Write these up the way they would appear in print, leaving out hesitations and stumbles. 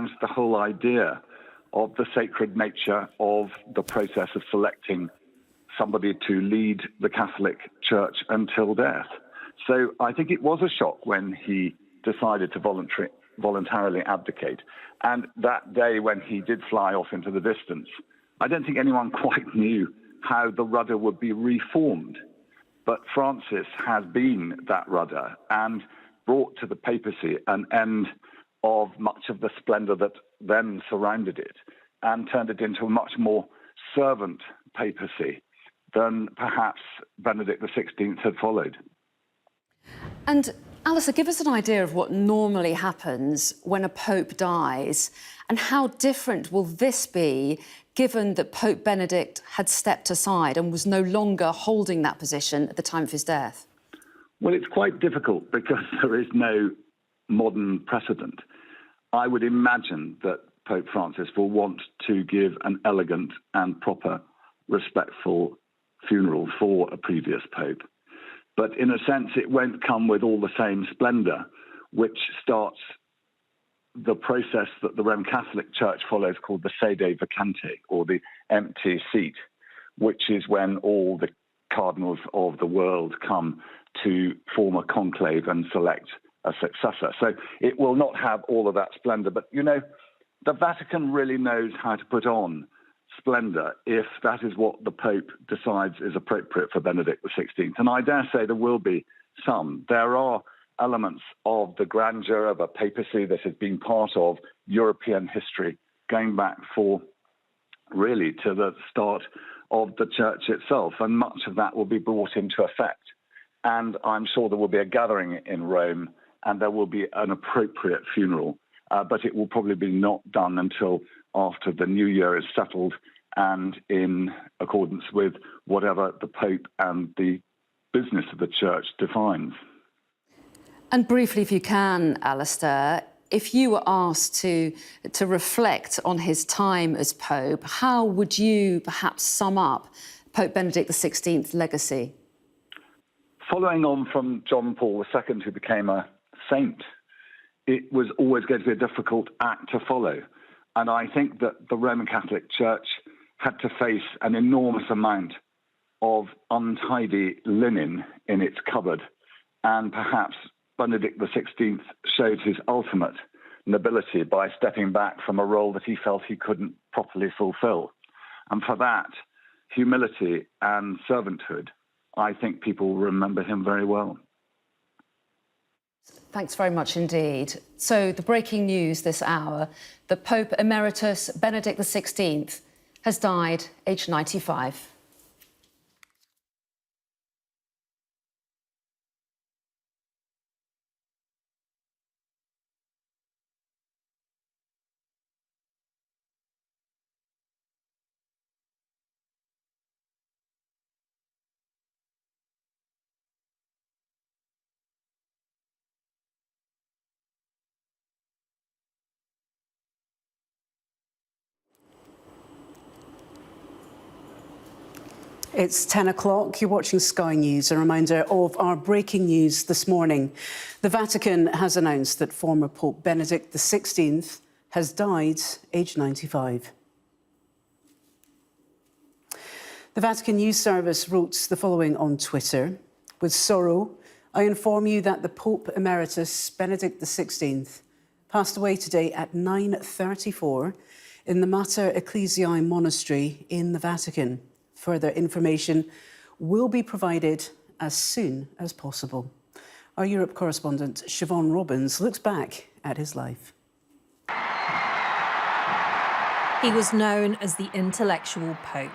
challenged the whole idea of the sacred nature of the process of selecting somebody to lead the Catholic Church until death. So I think it was a shock when he decided to voluntarily abdicate. And that day when he did fly off into the distance, I don't think anyone quite knew how the rudder would be reformed. But Francis has been that rudder and brought to the papacy an end of much of the splendor that then surrounded it and turned it into a much more servant papacy than perhaps Benedict XVI had followed. And Alistair, give us an idea of what normally happens when a pope dies, and how different will this be given that Pope Benedict had stepped aside and was no longer holding that position at the time of his death? Well, it's quite difficult because there is no modern precedent. I would imagine that Pope Francis will want to give an elegant and proper, respectful funeral for a previous pope. But in a sense, it won't come with all the same splendour, which starts the process that the Roman Catholic Church follows called the sede vacante, or the empty seat, which is when all the cardinals of the world come to form a conclave and select a successor. So it will not have all of that splendour. But, you know, the Vatican really knows how to put on splendour if that is what the Pope decides is appropriate for Benedict XVI. And I dare say there will be some. There are elements of the grandeur of a papacy that has been part of European history going back for really to the start of the church itself. And much of that will be brought into effect. And I'm sure there will be a gathering in Rome and there will be an appropriate funeral. But it will probably be not done until after the new year is settled and in accordance with whatever the Pope and the business of the Church defines. And briefly, if you can, Alistair, if you were asked to reflect on his time as Pope, how would you perhaps sum up Pope Benedict XVI's legacy? Following on from John Paul II, who became a saint, it was always going to be a difficult act to follow. And I think that the Roman Catholic Church had to face an enormous amount of untidy linen in its cupboard. And perhaps Benedict XVI showed his ultimate nobility by stepping back from a role that he felt he couldn't properly fulfill. And for that humility and servanthood, I think people will remember him very well. Thanks very much indeed. So the breaking news this hour, that Pope Emeritus Benedict XVI has died aged 95. It's 10 o'clock. You're watching Sky News. A reminder of our breaking news this morning. The Vatican has announced that former Pope Benedict XVI has died aged 95. The Vatican News Service wrote the following on Twitter. With sorrow, I inform you that the Pope Emeritus Benedict XVI passed away today at 9:34 in the Mater Ecclesiae Monastery in the Vatican. Further information will be provided as soon as possible. Our Europe correspondent Siobhan Robbins looks back at his life. He was known as the intellectual Pope,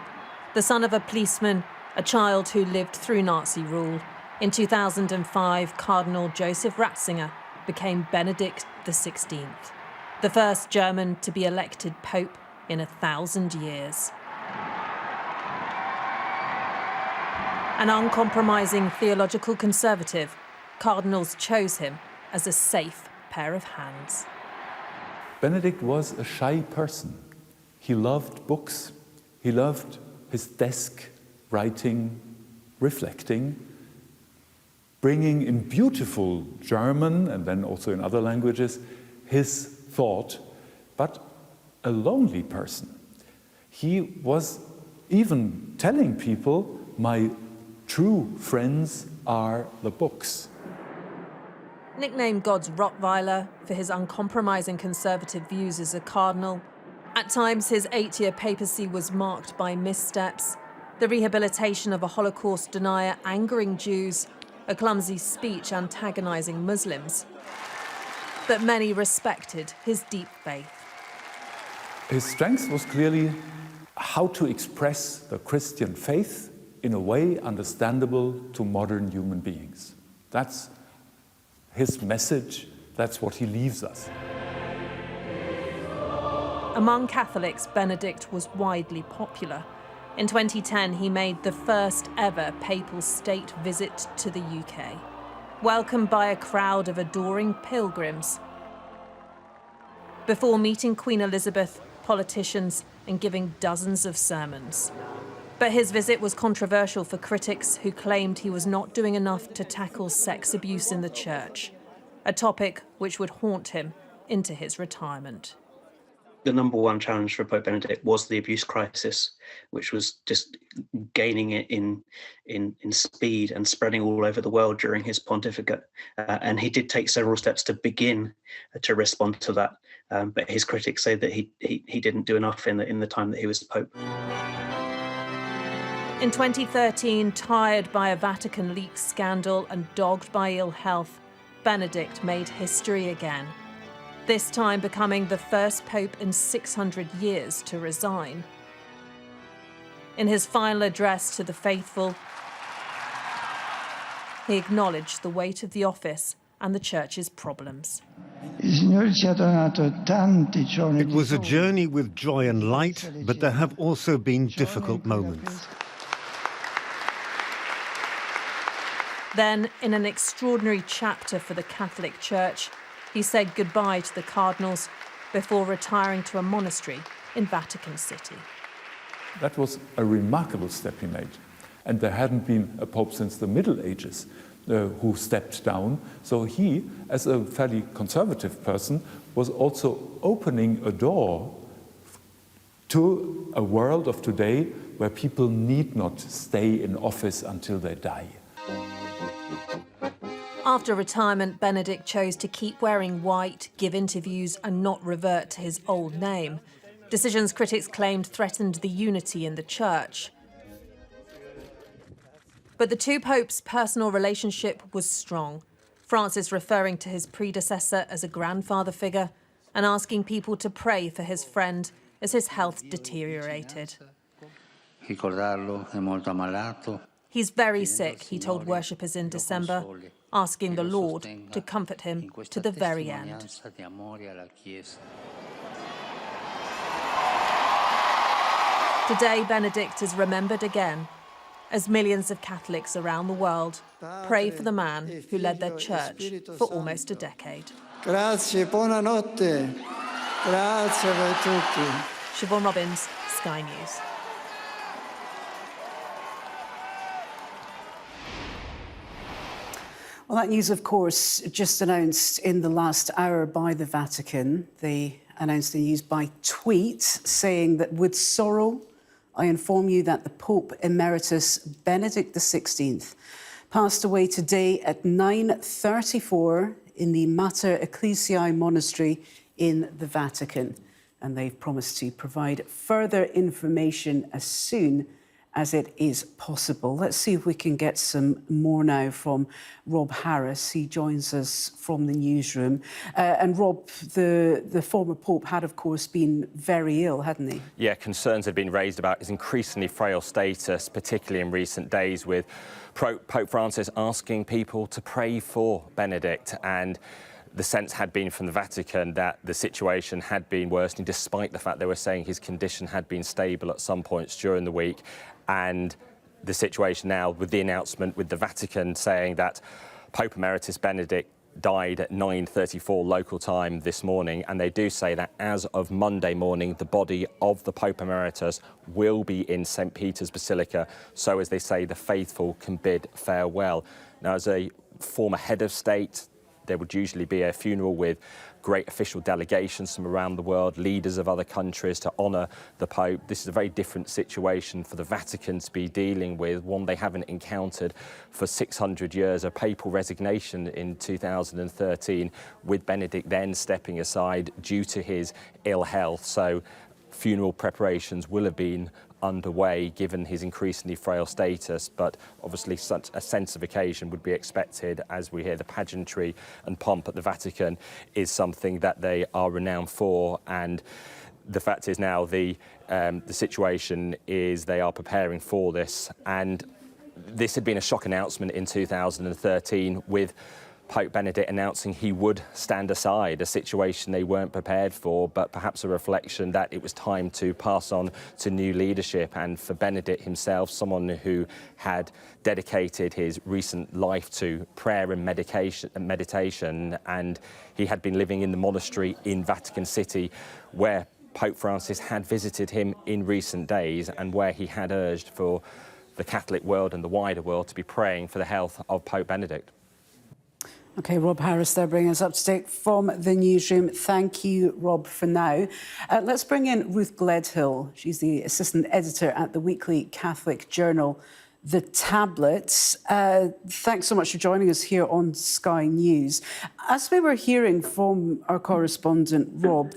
the son of a policeman, a child who lived through Nazi rule. In 2005, Cardinal Joseph Ratzinger became Benedict XVI, the first German to be elected Pope in 1,000 years. An uncompromising theological conservative, cardinals chose him as a safe pair of hands. Benedict was a shy person. He loved books. He loved his desk, writing, reflecting, bringing in beautiful German and then also in other languages his thought but a lonely person. He was even telling people, my true friends are the books. Nicknamed God's Rottweiler for his uncompromising conservative views as a cardinal, at times his 8-year papacy was marked by missteps, the rehabilitation of a Holocaust denier angering Jews, a clumsy speech antagonising Muslims. But many respected his deep faith. His strength was clearly how to express the Christian faith in a way understandable to modern human beings. That's his message, that's what he leaves us. Among Catholics, Benedict was widely popular. In 2010, he made the first ever papal state visit to the UK, welcomed by a crowd of adoring pilgrims. Before meeting Queen Elizabeth, politicians, and giving dozens of sermons. But his visit was controversial for critics who claimed he was not doing enough to tackle sex abuse in the church, a topic which would haunt him into his retirement. The number one challenge for Pope Benedict was the abuse crisis, which was just gaining it in speed and spreading all over the world during his pontificate. And he did take several steps to begin to respond to that. But his critics say that he didn't do enough in the time that he was Pope. In 2013, tired by a Vatican leak scandal and dogged by ill health, Benedict made history again. This time becoming the first pope in 600 years to resign. In his final address to the faithful, he acknowledged the weight of the office and the church's problems. It was a journey with joy and light, but there have also been difficult moments. Then, in an extraordinary chapter for the Catholic Church, he said goodbye to the cardinals before retiring to a monastery in Vatican City. That was a remarkable step he made. And there hadn't been a pope since the Middle Ages who stepped down. So he, as a fairly conservative person, was also opening a door to a world of today where people need not stay in office until they die. After retirement, Benedict chose to keep wearing white, give interviews, and not revert to his old name. Decisions critics claimed threatened the unity in the church. But the two popes' personal relationship was strong, Francis referring to his predecessor as a grandfather figure and asking people to pray for his friend as his health deteriorated. He's very sick, he told worshippers in December, asking the Lord to comfort him to the very end. Today, Benedict is remembered again as millions of Catholics around the world pray for the man who led their church for almost a decade. Grazie, buonanotte. Grazie a voi tutti. Siobhan Robbins, Sky News. Well, that news, of course, just announced in the last hour by the Vatican. They announced the news by tweet, saying that with sorrow, I inform you that the Pope Emeritus Benedict XVI passed away today at 9:34 in the Mater Ecclesiae Monastery in the Vatican. And they've promised to provide further information as soon as it is possible. Let's see if we can get some more now from Rob Harris. He joins us from the newsroom. And Rob, the former Pope had, of course, been very ill, hadn't he? Yeah, concerns had been raised about his increasingly frail status, particularly in recent days, with Pope Francis asking people to pray for Benedict. And the sense had been from the Vatican that the situation had been worsening, despite the fact they were saying his condition had been stable at some points during the week. And the situation now with the announcement with the Vatican saying that Pope Emeritus Benedict died at 9:34 local time this morning. And they do say that as of Monday morning, the body of the Pope Emeritus will be in St. Peter's Basilica. So, as they say, the faithful can bid farewell. Now, as a former head of state, there would usually be a funeral with great official delegations from around the world, leaders of other countries to honour the Pope. This is a very different situation for the Vatican to be dealing with, one they haven't encountered for 600 years, a papal resignation in 2013, with Benedict then stepping aside due to his ill health. So funeral preparations will have been underway given his increasingly frail status, but obviously such a sense of occasion would be expected. As we hear, the pageantry and pomp at the Vatican is something that they are renowned for, and the fact is now the situation is they are preparing for this. And this had been a shock announcement in 2013 with Pope Benedict announcing he would stand aside, a situation they weren't prepared for, but perhaps a reflection that it was time to pass on to new leadership. And for Benedict himself, someone who had dedicated his recent life to prayer and meditation, and he had been living in the monastery in Vatican City, where Pope Francis had visited him in recent days, and where he had urged for the Catholic world and the wider world to be praying for the health of Pope Benedict. OK, Rob Harris there bringing us up to date from the newsroom. Thank you, Rob, for now. Let's bring in Ruth Gledhill. She's the assistant editor at the weekly Catholic journal, The Tablets. Thanks so much for joining us here on Sky News. As we were hearing from our correspondent, Rob,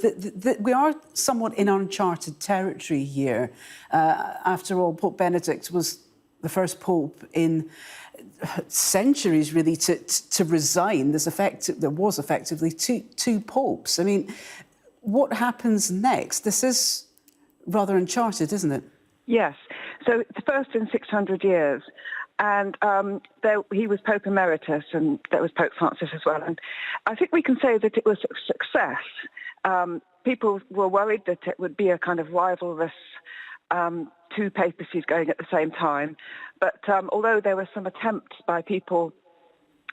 we are somewhat in uncharted territory here. After all, Pope Benedict was the first pope in centuries, really, to resign. There was effectively two popes. I mean, what happens next? This is rather uncharted, isn't it? Yes. So it's the first in 600 years. And he was Pope Emeritus, and there was Pope Francis as well. And I think we can say that it was a success. People were worried that it would be a kind of rivalrous two papacies going at the same time. But although there were some attempts by people,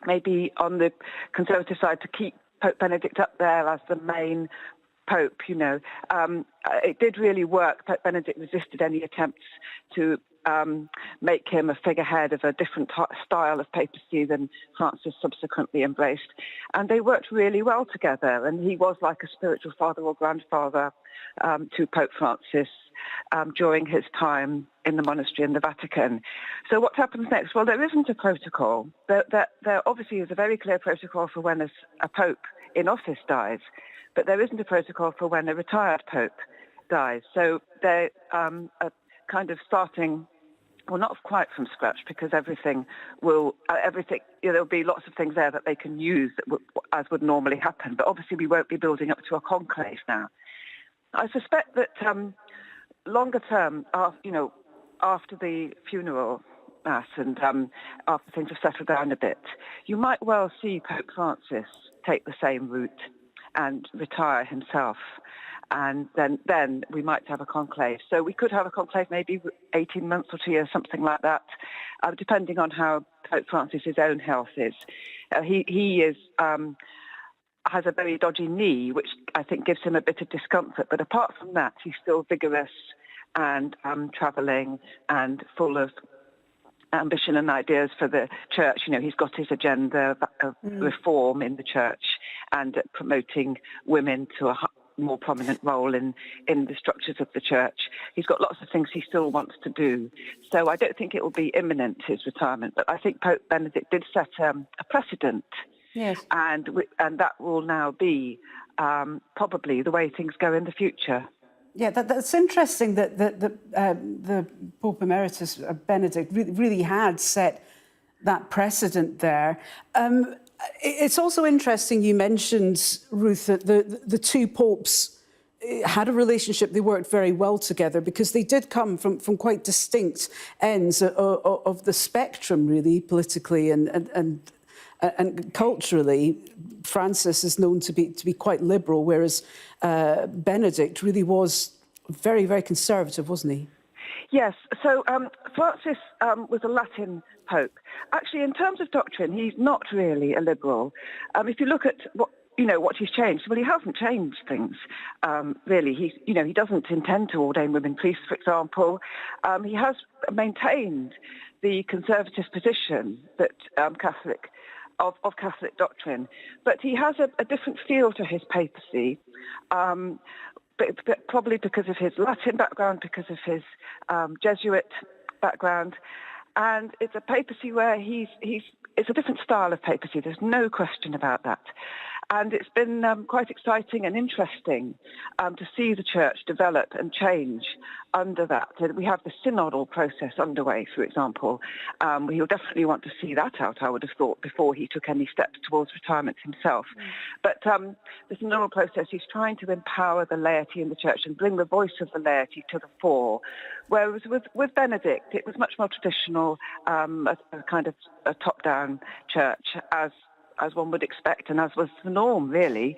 maybe on the conservative side, to keep Pope Benedict up there as the main pope, it did really work. Pope Benedict resisted any attempts to make him a figurehead of a different style of papacy than Francis subsequently embraced. And they worked really well together. And he was like a spiritual father or grandfather to Pope Francis during his time in the monastery in the Vatican. So what happens next? Well, there isn't a protocol. There obviously is a very clear protocol for when a pope in office dies, but there isn't a protocol for when a retired pope dies. So they are kind of starting, well, not quite from scratch, because there'll be lots of things there that they can use as would normally happen. But obviously we won't be building up to a conclave now. I suspect that longer term, after the funeral mass and after things have settled down a bit, you might well see Pope Francis take the same route and retire himself. And then we might have a conclave. So we could have a conclave maybe 18 months or 2 years, something like that, depending on how Pope Francis's own health is. He has a very dodgy knee, which I think gives him a bit of discomfort. But apart from that, he's still vigorous and travelling and full of ambition and ideas for the church. He's got his agenda of reform in the church and promoting women to a more prominent role in the structures of the church. He's got lots of things he still wants to do. So I don't think it will be imminent, his retirement. But I think Pope Benedict did set a precedent. Yes. And that will now be probably the way things go in the future. Yeah, that's interesting that the Pope Emeritus Benedict really had set that precedent there. It's also interesting you mentioned, Ruth, that the two popes had a relationship. They worked very well together because they did come from quite distinct ends of the spectrum, really, politically and culturally. Francis is known to be quite liberal, whereas Benedict really was very, very conservative, wasn't he? Yes. So Francis was a Latin pope. Actually, in terms of doctrine, he's not really a liberal. If you look at what he's changed, well, he hasn't changed things really. He doesn't intend to ordain women priests, for example. He has maintained the conservative position that Catholic of Catholic doctrine. But he has a different feel to his papacy, but probably because of his Latin background, because of his Jesuit background. And it's a papacy where it's a different style of papacy. There's no question about that. And it's been quite exciting and interesting to see the church develop and change under that. We have the synodal process underway, for example. He'll definitely want to see that out, I would have thought, before he took any steps towards retirement himself. But the synodal process, he's trying to empower the laity in the church and bring the voice of the laity to the fore. Whereas with Benedict, it was much more traditional, a kind of a top-down church, as one would expect, and as was the norm, really.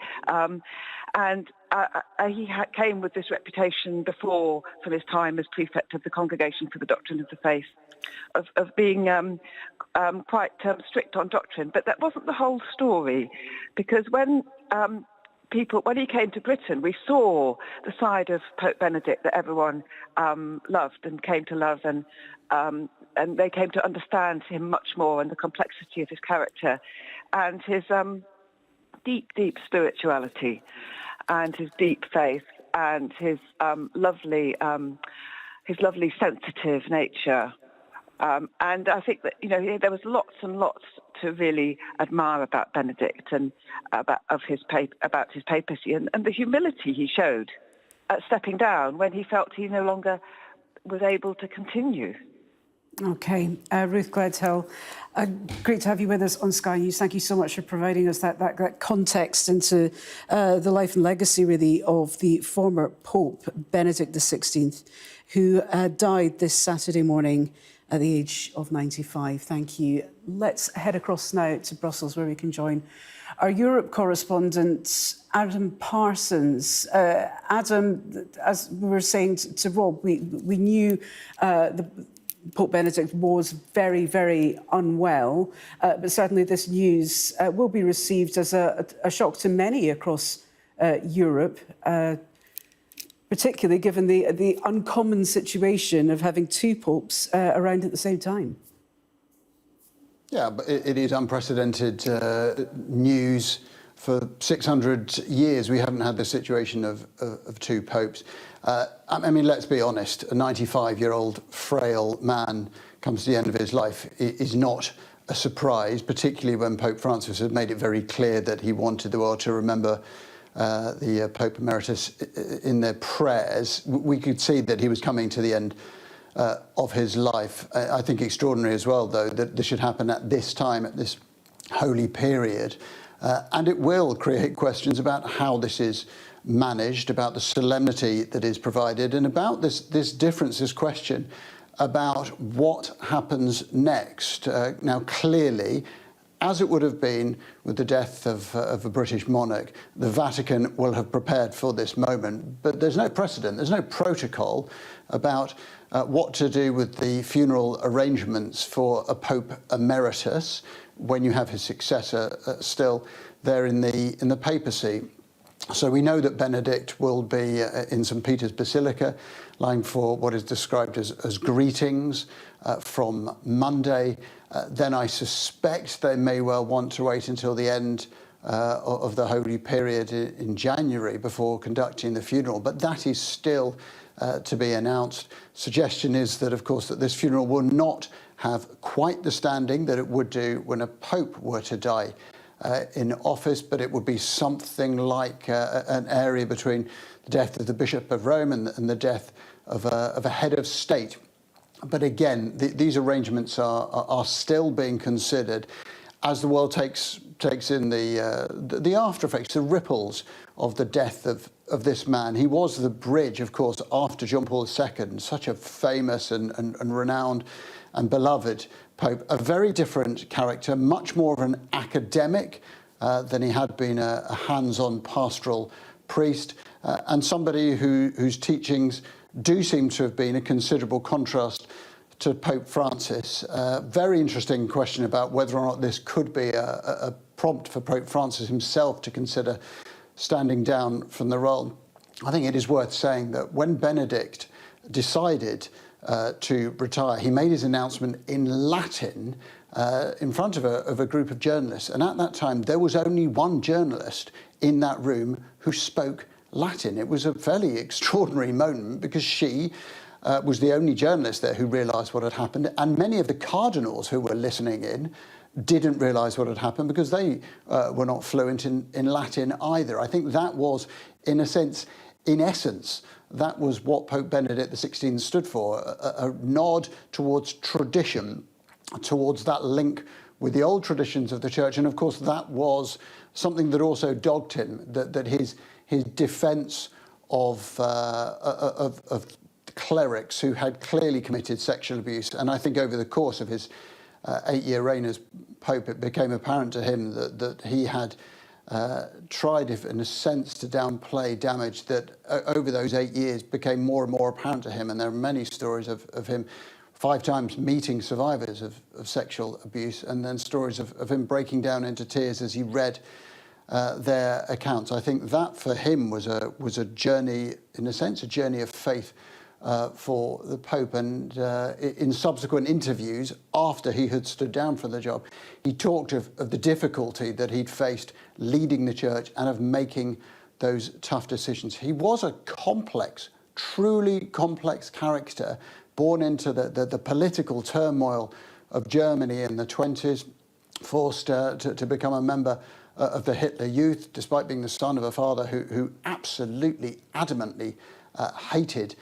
He came with this reputation before, from his time as prefect of the Congregation for the Doctrine of the Faith, of being quite strict on doctrine. But that wasn't the whole story, because when he came to Britain, we saw the side of Pope Benedict that everyone loved and came to love, and they came to understand him much more, and the complexity of his character and his deep, deep spirituality and his deep faith and his lovely sensitive nature. And I think that, there was lots and lots to really admire about Benedict and about his papacy, and the humility he showed at stepping down when he felt he no longer was able to continue. OK. Ruth Gledhill, great to have you with us on Sky News. Thank you so much for providing us that context into the life and legacy, really, of the former Pope Benedict XVI, who died this Saturday morning at the age of 95. Thank you. Let's head across now to Brussels, where we can join our Europe correspondent, Adam Parsons. Adam, as we were saying to Rob, we knew Pope Benedict was very, very unwell, but certainly this news will be received as a shock to many across Europe, particularly given the uncommon situation of having two popes around at the same time. Yeah, but it is unprecedented news. For 600 years, we haven't had the situation of two popes. I mean, let's be honest, a 95-year-old frail man comes to the end of his life is not a surprise, particularly when Pope Francis had made it very clear that he wanted the world to remember the Pope Emeritus in their prayers. We could see that he was coming to the end of his life. I think extraordinary as well, though, that this should happen at this time, at this holy period. And it will create questions about how this is managed, about the solemnity that is provided, and about this difference, this question about what happens next. Now, clearly, as it would have been with the death of a British monarch, the Vatican will have prepared for this moment. But there's no precedent, there's no protocol about what to do with the funeral arrangements for a Pope Emeritus when you have his successor still there in the papacy. So we know that Benedict will be in St. Peter's Basilica, lying for what is described as greetings from Monday. Then I suspect they may well want to wait until the end of the holy period in January before conducting the funeral. But that is still to be announced. Suggestion is that, of course, that this funeral will not have quite the standing that it would do when a pope were to die in office, but it would be something like an area between the death of the Bishop of Rome and the death of a head of state. But again, these arrangements are still being considered as the world takes in the after effects, the ripples of the death of this man. He was the bridge, of course, after John Paul II, such a famous and renowned and beloved Pope, a very different character, much more of an academic than he had been a hands-on pastoral priest, and somebody whose teachings do seem to have been a considerable contrast to Pope Francis. Very interesting question about whether or not this could be a prompt for Pope Francis himself to consider standing down from the role. I think it is worth saying that when Benedict decided to retire, he made his announcement in Latin, in front of a group of journalists. And at that time, there was only one journalist in that room who spoke Latin. It was a fairly extraordinary moment because she was the only journalist there who realised what had happened. And many of the cardinals who were listening in didn't realise what had happened because they were not fluent in Latin either. I think that was, in essence, that was what Pope Benedict XVI stood for, a nod towards tradition, towards that link with the old traditions of the church. And of course, that was something that also dogged him, that his defence of clerics who had clearly committed sexual abuse. And I think over the course of his 8-year reign as Pope, it became apparent to him that he had tried, in a sense, to downplay damage that over those 8 years became more and more apparent to him. And there are many stories of him 5 times meeting survivors of sexual abuse, and then stories of him breaking down into tears as he read their accounts. I think that for him was a journey, in a sense, a journey of faith for the Pope. And in subsequent interviews, after he had stood down from the job, he talked of the difficulty that he'd faced leading the church and of making those tough decisions. He was a complex, truly complex character, born into the political turmoil of Germany in the 20s, forced to become a member of the Hitler Youth, despite being the son of a father who absolutely, adamantly hated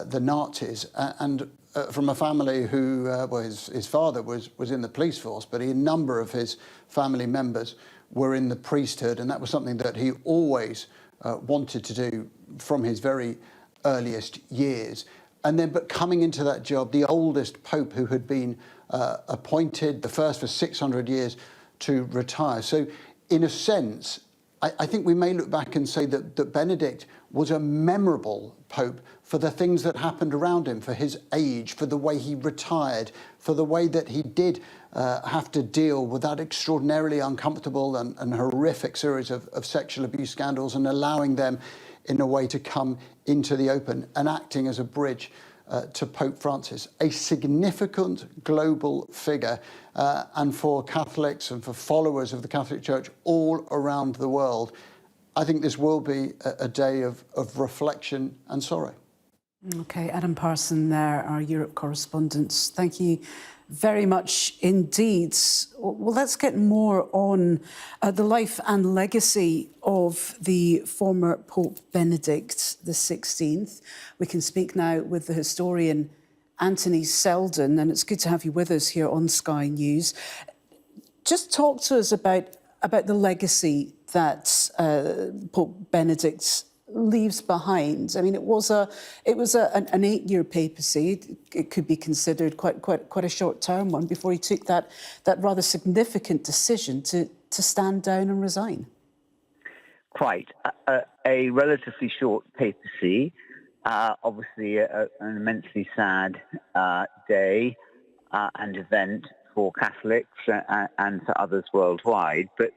the Nazis, and from a family who, his father was in the police force, but a number of his family members were in the priesthood, and that was something that he always wanted to do from his very earliest years. And then, but coming into that job, the oldest pope who had been appointed, the first for 600 years, to retire. So, in a sense, I think we may look back and say that Benedict was a memorable pope for the things that happened around him, for his age, for the way he retired, for the way that he did have to deal with that extraordinarily uncomfortable and horrific series of sexual abuse scandals, and allowing them in a way to come into the open and acting as a bridge to Pope Francis, a significant global figure, and for Catholics and for followers of the Catholic Church all around the world. I think this will be a day of reflection and sorrow. OK, Adam Parson there, our Europe correspondent. Thank you very much indeed. Well, let's get more on the life and legacy of the former Pope Benedict XVI. We can speak now with the historian Anthony Selden, and it's good to have you with us here on Sky News. Just talk to us about the legacy that Pope Benedict leaves behind. I mean, it was an 8-year papacy. It could be considered quite a short-term one before he took that rather significant decision to stand down and resign. Quite a relatively short papacy. Obviously, an immensely sad day and event for Catholics and for others worldwide, but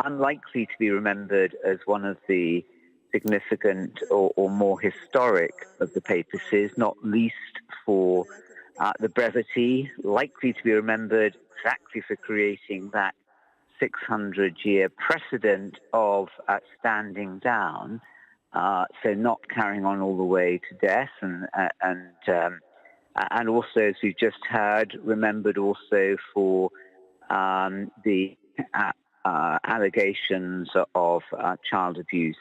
unlikely to be remembered as one of the significant or more historic of the papacies, not least for the brevity, likely to be remembered exactly for creating that 600-year precedent of standing down, so not carrying on all the way to death, and also, as we've just heard, remembered also for the allegations of child abuse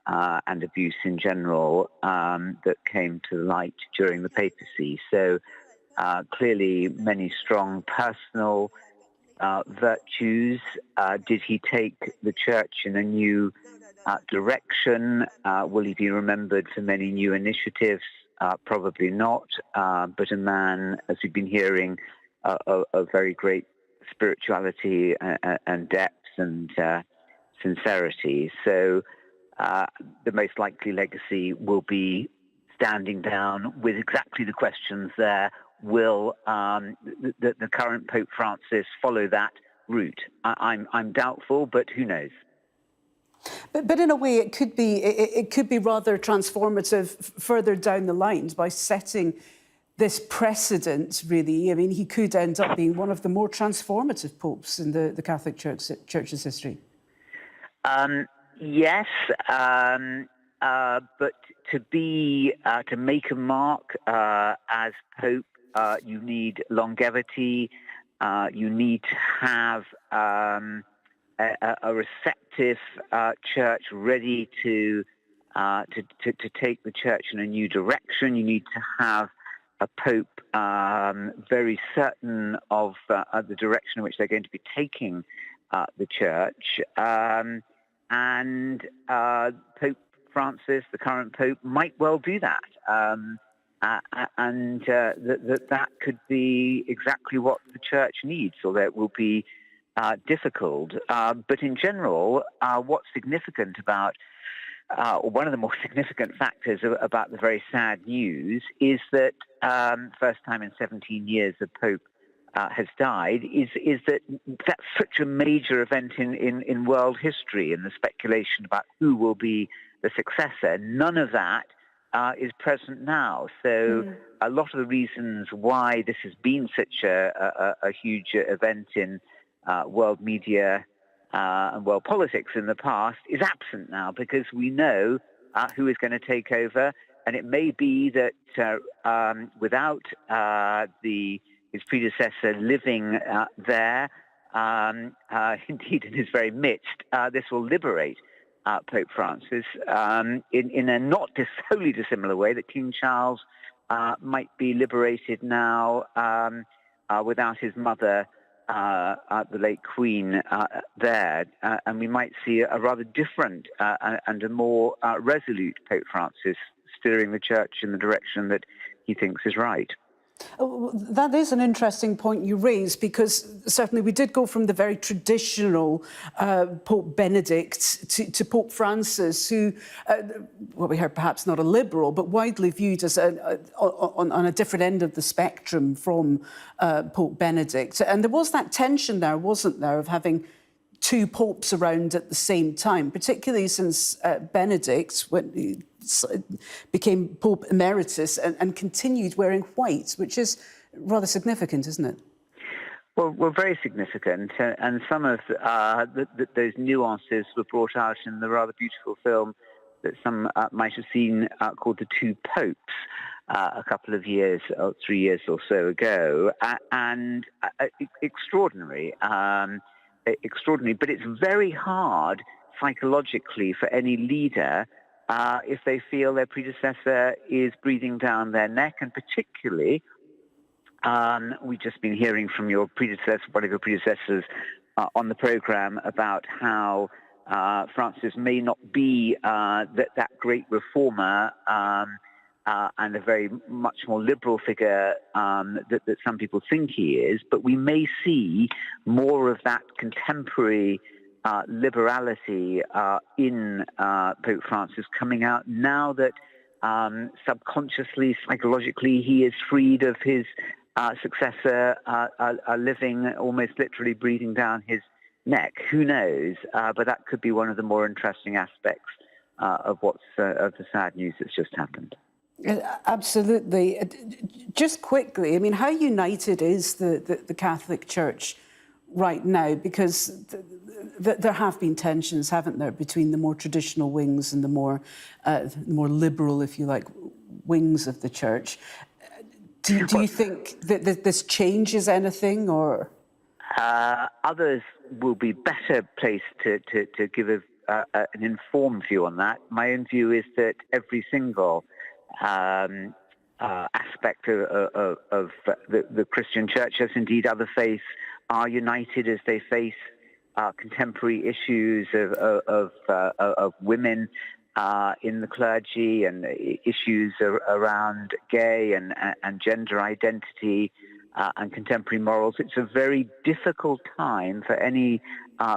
and abuse in general that came to light during the papacy. So clearly many strong personal virtues. Did he take the church in a new direction? Will he be remembered for many new initiatives? Probably not, but a man, as we've been hearing, of very great spirituality and depth and sincerity. So the most likely legacy will be standing down with exactly the questions there. Will the current Pope Francis follow that route? I'm doubtful, but who knows? But in a way, it could be rather transformative further down the line by setting this precedent, really. I mean, he could end up being one of the more transformative popes in the Catholic Church's history. Yes, but to make a mark as Pope, you need longevity. You need to have a receptive church ready to take the church in a new direction. You need to have a pope very certain of the direction in which they're going to be taking the church. And Pope Francis, the current pope, might well do that. And that could be exactly what the church needs, although it will be difficult. But in general, what's significant about, or one of the more significant factors about the very sad news is that first time in 17 years the Pope has died, is that that's such a major event in world history, and the speculation about who will be the successor. None of that is present now. So a lot of the reasons why this has been such a huge event in world media and world politics in the past is absent now, because we know who is going to take over. And it may be that without his predecessor living there, indeed in his very midst, this will liberate Pope Francis in a not wholly dissimilar way that King Charles might be liberated now without his mother, the late Queen, there. And we might see a rather different and a more resolute Pope Francis steering the church in the direction that he thinks is right. That is an interesting point you raise, because certainly we did go from the very traditional Pope Benedict to Pope Francis, who, well, we heard perhaps not a liberal, but widely viewed as on a different end of the spectrum from Pope Benedict. And there was that tension there, wasn't there, of having two popes around at the same time, particularly since Benedict, when he became Pope Emeritus and continued wearing white, which is rather significant, isn't it? Well, very significant. And some of those nuances were brought out in the rather beautiful film that some might have seen called The Two Popes a couple of years, 3 years or so ago. And extraordinary. Extraordinary, but it's very hard psychologically for any leader if they feel their predecessor is breathing down their neck, and particularly we've just been hearing from your predecessor, one of your predecessors on the programme, about how Francis may not be that great reformer and a very much more liberal figure that some people think he is, but we may see more of that contemporary liberality in Pope Francis coming out now that subconsciously, psychologically, he is freed of his successor living, almost literally breathing down his neck. Who knows? But that could be one of the more interesting aspects of of the sad news that's just happened. Absolutely. Just quickly, I mean, how united is the Catholic Church right now? Because there have been tensions, haven't there, between the more traditional wings and the more liberal, if you like, wings of the Church. Do you think that this changes anything, or? Others will be better placed to give an informed view on that. My own view is that every single aspect of the Christian Church, as indeed other faiths, are united as they face contemporary issues of women in the clergy, and issues around gay and gender identity and contemporary morals. It's a very difficult time for any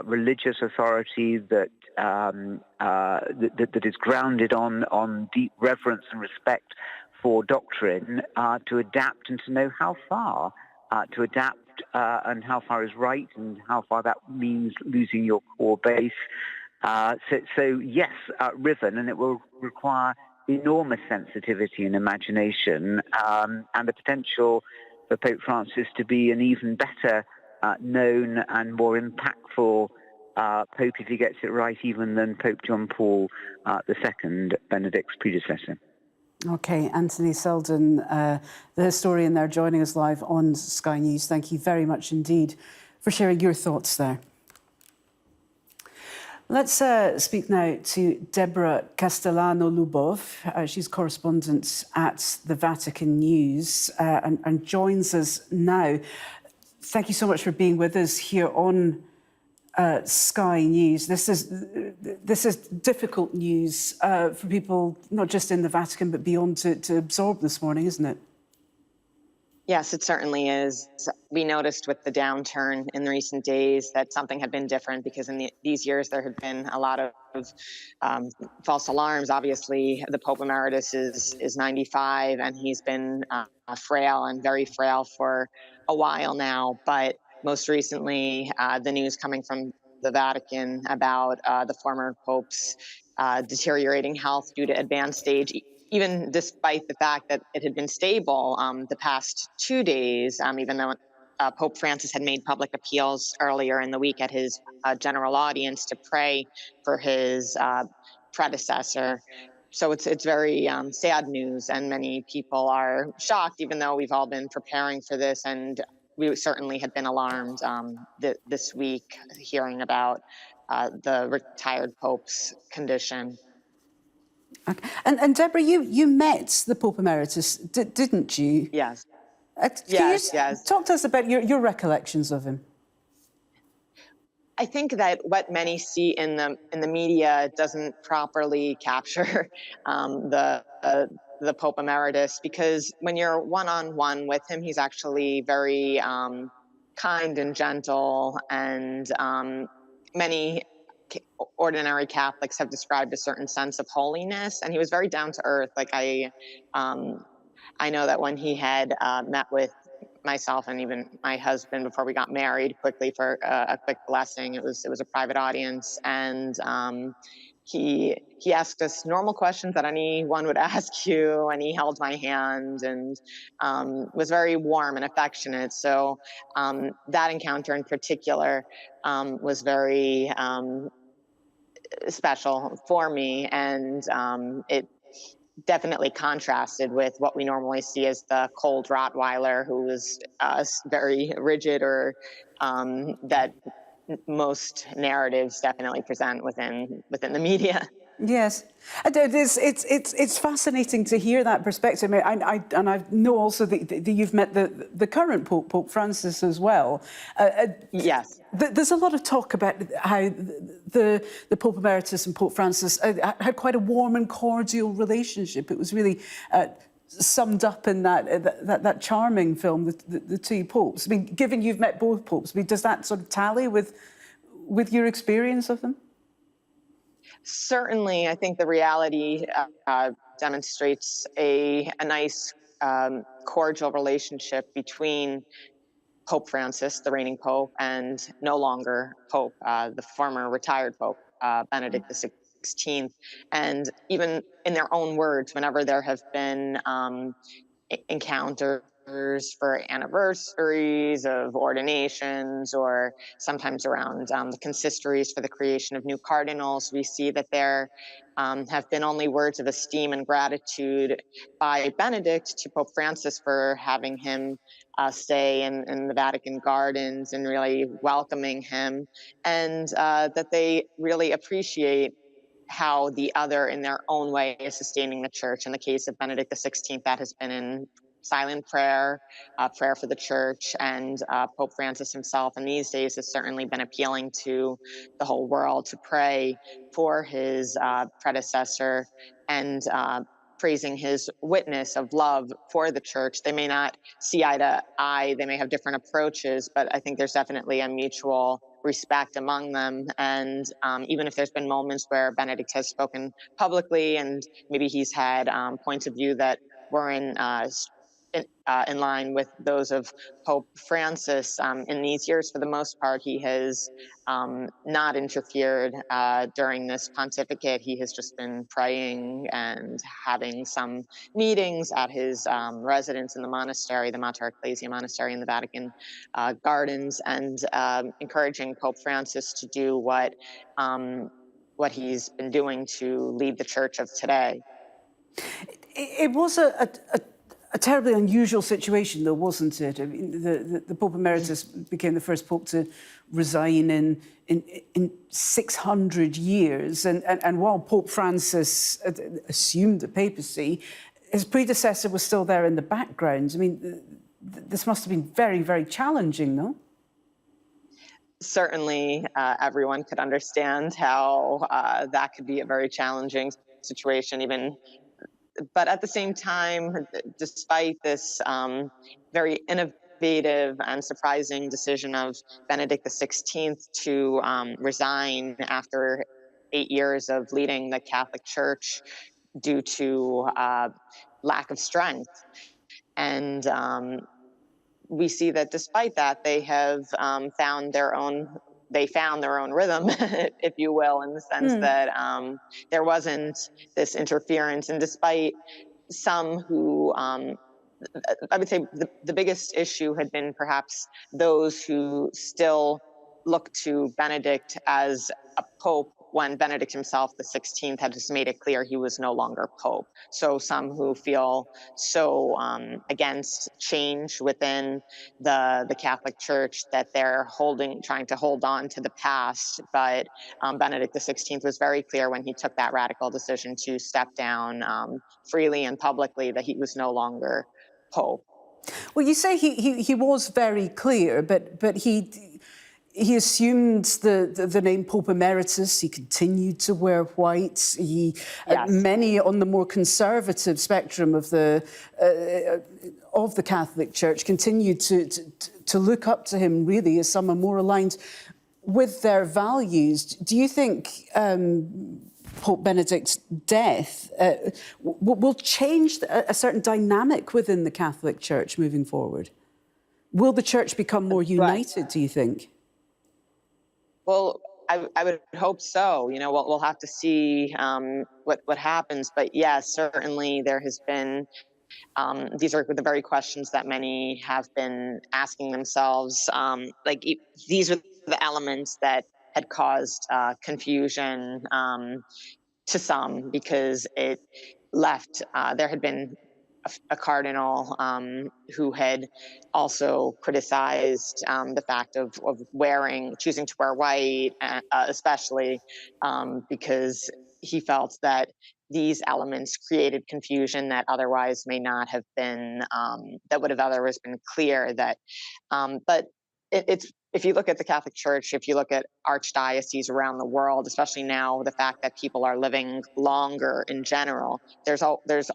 religious authority that is grounded on deep reverence and respect for doctrine to adapt and to know how far to adapt and how far is right and how far that means losing your core base. So yes, riven, and it will require enormous sensitivity and imagination, and the potential for Pope Francis to be an even better known and more impactful Pope if he gets it right, even than Pope John Paul II, Benedict's predecessor. OK, Anthony Selden, the historian there, joining us live on Sky News. Thank you very much indeed for sharing your thoughts there. Let's speak now to Deborah Castellano-Lubov. She's correspondent at the Vatican News and joins us now. Thank you so much for being with us here on Sky News. This is difficult news for people not just in the Vatican but beyond to absorb this morning, isn't it? Yes, it certainly is. We noticed with the downturn in the recent days that something had been different, because in these years there had been a lot of false alarms. Obviously, the Pope Emeritus is 95, and he's been frail and very frail for a while now. But most recently, the news coming from the Vatican about the former Pope's deteriorating health due to advanced stage, even despite the fact that it had been stable the past 2 days, even though Pope Francis had made public appeals earlier in the week at his general audience to pray for his predecessor. So it's very sad news, and many people are shocked, even though we've all been preparing for this, and we certainly had been alarmed this week hearing about the retired Pope's condition. Okay. And Deborah, you met the Pope Emeritus, didn't you? Yes. Yes. Talk to us about your recollections of him. I think that what many see in the media doesn't properly capture the Pope Emeritus, because when you're one-on-one with him, he's actually very kind and gentle, and many ordinary Catholics have described a certain sense of holiness, and he was very down to earth. Like I know that when he had met with myself and even my husband before we got married quickly for a quick blessing, it was a private audience, and he asked us normal questions that anyone would ask you, and he held my hand and was very warm and affectionate. So that encounter in particular was very special for me, and it definitely contrasted with what we normally see as the cold Rottweiler, who was very rigid, or that most narratives definitely present within the media. Yes, it's fascinating to hear that perspective. I know also that you've met the current Pope Francis as well. Yes. There's a lot of talk about how the Pope Emeritus and Pope Francis had quite a warm and cordial relationship. It was really summed up in that charming film, the Two Popes. I mean, given you've met both popes, I mean, does that sort of tally with your experience of them? Certainly, I think the reality demonstrates a nice, cordial relationship between Pope Francis, the reigning Pope, and no longer Pope, the former retired Pope, Benedict XVI. And even in their own words, whenever there have been encounters for anniversaries of ordinations, or sometimes around the consistories for the creation of new cardinals, we see that there have been only words of esteem and gratitude by Benedict to Pope Francis for having him stay in the Vatican gardens and really welcoming him, and that they really appreciate how the other in their own way is sustaining the church. In the case of Benedict XVI, that has been in silent prayer, prayer for the church, and Pope Francis himself in these days has certainly been appealing to the whole world to pray for his predecessor and praising his witness of love for the church. They may not see eye to eye, they may have different approaches, but I think there's definitely a mutual respect among them. And even if there's been moments where Benedict has spoken publicly and maybe he's had points of view that were in in line with those of Pope Francis. In these years, for the most part, he has not interfered during this pontificate. He has just been praying and having some meetings at his residence in the monastery, the Mater Ecclesiae Monastery in the Vatican Gardens, and encouraging Pope Francis to do what he's been doing to lead the Church of today. It was a terribly unusual situation, though, wasn't it? I mean, the Pope Emeritus became the first Pope to resign in 600 years. And while Pope Francis assumed the papacy, his predecessor was still there in the background. I mean, this must have been very, very challenging, no? Certainly, everyone could understand how that could be a very challenging situation, even. But at the same time, despite this very innovative and surprising decision of Benedict XVI to resign after 8 years of leading the Catholic Church due to lack of strength, and we see that despite that, they have found their own rhythm, if you will, in the sense that there wasn't this interference. And despite some who, I would say the biggest issue had been perhaps those who still look to Benedict as a pope when Benedict himself, the 16th, had just made it clear he was no longer pope. So some who feel so against change within the Catholic Church that they're trying to hold on to the past. But Benedict the 16th was very clear when he took that radical decision to step down freely and publicly that he was no longer pope. Well, you say he was very clear, but he assumed the name Pope Emeritus. He continued to wear white. Many on the more conservative spectrum of the Catholic Church continued to look up to him, really, as someone more aligned with their values. Do you think Pope Benedict's death will change a certain dynamic within the Catholic Church moving forward? Will the Church become more united, do you think? Well, I would hope so. You know, we'll have to see what happens. But yes, certainly there has been. These are the very questions that many have been asking themselves. These are the elements that had caused confusion to some, because it left. There had been a cardinal who had also criticized the fact of choosing to wear white, especially because he felt that these elements created confusion that otherwise may not have been, that would have otherwise been clear. But it's, if you look at the Catholic Church, if you look at archdioceses around the world, especially now, the fact that people are living longer in general, there's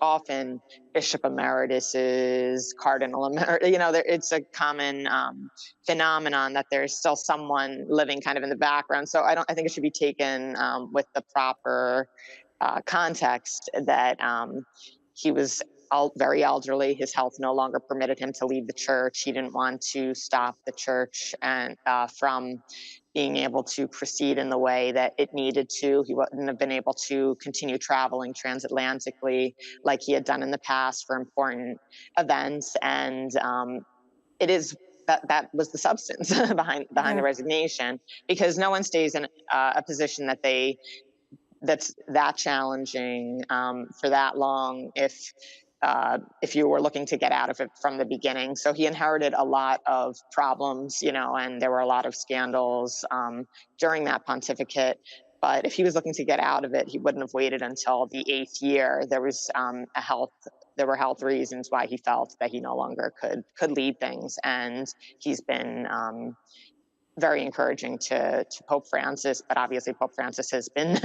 often bishop emeritus, cardinal emeritus. You know, it's a common phenomenon that there's still someone living kind of in the background. So I think it should be taken with the proper context that he was very elderly. His health no longer permitted him to lead the church. He didn't want to stop the church and from being able to proceed in the way that it needed to. He wouldn't have been able to continue traveling transatlantically like he had done in the past for important events. And it is that was the substance behind the resignation, because no one stays in a position that's that challenging for that long if you were looking to get out of it from the beginning. So he inherited a lot of problems, you know, and there were a lot of scandals during that pontificate. But if he was looking to get out of it, he wouldn't have waited until the 8th year. There was there were health reasons why he felt that he no longer could lead things, and he's been very encouraging to Pope Francis. But obviously, Pope Francis has been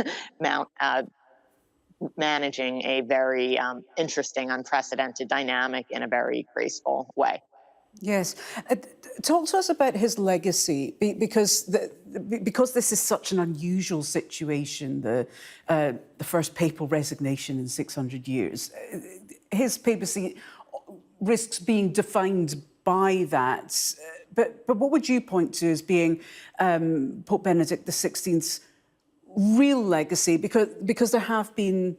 managing a very interesting, unprecedented dynamic in a very graceful way. Yes. Talk to us about his legacy, because this is such an unusual situation, the first papal resignation in 600 years. His papacy risks being defined by that. But what would you point to as being Pope Benedict XVI's real legacy? Because there have been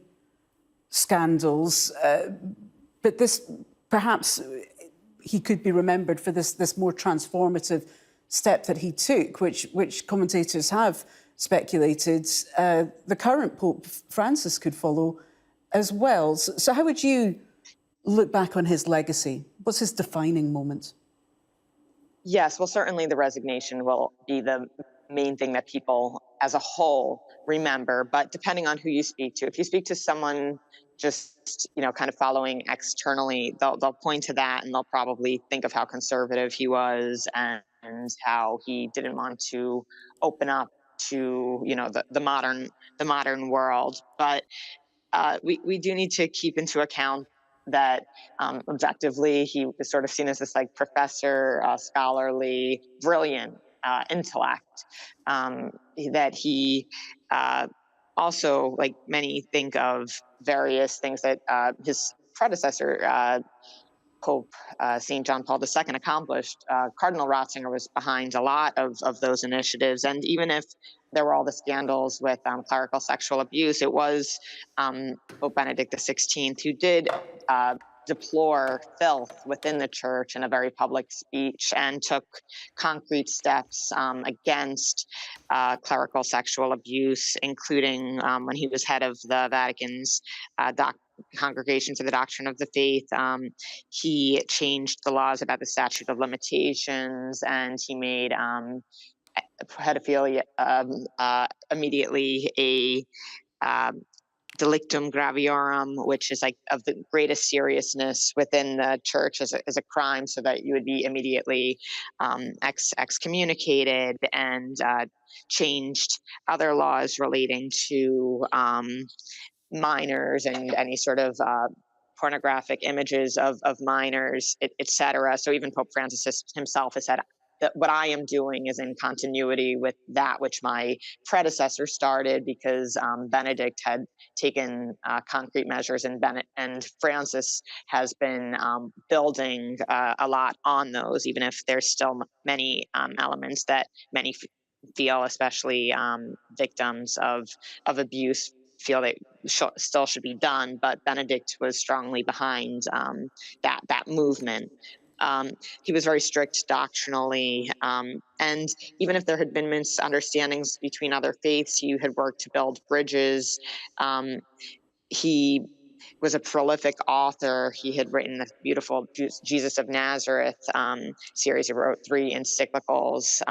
scandals, but this perhaps he could be remembered for this more transformative step that he took, which commentators have speculated the current Pope Francis could follow as well. So how would you look back on his legacy? What's his defining moment? Yes, well, certainly the resignation will be the main thing that people as a whole remember, but depending on who you speak to, if you speak to someone just, kind of following externally, they'll point to that and they'll probably think of how conservative he was and how he didn't want to open up to, the modern world. But we do need to keep into account that objectively he was sort of seen as this professor, scholarly, brilliant intellect, that he also, like many, think of various things that his predecessor, Pope St. John Paul II, accomplished. Cardinal Ratzinger was behind a lot of those initiatives. And even if there were all the scandals with clerical sexual abuse, it was Pope Benedict XVI who did deplore filth within the church in a very public speech and took concrete steps against clerical sexual abuse, including when he was head of the Vatican's Congregation for the Doctrine of the Faith. He changed the laws about the statute of limitations, and he made pedophilia immediately a delictum graviorum, which is of the greatest seriousness within the church as a crime, so that you would be immediately excommunicated, and changed other laws relating to minors and any sort of pornographic images of minors, etc. So even Pope Francis himself has said that what I am doing is in continuity with that which my predecessor started, because Benedict had taken concrete measures, and Francis has been building a lot on those, even if there's still many elements that many feel, especially victims of abuse, feel that still should be done. But Benedict was strongly behind that movement. He was very strict doctrinally, and even if there had been misunderstandings between other faiths, he had worked to build bridges. He was a prolific author. He had written the beautiful Jesus of Nazareth series. He wrote 3 encyclicals.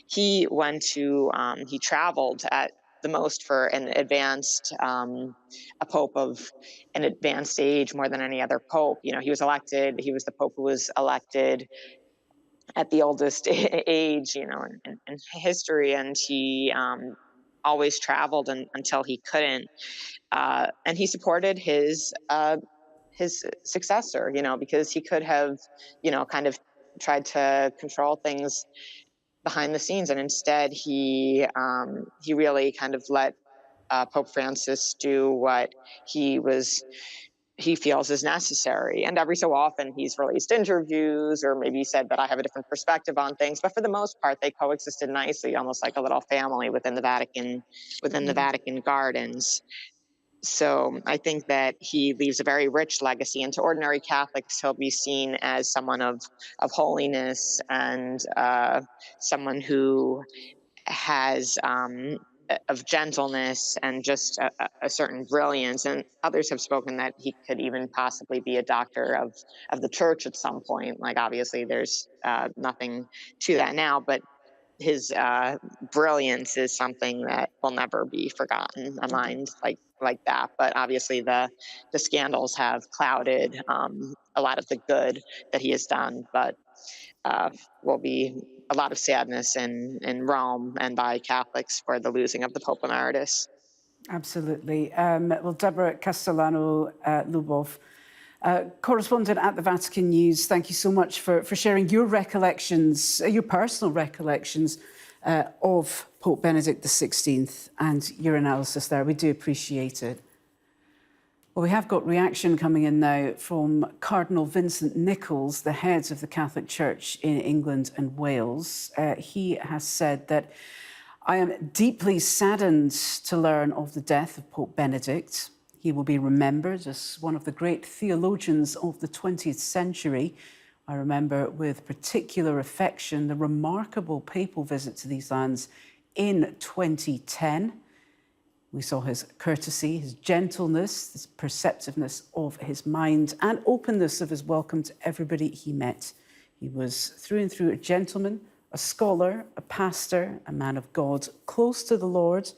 He traveled at the most for a pope of an advanced age, more than any other pope. He was elected. He was the pope who was elected at the oldest age, in history, and he always traveled until he couldn't. And he supported his successor, because he could have, kind of tried to control things behind the scenes, and instead he really kind of let Pope Francis do what he feels is necessary. And every so often he's released interviews, or maybe said that I have a different perspective on things, but for the most part they coexisted nicely, almost like a little family within the Vatican gardens. So I think that he leaves a very rich legacy, and to ordinary Catholics he'll be seen as someone of holiness, and someone who has of gentleness and just a certain brilliance. And others have spoken that he could even possibly be a doctor of the church at some point. Obviously there's nothing to that now, but his brilliance is something that will never be forgotten. A mind like that. But obviously the scandals have clouded a lot of the good that he has done, but will be a lot of sadness in Rome and by Catholics for the losing of the Pope Emeritus. Absolutely. Well, Deborah Castellano-Lubov, correspondent at the Vatican News, thank you so much for sharing your recollections, your personal recollections of Pope Benedict XVI and your analysis there. We do appreciate it. Well, we have got reaction coming in now from Cardinal Vincent Nichols, the head of the Catholic Church in England and Wales. He has said that, "I am deeply saddened to learn of the death of Pope Benedict. He will be remembered as one of the great theologians of the 20th century. I remember with particular affection the remarkable papal visit to these lands in 2010. We saw his courtesy, his gentleness, his perceptiveness of his mind and openness of his welcome to everybody he met. He was through and through a gentleman, a scholar, a pastor, a man of God, close to the Lord,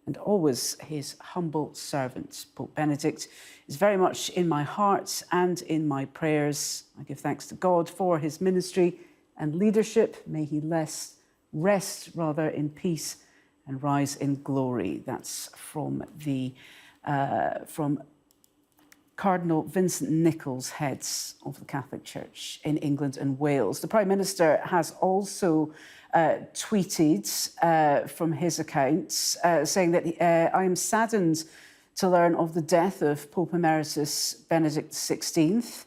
and always his humble servant. Pope Benedict is very much in my heart and in my prayers. I give thanks to God for his ministry and leadership. May he rest in peace and rise in glory." That's from Cardinal Vincent Nichols, heads of the Catholic Church in England and Wales. The Prime Minister has also tweeted from his accounts saying that "I am saddened to learn of the death of Pope Emeritus Benedict XVI.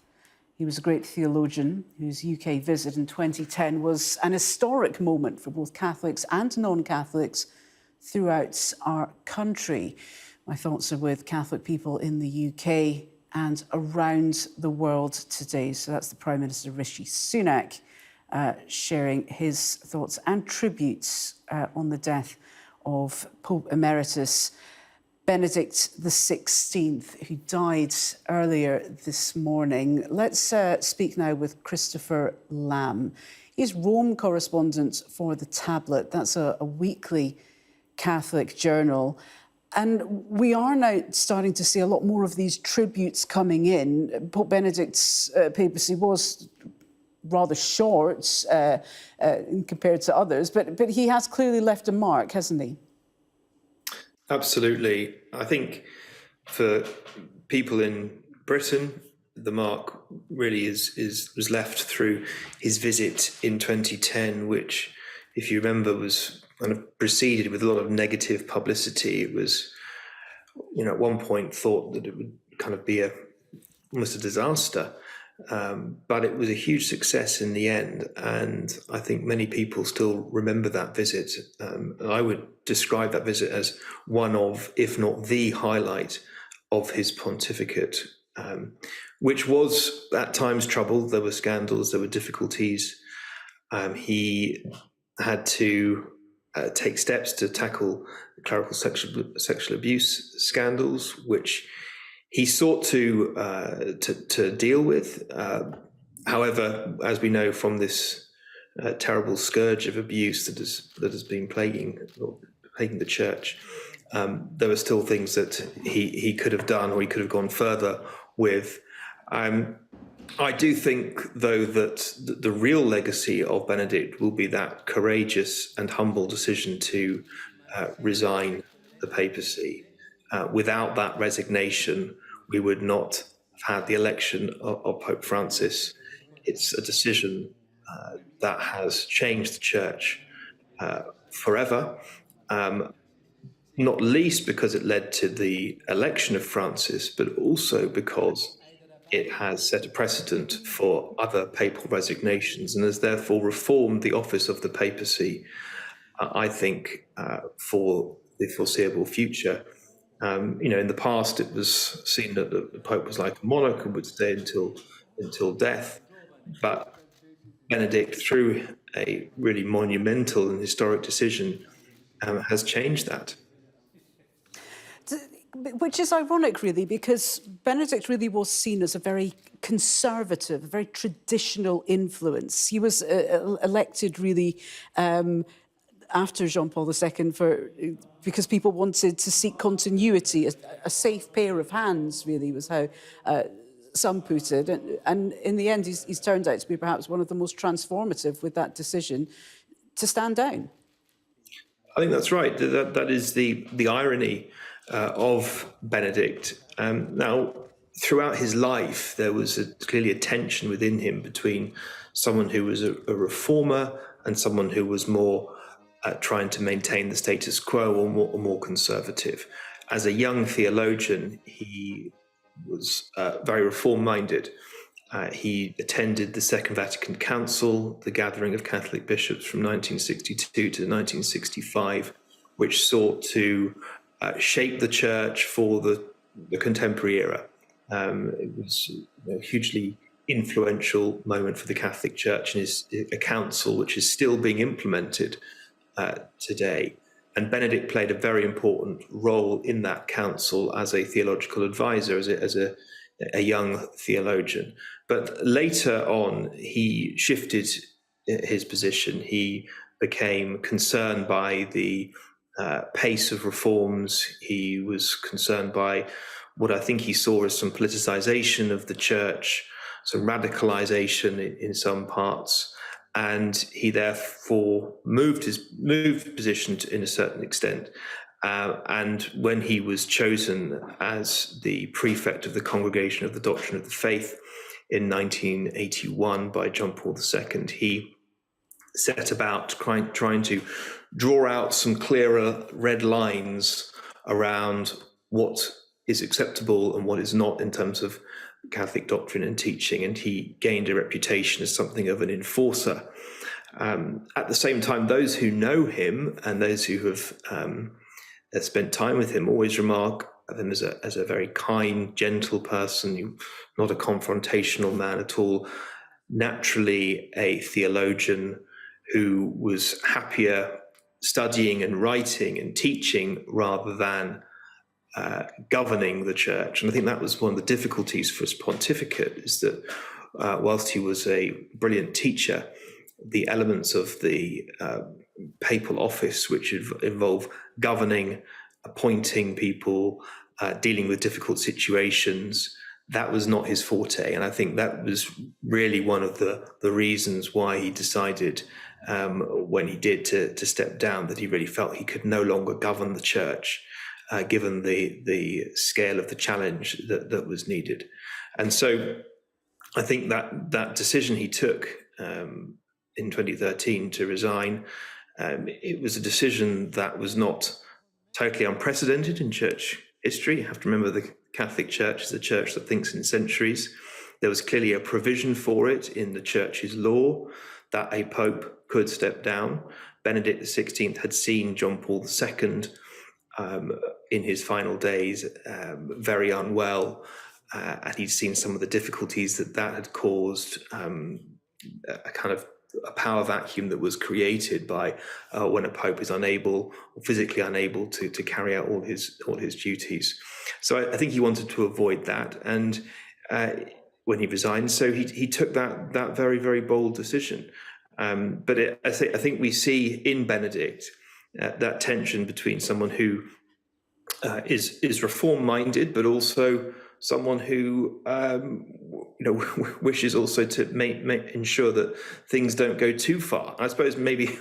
He was a great theologian whose UK visit in 2010 was an historic moment for both Catholics and non-Catholics throughout our country. My thoughts are with Catholic people in the UK and around the world today." So that's the Prime Minister Rishi Sunak sharing his thoughts and tributes on the death of Pope Emeritus Benedict XVI, who died earlier this morning. Let's speak now with Christopher Lamb. He's Rome correspondent for The Tablet. That's a weekly Catholic journal. And we are now starting to see a lot more of these tributes coming in. Pope Benedict's papacy was rather short compared to others, but he has clearly left a mark, hasn't he? Absolutely. I think for people in Britain, the mark really was left through his visit in 2010, which, if you remember, was kind of preceded with a lot of negative publicity. It was, at one point thought that it would kind of be almost a disaster, but it was a huge success in the end. And I think many people still remember that visit. I would describe that visit as one of, if not the highlight of his pontificate, which was at times troubled. There were scandals, there were difficulties. He had to take steps to tackle clerical sexual abuse scandals, which he sought to deal with. However, as we know from this terrible scourge of abuse that has been plaguing the church, there were still things that he could have done, or he could have gone further with. I do think, though, that the real legacy of Benedict will be that courageous and humble decision to resign the papacy. Without that resignation, we would not have had the election of Pope Francis. It's a decision that has changed the Church forever, not least because it led to the election of Francis, but also because it has set a precedent for other papal resignations and has therefore reformed the office of the papacy, I think, for the foreseeable future. In the past, it was seen that the Pope was like a monarch and would stay until death. But Benedict, through a really monumental and historic decision, has changed that. Which is ironic, really, because Benedict really was seen as a very conservative, very traditional influence. He was elected, really, after Jean-Paul II because people wanted to seek continuity. A safe pair of hands, really, was how some put it. And in the end, he's turned out to be perhaps one of the most transformative with that decision to stand down. I think that's right. That is the irony of Benedict. Now, throughout his life, there was clearly a tension within him between someone who was a reformer and someone who was more trying to maintain the status quo or more conservative. As a young theologian, he was very reform-minded. He attended the Second Vatican Council, the gathering of Catholic bishops from 1962 to 1965, which sought to shape the church for the contemporary era. It was a hugely influential moment for the Catholic Church, and is a council which is still being implemented today. And Benedict played a very important role in that council as a theological advisor, as a young theologian. But later on, he shifted his position. He became concerned by the pace of reforms. He was concerned by what I think he saw as some politicization of the church, some radicalization in some parts. And he therefore moved position in a certain extent. And when he was chosen as the prefect of the Congregation of the Doctrine of the Faith in 1981 by John Paul II, he set about trying to draw out some clearer red lines around what is acceptable and what is not in terms of Catholic doctrine and teaching, and he gained a reputation as something of an enforcer. At the same time, those who know him and those who have spent time with him always remark of him as a very kind, gentle person, not a confrontational man at all, naturally a theologian who was happier studying and writing and teaching rather than governing the church. And I think that was one of the difficulties for his pontificate, is that whilst he was a brilliant teacher, the elements of the papal office, which involve governing, appointing people, dealing with difficult situations, that was not his forte. And I think that was really one of the reasons why he decided when he did to step down, that he really felt he could no longer govern the church, given the scale of the challenge that was needed. And so I think that decision he took in 2013 to resign, it was a decision that was not totally unprecedented in church history. You have to remember the Catholic Church is a church that thinks in centuries. There was clearly a provision for it in the church's law that a pope could step down. Benedict XVI had seen John Paul II in his final days very unwell, and he'd seen some of the difficulties that had caused, a kind of a power vacuum that was created by when a pope is unable, or physically unable to carry out all his duties. So I think he wanted to avoid that, and when he resigned, so he took that very, very bold decision. But I think we see in Benedict that tension between someone who is reform-minded, but also someone who wishes also to ensure that things don't go too far. I suppose maybe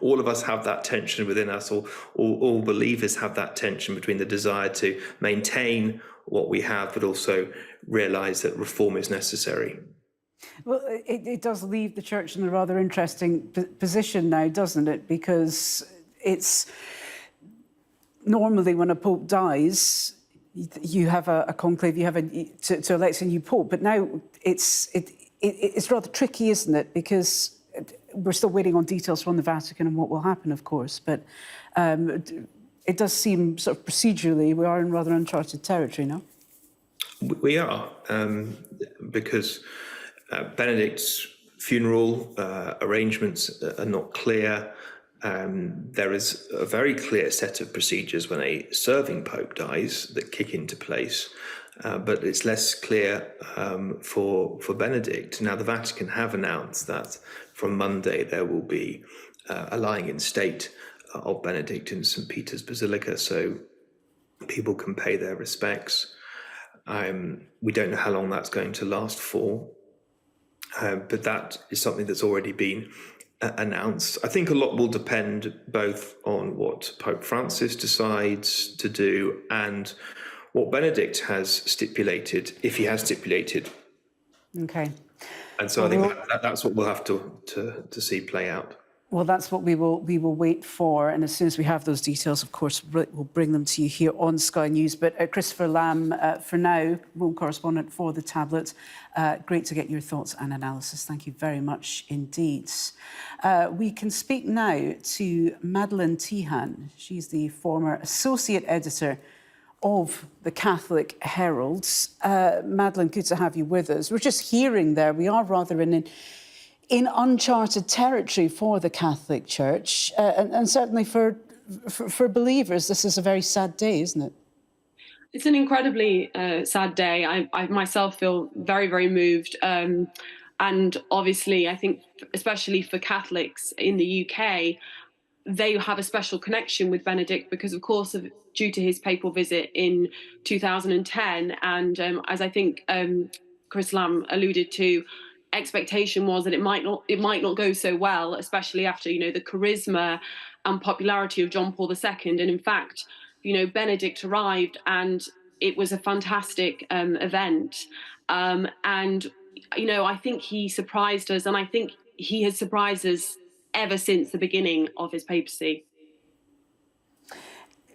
all of us have that tension within us, or all believers have that tension between the desire to maintain what we have, but also realise that reform is necessary. Well, it does leave the church in a rather interesting position now, doesn't it? Because it's normally when a pope dies, you have a conclave, you have to elect a new pope. But now it's rather tricky, isn't it? Because we're still waiting on details from the Vatican and what will happen, of course. But it does seem sort of procedurally we are in rather uncharted territory now. We are, because Benedict's funeral arrangements are not clear. There is a very clear set of procedures when a serving pope dies that kick into place, but it's less clear for Benedict. Now, the Vatican have announced that from Monday there will be a lying in state of Benedict in St. Peter's Basilica, so people can pay their respects. We don't know how long that's going to last for, but that is something that's already been announced. I think a lot will depend both on what Pope Francis decides to do and what Benedict has stipulated, if he has stipulated. Okay. And so I think that's what we'll have to see play out. Well, that's what we will wait for, and as soon as we have those details, of course, we'll bring them to you here on Sky News. But Christopher Lamb, for now, Rome correspondent for The Tablet, great to get your thoughts and analysis. Thank you very much indeed. We can speak now to Madeleine Tehan. She's the former associate editor of the Catholic Herald. Madeleine, good to have you with us. We're just hearing there, we are rather in uncharted territory for the Catholic Church, and certainly for believers, this is a very sad day, isn't it? It's an incredibly sad day. I myself feel very, very moved. And obviously, I think, especially for Catholics in the UK, they have a special connection with Benedict because, of course, due to his papal visit in 2010. And as I think Chris Lamb alluded to, expectation was that it might not go so well, especially after, the charisma and popularity of John Paul II. And in fact, Benedict arrived and it was a fantastic event. And, I think he surprised us, and I think he has surprised us ever since the beginning of his papacy.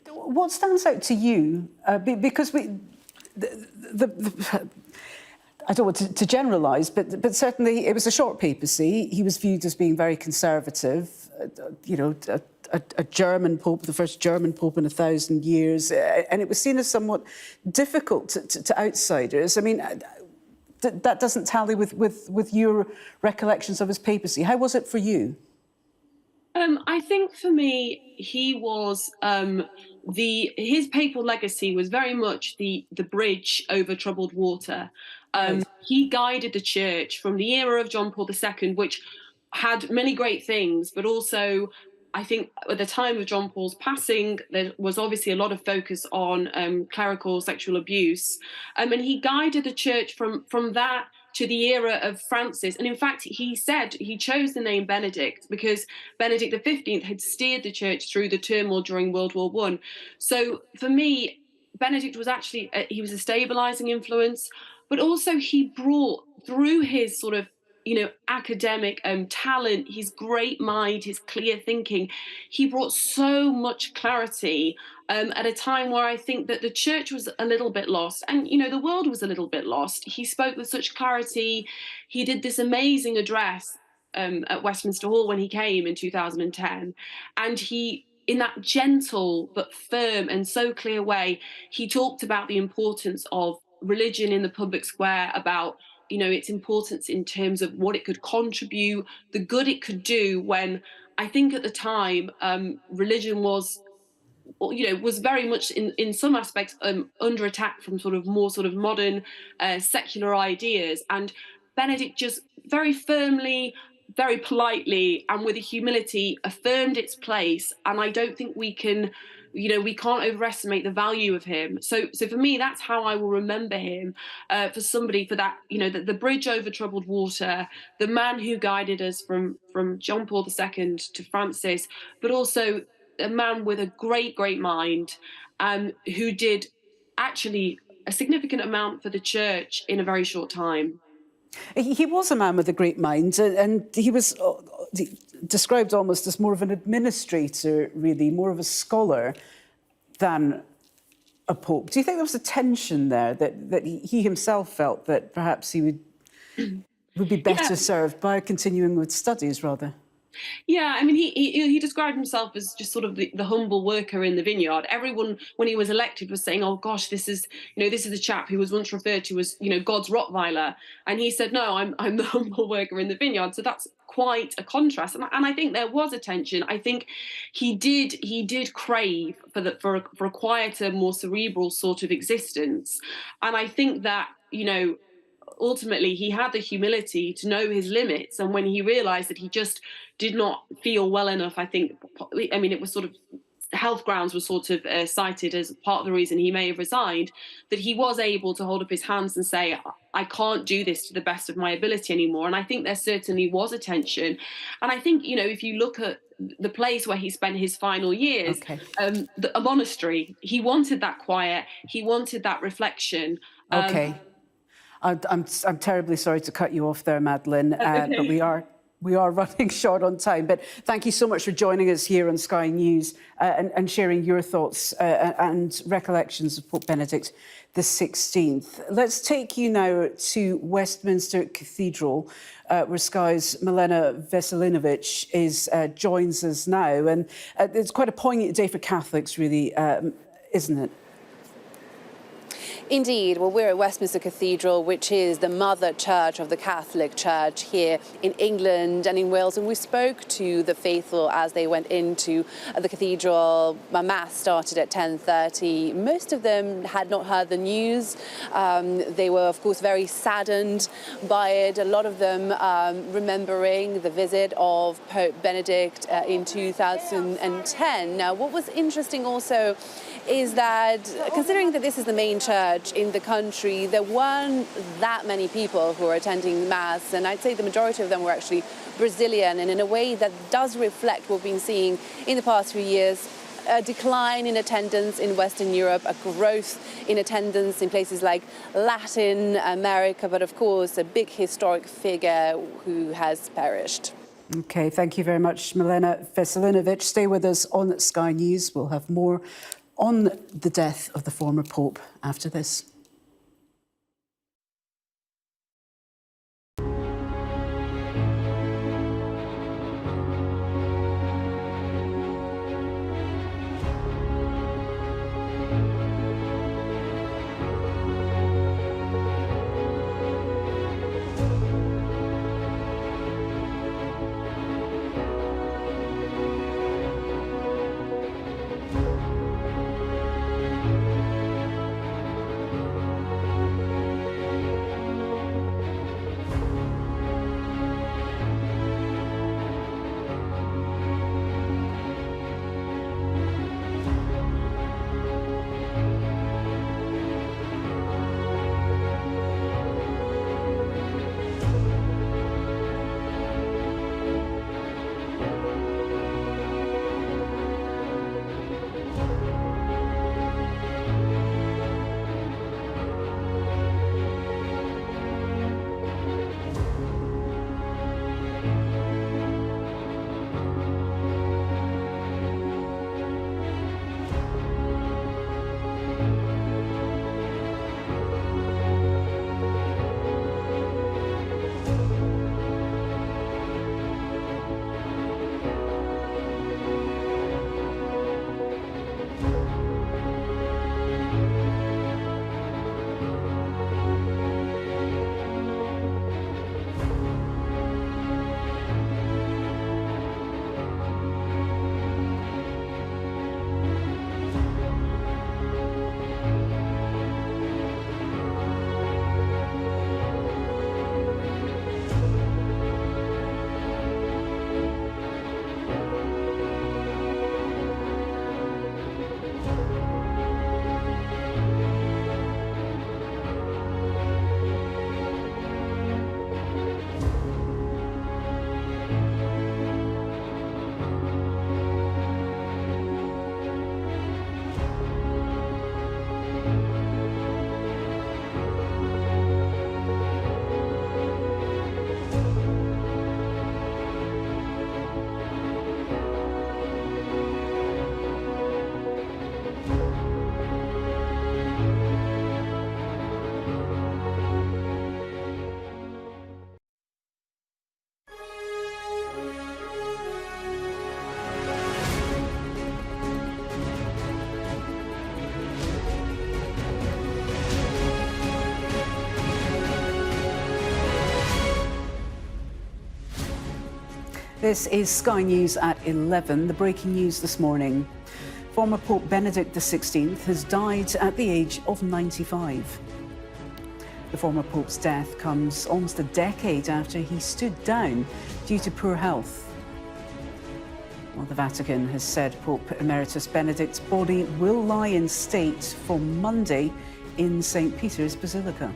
What stands out to you? Because I don't want to generalise, but certainly it was a short papacy. He was viewed as being very conservative, a German pope, the first German pope in 1,000 years, and it was seen as somewhat difficult to outsiders. I mean, that doesn't tally with your recollections of his papacy. How was it for you? I think for me, he was his papal legacy was very much the bridge over troubled water. He guided the church from the era of John Paul II, which had many great things, but also I think at the time of John Paul's passing, there was obviously a lot of focus on clerical sexual abuse. And he guided the church from that to the era of Francis. And in fact, he said he chose the name Benedict because Benedict XV had steered the church through the turmoil during World War I. So for me, Benedict was actually, he was a stabilizing influence, but also he brought through his sort of, academic talent, his great mind, his clear thinking, he brought so much clarity at a time where I think that the church was a little bit lost and, the world was a little bit lost. He spoke with such clarity. He did this amazing address at Westminster Hall when he came in 2010. And he, in that gentle but firm and so clear way, he talked about the importance of religion in the public square, about its importance in terms of what it could contribute, the good it could do, when I think at the time religion was very much in some aspects under attack from more modern secular ideas. And Benedict just very firmly, very politely and with a humility affirmed its place. And I don't think we can we can't overestimate the value of him. So for me, that's how I will remember him, for somebody, for that, the bridge over troubled water, the man who guided us from John Paul II to Francis, but also a man with a great, great mind, who did actually a significant amount for the church in a very short time. He was a man with a great mind, and he was described almost as more of an administrator, really, more of a scholar than a pope. Do you think there was a tension there that he himself felt that perhaps he would be better served by continuing with studies rather? Yeah, I mean, he described himself as just sort of the humble worker in the vineyard. Everyone, when he was elected, was saying, "Oh gosh, this is the chap who was once referred to as God's Rottweiler," and he said, "No, I'm the humble worker in the vineyard." So that's quite a contrast, and I think there was a tension. I think he did crave for a quieter, more cerebral sort of existence, and I think that ultimately he had the humility to know his limits, and when he realized that he just did not feel well enough, it was sort of health grounds were sort of cited as part of the reason he may have resigned, that he was able to hold up his hands and say, I can't do this to the best of my ability anymore. And I think there certainly was a tension. And I think, if you look at the place where he spent his final years, a monastery, he wanted that quiet, he wanted that reflection. I'm terribly sorry to cut you off there, Madeleine, but we are We are running short on time, but thank you so much for joining us here on Sky News and sharing your thoughts and recollections of Pope Benedict XVI. Let's take you now to Westminster Cathedral, where Sky's Milena Veselinovic joins us now. And it's quite a poignant day for Catholics, really, isn't it? Indeed. Well, we're at Westminster Cathedral, which is the mother church of the Catholic Church here in England and in Wales. And we spoke to the faithful as they went into the cathedral. Mass started at 10:30. Most of them had not heard the news. They were, of course, very saddened by it. A lot of them remembering the visit of Pope Benedict in 2010. Now, what was interesting also is that, considering that this is the main church in the country, there weren't that many people who were attending Mass, and I'd say the majority of them were actually Brazilian, and in a way that does reflect what we've been seeing in the past few years, a decline in attendance in Western Europe, a growth in attendance in places like Latin America, but of course a big historic figure who has perished. OK, thank you very much, Milena Veselinovic. Stay with us on Sky News. We'll have more on the death of the former Pope after this. This is Sky News at 11. The breaking news this morning. Former Pope Benedict XVI has died at the age of 95. The former Pope's death comes almost a decade after he stood down due to poor health. Well, the Vatican has said Pope Emeritus Benedict's body will lie in state for Monday in St. Peter's Basilica.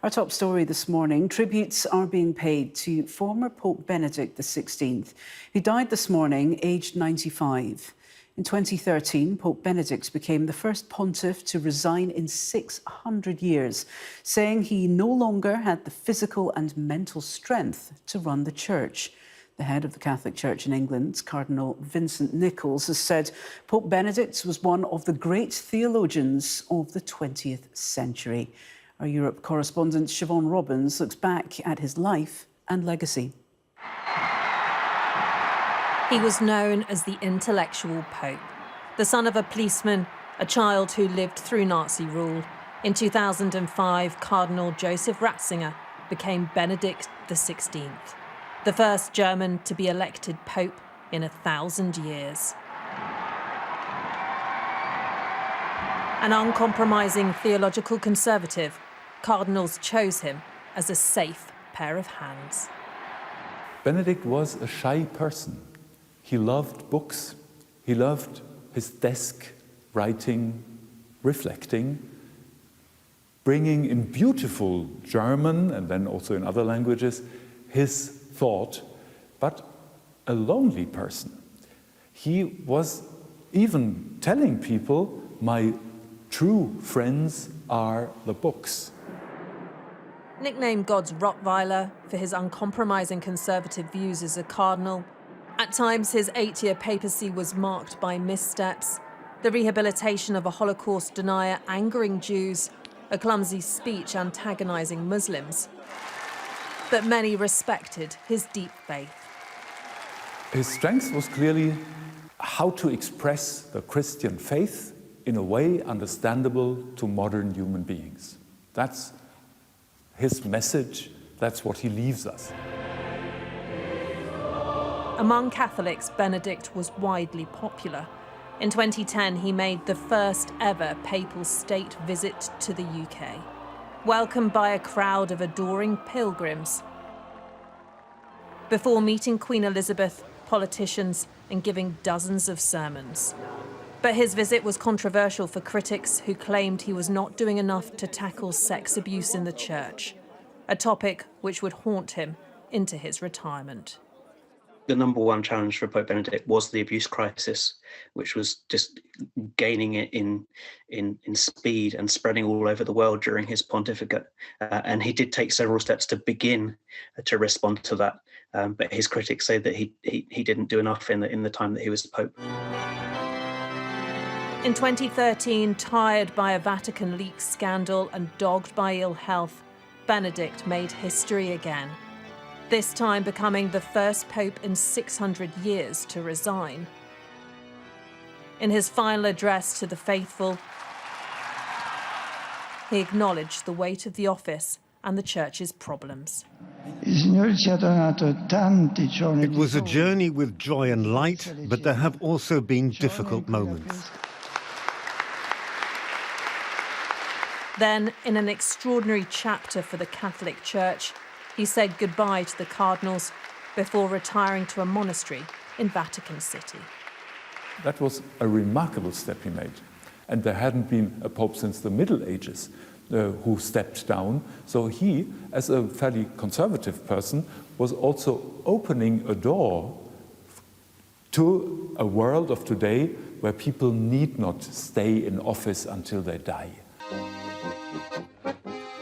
Our top story this morning, tributes are being paid to former Pope Benedict XVI, who died this morning, aged 95. In 2013, Pope Benedict became the first pontiff to resign in 600 years, saying he no longer had the physical and mental strength to run the church. The head of the Catholic Church in England, Cardinal Vincent Nichols, has said Pope Benedict was one of the great theologians of the 20th century. Our Europe correspondent Siobhan Robbins looks back at his life and legacy. He was known as the intellectual Pope, the son of a policeman, a child who lived through Nazi rule. In 2005, Cardinal Joseph Ratzinger became Benedict XVI, the first German to be elected Pope in 1,000 years. An uncompromising theological conservative, cardinals chose him as a safe pair of hands. Benedict was a shy person. He loved books, he loved his desk, writing, reflecting, bringing in beautiful German and then also in other languages his thought, but a lonely person. He was even telling people, my true friends are the books. Nicknamed God's Rottweiler for his uncompromising conservative views as a cardinal, at times his 8-year papacy was marked by missteps, the rehabilitation of a Holocaust denier angering Jews, a clumsy speech antagonising Muslims. But many respected his deep faith. His strength was clearly how to express the Christian faith in a way understandable to modern human beings. That's his message, that's what he leaves us. Among Catholics, Benedict was widely popular. In 2010, he made the first ever papal state visit to the UK, welcomed by a crowd of adoring pilgrims. Before meeting Queen Elizabeth, politicians, and giving dozens of sermons. But his visit was controversial for critics who claimed he was not doing enough to tackle sex abuse in the church, a topic which would haunt him into his retirement. The number one challenge for Pope Benedict was the abuse crisis, which was just gaining it in speed and spreading all over the world during his pontificate. And he did take several steps to begin to respond to that. But his critics say that he didn't do enough in the time that he was Pope. In 2013, tired by a Vatican leak scandal and dogged by ill health, Benedict made history again. This time becoming the first pope in 600 years to resign. In his final address to the faithful, he acknowledged the weight of the office and the church's problems. It was a journey with joy and light, but there have also been difficult moments. Then, in an extraordinary chapter for the Catholic Church, he said goodbye to the cardinals before retiring to a monastery in Vatican City. That was a remarkable step he made. And there hadn't been a pope since the Middle Ages who stepped down. So he, as a fairly conservative person, was also opening a door to a world of today where people need not stay in office until they die.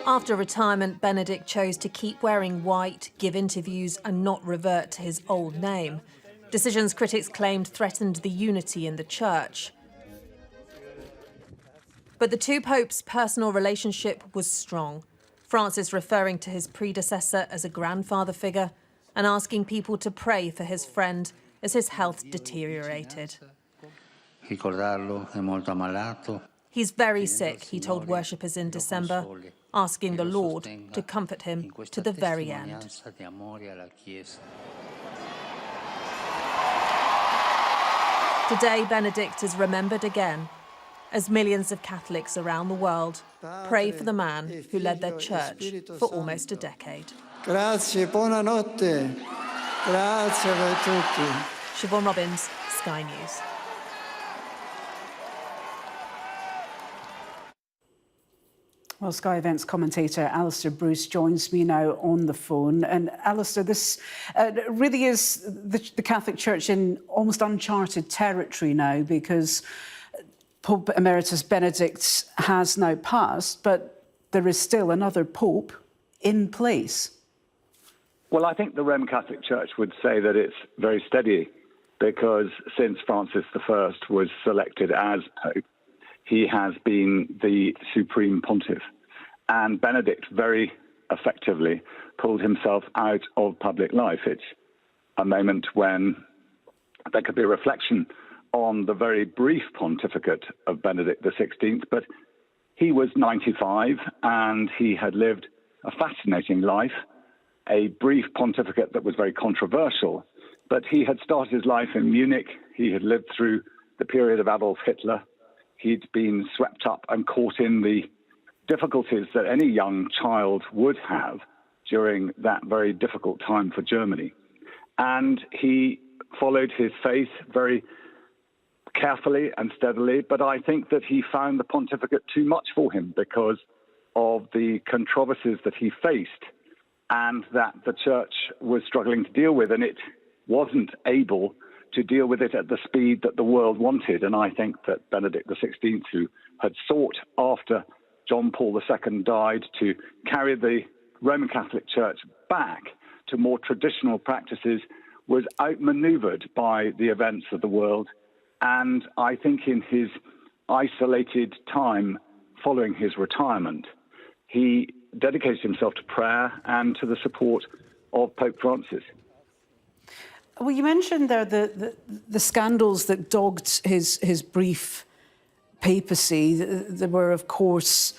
After retirement, Benedict chose to keep wearing white, give interviews, and not revert to his old name. Decisions critics claimed threatened the unity in the church. But the two popes' personal relationship was strong, Francis referring to his predecessor as a grandfather figure and asking people to pray for his friend as his health deteriorated. He's very sick, he told worshippers in December, asking the Lord to comfort him to the very end. Today, Benedict is remembered again as millions of Catholics around the world pray for the man who led their church for almost a decade. Grazie, buonanotte. Grazie a tutti. Siobhan Robbins, Sky News. Well, Sky Events commentator Alistair Bruce joins me now on the phone. And Alistair, this really is the Catholic Church in almost uncharted territory now, because Pope Emeritus Benedict has now passed, but there is still another Pope in place. Well, I think the Roman Catholic Church would say that it's very steady, because since Francis I was selected as Pope, he has been the supreme pontiff. And Benedict very effectively pulled himself out of public life. It's a moment when there could be a reflection on the very brief pontificate of Benedict XVI, but he was 95 and he had lived a fascinating life, a brief pontificate that was very controversial, but he had started his life in Munich. He had lived through the period of Adolf Hitler. He'd been swept up and caught in the difficulties that any young child would have during that very difficult time for Germany. And he followed his faith very carefully and steadily, but I think that he found the pontificate too much for him because of the controversies that he faced and that the church was struggling to deal with, and it wasn't able to deal with it at the speed that the world wanted. And I think that Benedict XVI, who had sought after John Paul II died to carry the Roman Catholic Church back to more traditional practices, was outmaneuvered by the events of the world. And I think in his isolated time following his retirement, he dedicated himself to prayer and to the support of Pope Francis. Well, you mentioned there the scandals that dogged his brief papacy. There were, of course,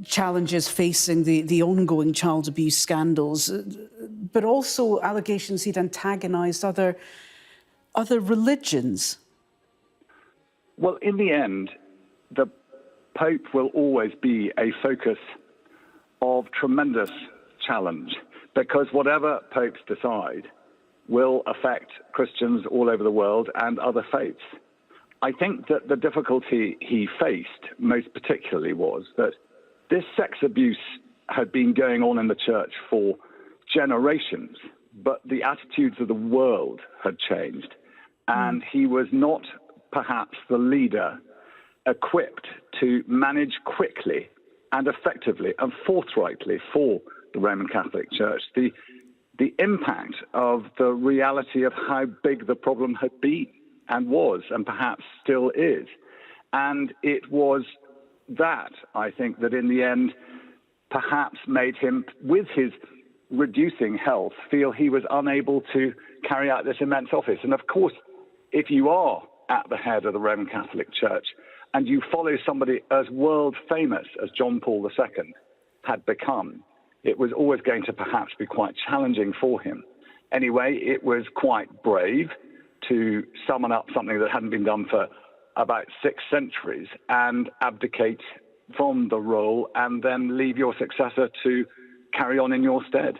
challenges facing the ongoing child abuse scandals, but also allegations he'd antagonised other religions. Well, in the end, the Pope will always be a focus of tremendous challenge, because whatever popes decide will affect Christians all over the world and other faiths. I think that the difficulty he faced most particularly was that this sex abuse had been going on in the church for generations, but the attitudes of the world had changed. And he was not perhaps the leader equipped to manage quickly and effectively and forthrightly for the Roman Catholic Church the impact of the reality of how big the problem had been and was and perhaps still is. And it was that, I think, that in the end perhaps made him, with his reducing health, feel he was unable to carry out this immense office. And of course, if you are at the head of the Roman Catholic Church and you follow somebody as world famous as John Paul II had become, it was always going to perhaps be quite challenging for him. Anyway, it was quite brave to summon up something that hadn't been done for about 6 centuries and abdicate from the role and then leave your successor to carry on in your stead.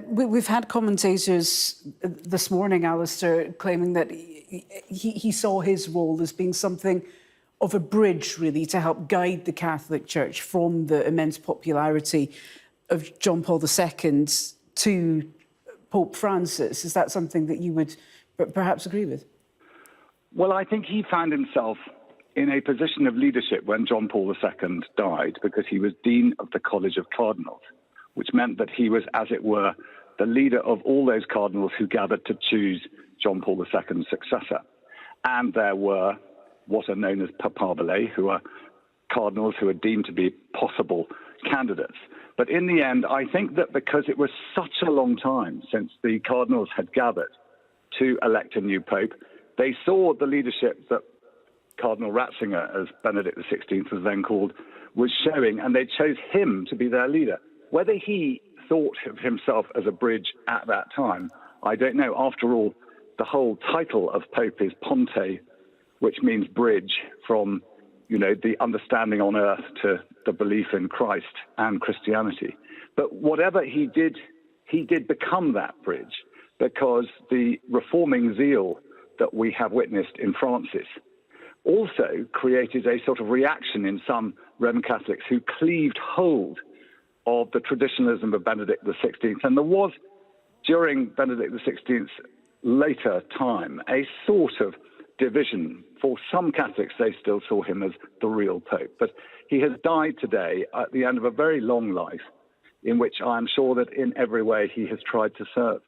We've had commentators this morning, Alistair, claiming that he saw his role as being something of a bridge, really, to help guide the Catholic Church from the immense popularity of John Paul II to Pope Francis. Is that something that you would perhaps agree with? Well, I think he found himself in a position of leadership when John Paul II died, because he was Dean of the College of Cardinals, which meant that he was, as it were, the leader of all those cardinals who gathered to choose John Paul II's successor. And there were what are known as papabile, who are cardinals who are deemed to be possible candidates. But in the end, I think that because it was such a long time since the cardinals had gathered to elect a new pope, they saw the leadership that Cardinal Ratzinger, as Benedict XVI was then called, was showing, and they chose him to be their leader. Whether he thought of himself as a bridge at that time, I don't know. After all, the whole title of Pope is Ponte, which means bridge from, the understanding on earth to the belief in Christ and Christianity. But whatever he did become that bridge, because the reforming zeal that we have witnessed in Francis also created a sort of reaction in some Roman Catholics who cleaved hold of the traditionalism of Benedict XVI. And there was, during Benedict XVI's later time, a sort of division. For some Catholics, they still saw him as the real Pope. But he has died today at the end of a very long life, in which I am sure that in every way he has tried to serve.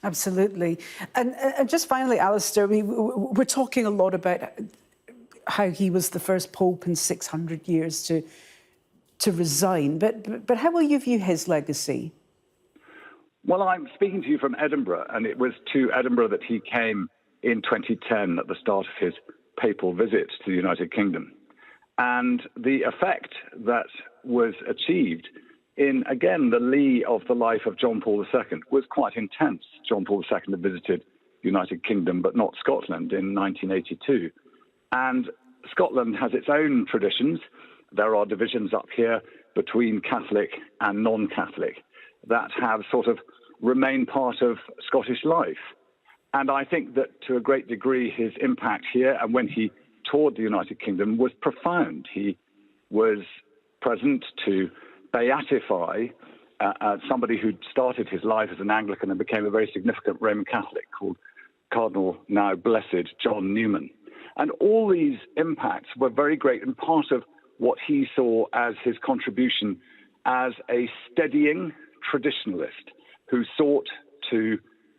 Absolutely. And just finally, Alistair, I mean, we're talking a lot about how he was the first Pope in 600 years to resign. But how will you view his legacy? Well, I'm speaking to you from Edinburgh, and it was to Edinburgh that he came in 2010 at the start of his papal visit to the United Kingdom. And the effect that was achieved in, again, the lee of the life of John Paul II was quite intense. John Paul II had visited the United Kingdom, but not Scotland, in 1982. And Scotland has its own traditions. There are divisions up here between Catholic and non-Catholic that have sort of remained part of Scottish life. And I think that to a great degree his impact here and when he toured the United Kingdom was profound. He was present to beatify somebody who'd started his life as an Anglican and became a very significant Roman Catholic called Cardinal, now blessed, John Newman. And all these impacts were very great and part of what he saw as his contribution as a steadying traditionalist who sought to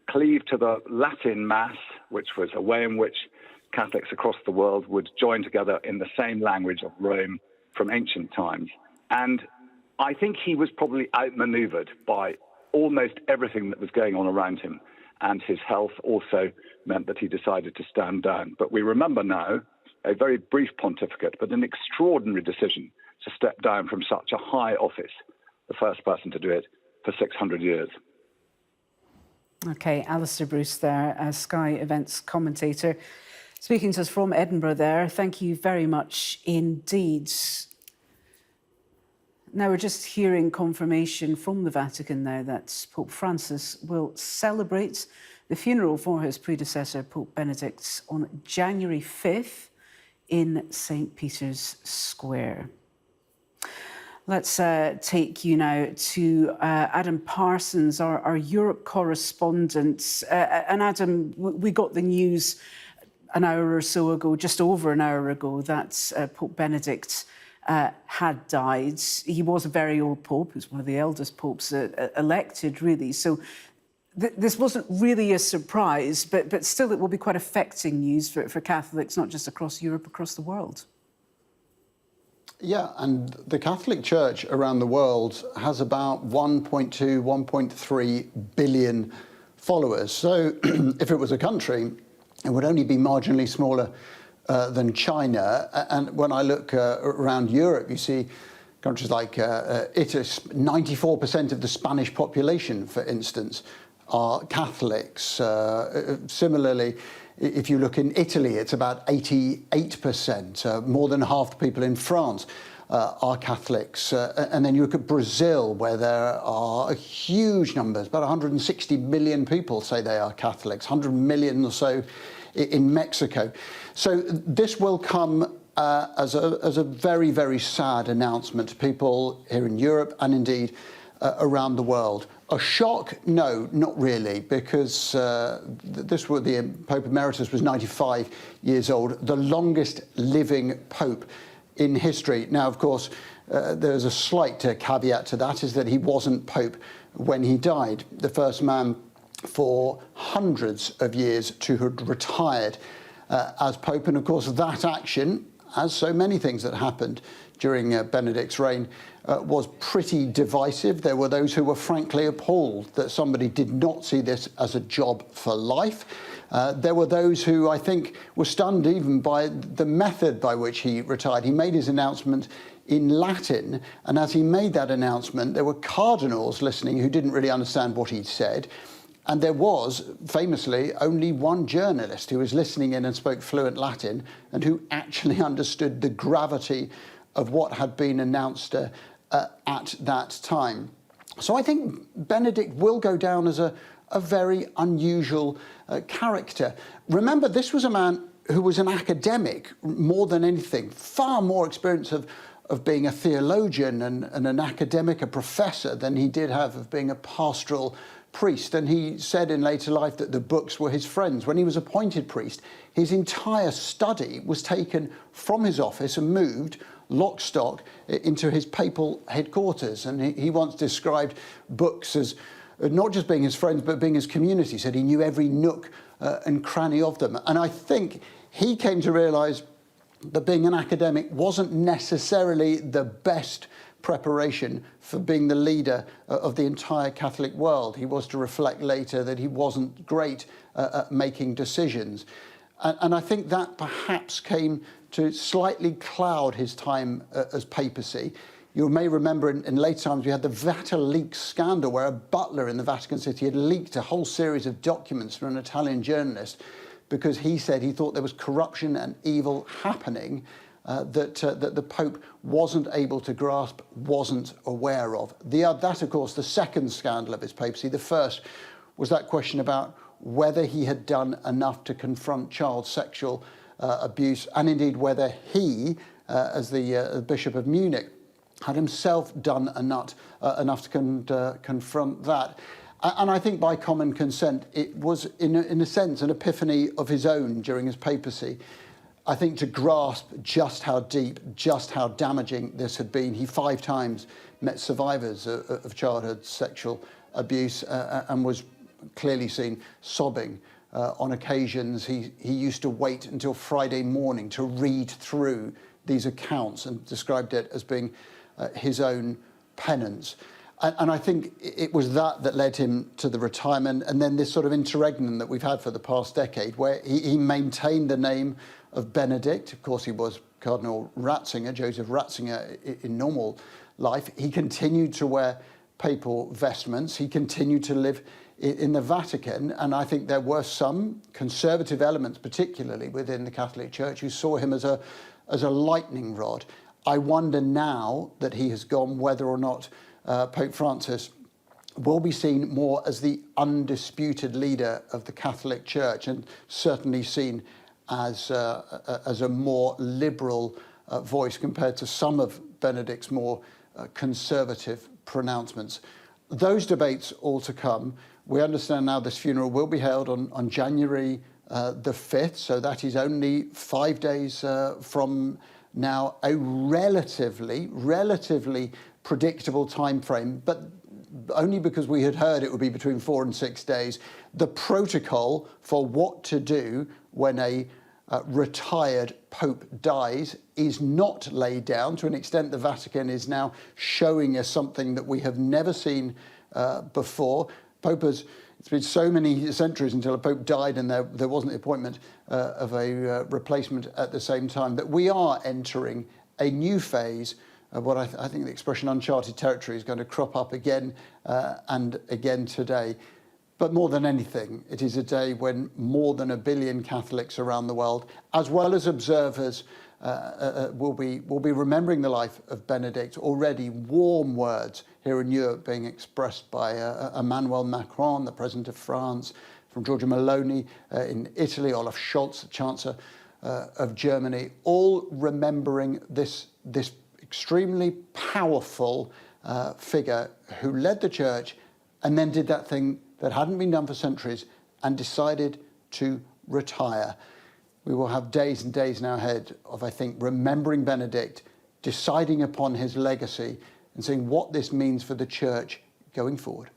cleave to the Latin Mass, which was a way in which Catholics across the world would join together in the same language of Rome from ancient times. And I think he was probably outmaneuvered by almost everything that was going on around him. And his health also meant that he decided to stand down. But we remember now a very brief pontificate, but an extraordinary decision to step down from such a high office, the first person to do it for 600 years. OK, Alistair Bruce there, as Sky Events commentator, speaking to us from Edinburgh there. Thank you very much indeed. Now, we're just hearing confirmation from the Vatican now that Pope Francis will celebrate the funeral for his predecessor, Pope Benedict, on January 5th in St. Peter's Square. Let's take you now to Adam Parsons, our Europe correspondent. And Adam, we got the news an hour or so ago, just over an hour ago, that Pope Benedict had died. He was a very old pope. He was one of the eldest popes elected, really. So this wasn't really a surprise, but still it will be quite affecting news for Catholics, not just across Europe, across the world. Yeah, and the Catholic Church around the world has about 1.2, 1.3 billion followers. So if it was a country, it would only be marginally smaller than China. And when I look around Europe, you see countries like Italy, 94% of the Spanish population, for instance, are Catholics. Similarly, if you look in Italy, it's about 88%. More than half the people in France are Catholics. And then you look at Brazil, where there are huge numbers, about 160 million people say they are Catholics, 100 million or so in Mexico. So this will come as a very, very sad announcement to people here in Europe and indeed around the world. A shock? No, not really, because the Pope Emeritus was 95 years old, the longest living pope in history. Now, of course, there's a slight caveat to that, is that he wasn't pope when he died. The first man for hundreds of years to have retired as pope. And of course, that action, as so many things that happened during Benedict's reign, was pretty divisive. There were those who were frankly appalled that somebody did not see this as a job for life. There were those who, I think, were stunned even by the method by which he retired. He made his announcement in Latin, and as he made that announcement, there were cardinals listening who didn't really understand what he'd said. And there was, famously, only one journalist who was listening in and spoke fluent Latin and who actually understood the gravity of what had been announced at that time. So I think Benedict will go down as a very unusual character. Remember, this was a man who was an academic more than anything, far more experience of being a theologian and an academic, a professor, than he did have of being a pastoral priest. And he said in later life that the books were his friends. When he was appointed priest, his entire study was taken from his office and moved lock stock into his papal headquarters. And he once described books as not just being his friends, but being his community. He said he knew every nook and cranny of them. And I think he came to realise that being an academic wasn't necessarily the best preparation for being the leader of the entire Catholic world. He was to reflect later that he wasn't great at making decisions. And I think that perhaps came to slightly cloud his time as papacy. You may remember in later times we had the VATICAN scandal, where a butler in the Vatican City had leaked a whole series of documents from an Italian journalist because he said he thought there was corruption and evil happening that the Pope wasn't able to grasp, wasn't aware of. That, of course, the second scandal of his papacy. The first was that question about whether he had done enough to confront child sexual abuse, and indeed whether he, as the Bishop of Munich, had himself done enough to confront that. And I think by common consent, it was, in a sense, an epiphany of his own during his papacy. I think to grasp just how deep, just how damaging this had been. He 5 times met survivors of childhood sexual abuse and was clearly seen sobbing. On occasions, he used to wait until Friday morning to read through these accounts and described it as being his own penance. And I think it was that led him to the retirement, and then this sort of interregnum that we've had for the past decade, where he maintained the name of Benedict. Of course, he was Cardinal Ratzinger, Joseph Ratzinger, in normal life. He continued to wear papal vestments. He continued to live in the Vatican, and I think there were some conservative elements, particularly within the Catholic Church, who saw him as a lightning rod. I wonder now that he has gone whether or not Pope Francis will be seen more as the undisputed leader of the Catholic Church, and certainly seen as a more liberal voice compared to some of Benedict's more conservative pronouncements. Those debates all to come. We understand now this funeral will be held on January the 5th, so that is only 5 days from now, a relatively predictable time frame, but only because we had heard it would be between 4 and 6 days. The protocol for what to do when a retired pope dies is not laid down. To an extent, the Vatican is now showing us something that we have never seen before. It's been so many centuries until a pope died and there wasn't the appointment of a replacement at the same time, that we are entering a new phase of what I think the expression uncharted territory is going to crop up again and again today. But more than anything, it is a day when more than 1 billion Catholics around the world, as well as observers, will be remembering the life of Benedict. Already warm words here in Europe being expressed by Emmanuel Macron, the President of France, from Giorgia Meloni in Italy, Olaf Scholz, the Chancellor of Germany, all remembering this extremely powerful figure who led the Church and then did that thing that hadn't been done for centuries and decided to retire. We will have days and days now ahead of, I think, remembering Benedict, deciding upon his legacy and seeing what this means for the Church going forward.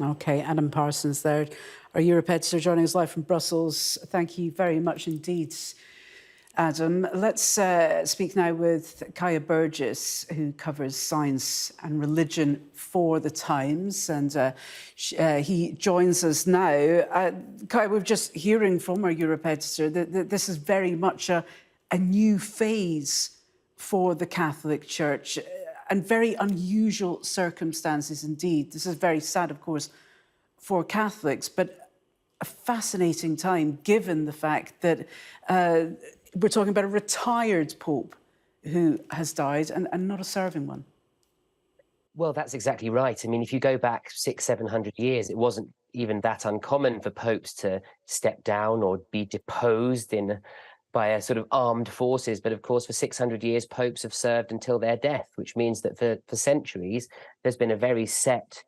OK, Adam Parsons there, our Europe editor, joining us live from Brussels. Thank you very much indeed, Adam. Let's speak now with Kaya Burgess, who covers science and religion for The Times, and he joins us now. Kaya, we're just hearing from our Europe editor that this is very much a new phase for the Catholic Church, and very unusual circumstances indeed. This is very sad, of course, for Catholics, but a fascinating time given the fact that we're talking about a retired pope who has died and not a serving one. Well, that's exactly right. I mean, if you go back 600-700 years, it wasn't even that uncommon for popes to step down or be deposed in by a sort of armed forces. But of course, for 600 years, popes have served until their death, which means that for centuries, there's been a very set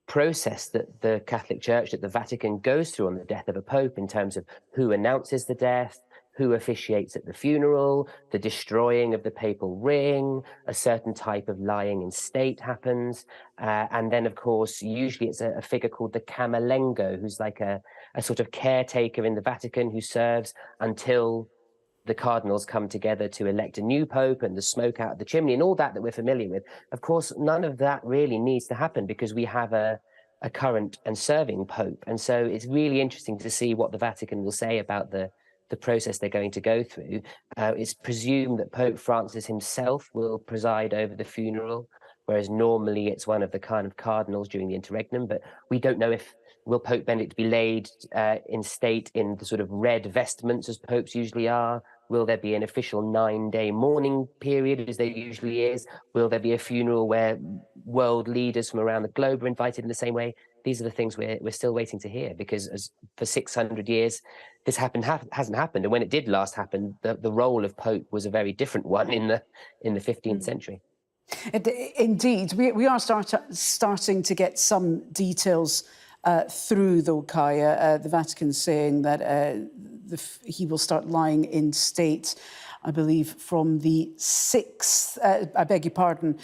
process that the Catholic Church, that the Vatican goes through on the death of a pope in terms of who announces the death, who officiates at the funeral, the destroying of the papal ring, a certain type of lying in state happens. And then, of course, usually it's a figure called the Camerlengo, who's like a sort of caretaker in the Vatican who serves until the cardinals come together to elect a new pope and the smoke out of the chimney and all that we're familiar with. Of course, none of that really needs to happen because we have a current and serving pope. And so it's really interesting to see what the Vatican will say about the process they're going to go through. It's presumed that Pope Francis himself will preside over the funeral, whereas normally it's one of the kind of cardinals during the interregnum. But we don't know if will Pope Benedict be laid in state in the sort of red vestments as popes usually are. Will there be an official 9-day mourning period as there usually is? Will there be a funeral where world leaders from around the globe are invited in the same way? These are the things we're still waiting to hear, because for 600 years, this hasn't happened. And when it did last happen, the role of Pope was a very different one in the 15th century. Indeed, we are starting to get some details through, though, Kaya. The Vatican saying that he will start lying in state, I believe, from the 6th, I beg your pardon,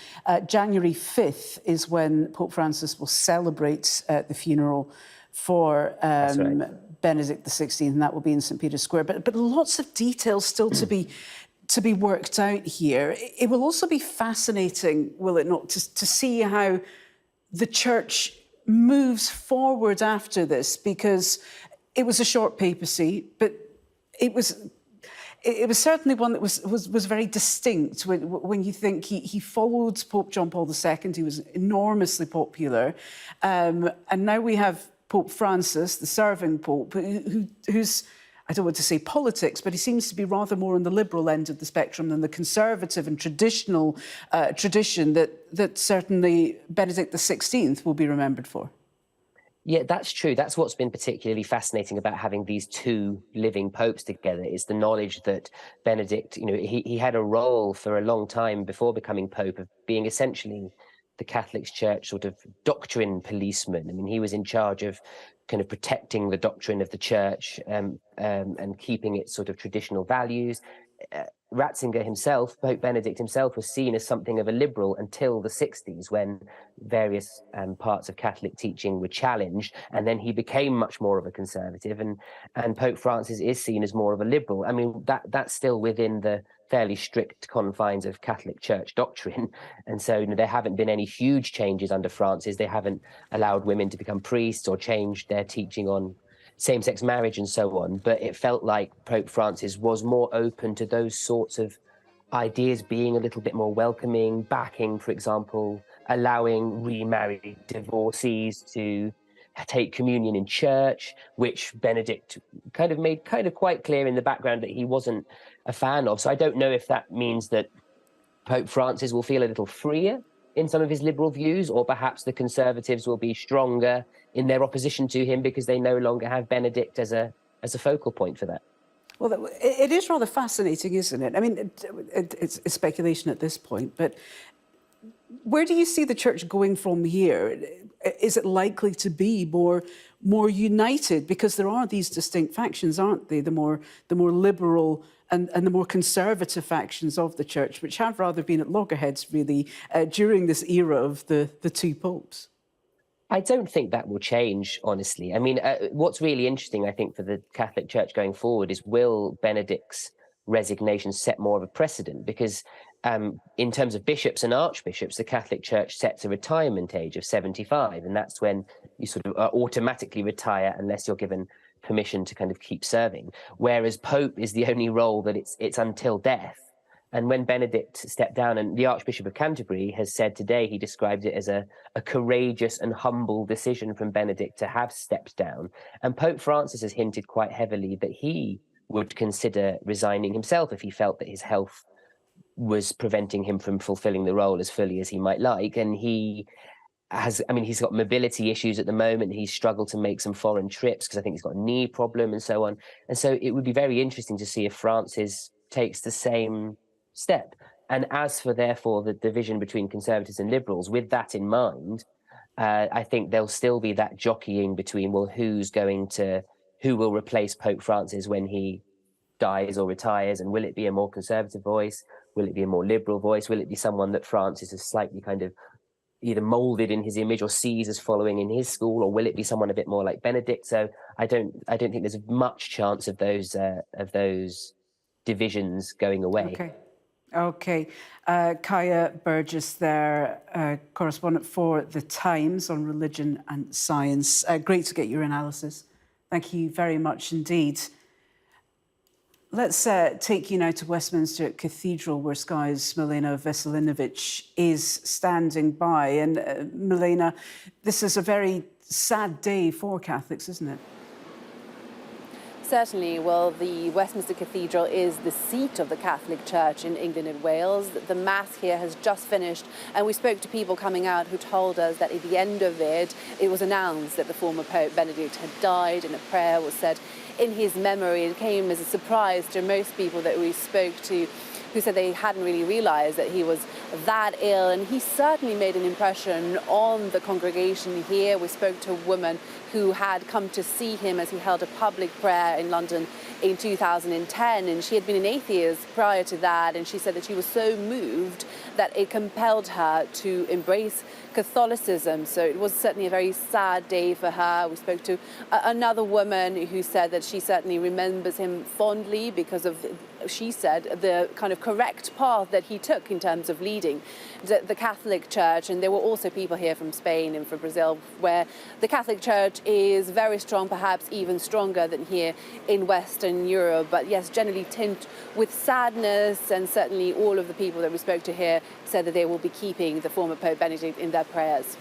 January 5th is when Pope Francis will celebrate the funeral for Benedict XVI, and that will be in St. Peter's Square. But lots of details still to be worked out here. It will also be fascinating, will it not, to see how the Church moves forward after this, because it was a short papacy, but it was certainly one that was very distinct. When you think he followed Pope John Paul II, he was enormously popular, and now we have Pope Francis, the serving Pope, who's, I don't want to say politics, but he seems to be rather more on the liberal end of the spectrum than the conservative and traditional tradition that certainly Benedict XVI will be remembered for. Yeah, that's true. That's what's been particularly fascinating about having these two living popes together, is the knowledge that Benedict, he had a role for a long time before becoming Pope of being essentially the Catholic Church sort of doctrine policeman. I mean, he was in charge of kind of protecting the doctrine of the Church and keeping its sort of traditional values. Ratzinger himself, Pope Benedict himself, was seen as something of a liberal until the 60s, when various parts of Catholic teaching were challenged, and then he became much more of a conservative, and Pope Francis is seen as more of a liberal. I mean, that's still within the fairly strict confines of Catholic Church doctrine, and so there haven't been any huge changes under Francis. They haven't allowed women to become priests or changed their teaching on same-sex marriage and so on, but it felt like Pope Francis was more open to those sorts of ideas, being a little bit more welcoming, backing, for example, allowing remarried divorcees to take communion in church, which Benedict kind of made quite clear in the background that he wasn't a fan of. So I don't know if that means that Pope Francis will feel a little freer in some of his liberal views, or perhaps the Conservatives will be stronger in their opposition to him because they no longer have Benedict as a focal point for that. Well, it is rather fascinating, isn't it? I mean, it's speculation at this point, but where do you see the Church going from here? Is it likely to be more united? Because there are these distinct factions, aren't they? The more liberal and the more conservative factions of the Church, which have rather been at loggerheads, really, during this era of the two popes. I don't think that will change, honestly. I mean, what's really interesting, I think, for the Catholic Church going forward is, will Benedict's resignation set more of a precedent? Because in terms of bishops and archbishops, the Catholic Church sets a retirement age of 75, and that's when you sort of automatically retire unless you're given permission to kind of keep serving. Whereas Pope is the only role that it's until death. And when Benedict stepped down, and the Archbishop of Canterbury has said today, he described it as a courageous and humble decision from Benedict to have stepped down. And Pope Francis has hinted quite heavily that he would consider resigning himself if he felt that his health was preventing him from fulfilling the role as fully as he might like. And he he's got mobility issues at the moment. He's struggled to make some foreign trips because I think he's got a knee problem and so on. And so it would be very interesting to see if Francis takes the same step. And as for, therefore, the division between conservatives and liberals, with that in mind, I think there'll still be that jockeying between, well, who will replace Pope Francis when he dies or retires, and will it be a more conservative voice? Will it be a more liberal voice? Will it be someone that Francis has slightly kind of either molded in his image or sees as following in his school, or will it be someone a bit more like Benedict? So I don't think there's much chance of those divisions going away. Okay. Kaya Burgess there, correspondent for The Times on religion and science. Great to get your analysis. Thank you very much indeed. Let's take you now to Westminster Cathedral, where Sky's Milena Veselinovic is standing by. And Milena, this is a very sad day for Catholics, isn't it? Certainly. Well, the Westminster Cathedral is the seat of the Catholic Church in England and Wales. The Mass here has just finished, and we spoke to people coming out who told us that at the end of it, it was announced that the former Pope Benedict had died, and a prayer was said in his memory. It came as a surprise to most people that we spoke to, who said they hadn't really realised that he was that ill, and he certainly made an impression on the congregation here. We spoke to a woman who had come to see him as he held a public prayer in London in 2010, and she had been an atheist prior to that, and she said that she was so moved that it compelled her to embrace Catholicism. So it was certainly a very sad day for her. We spoke to another woman who said that she certainly remembers him fondly because of, she said, the kind of correct path that he took in terms of leading the Catholic Church. And there were also people here from Spain and from Brazil, where the Catholic Church is very strong, perhaps even stronger than here in Western Europe. But yes, generally tinged with sadness, and certainly all of the people that we spoke to here said that they will be keeping the former Pope Benedict in their prayers.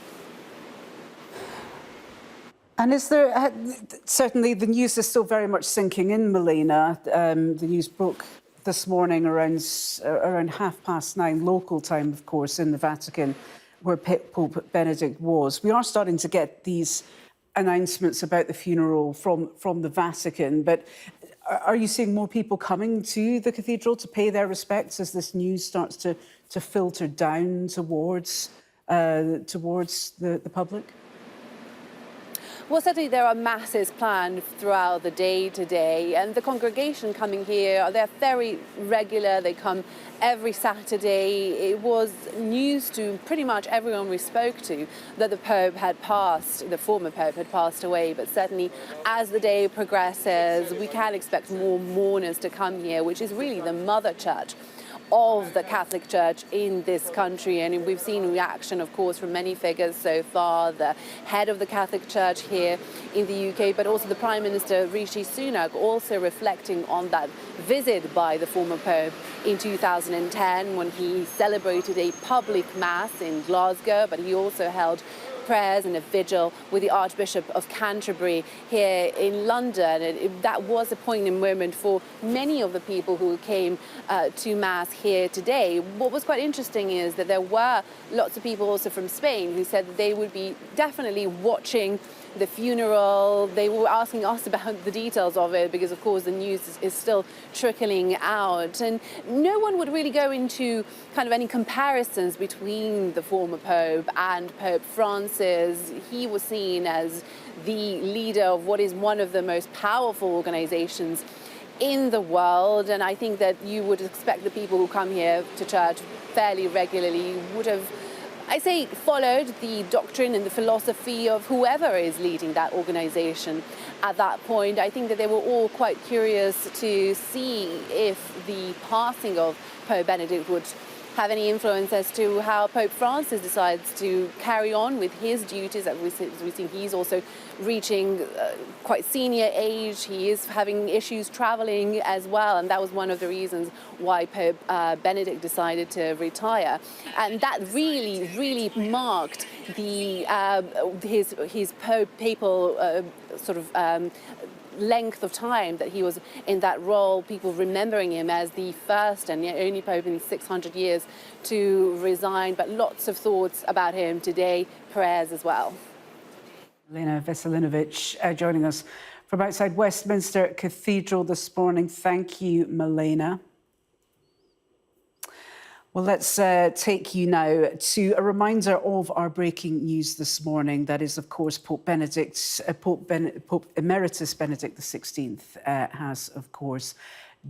And is there, certainly the news is still very much sinking in, Milena. The news broke this morning around 9:30 local time, of course, in the Vatican, where Pope Benedict was. We are starting to get these announcements about the funeral from the Vatican, but are you seeing more people coming to the cathedral to pay their respects as this news starts to filter down towards the public? Well, certainly there are masses planned throughout the day today, and the congregation coming here, they're very regular. They come every Saturday. It was news to pretty much everyone we spoke to that the Pope had passed, the former Pope had passed away, but certainly as the day progresses, we can expect more mourners to come here, which is really the mother church of the Catholic Church in this country. And we've seen reaction, of course, from many figures so far, the head of the Catholic Church here in the UK, but also the Prime Minister Rishi Sunak, also reflecting on that visit by the former Pope in 2010 when he celebrated a public mass in Glasgow, but he also held prayers and a vigil with the Archbishop of Canterbury here in London. That was a poignant moment for many of the people who came to Mass here today. What was quite interesting is that there were lots of people also from Spain who said that they would be definitely watching the funeral. They were asking us about the details of it because, of course, the news is still trickling out. And no one would really go into kind of any comparisons between the former Pope and Pope Francis. He was seen as the leader of what is one of the most powerful organizations in the world. And I think that you would expect the people who come here to church fairly regularly would have, I say, followed the doctrine and the philosophy of whoever is leading that organization at that point. I think that they were all quite curious to see if the passing of Pope Benedict would have any influence as to how Pope Francis decides to carry on with his duties. As we've seen, he's also reaching quite senior age. He is having issues traveling as well, and that was one of the reasons why Pope Benedict decided to retire. And that really marked the his papal length of time that he was in that role, people remembering him as the first and only Pope in 600 years to resign, but lots of thoughts about him today, prayers as well. Milena Veselinovic joining us from outside Westminster Cathedral this morning. Thank you, Milena. Well, let's take you now to a reminder of our breaking news this morning. That is, of course, Pope Emeritus Benedict XVI has, of course,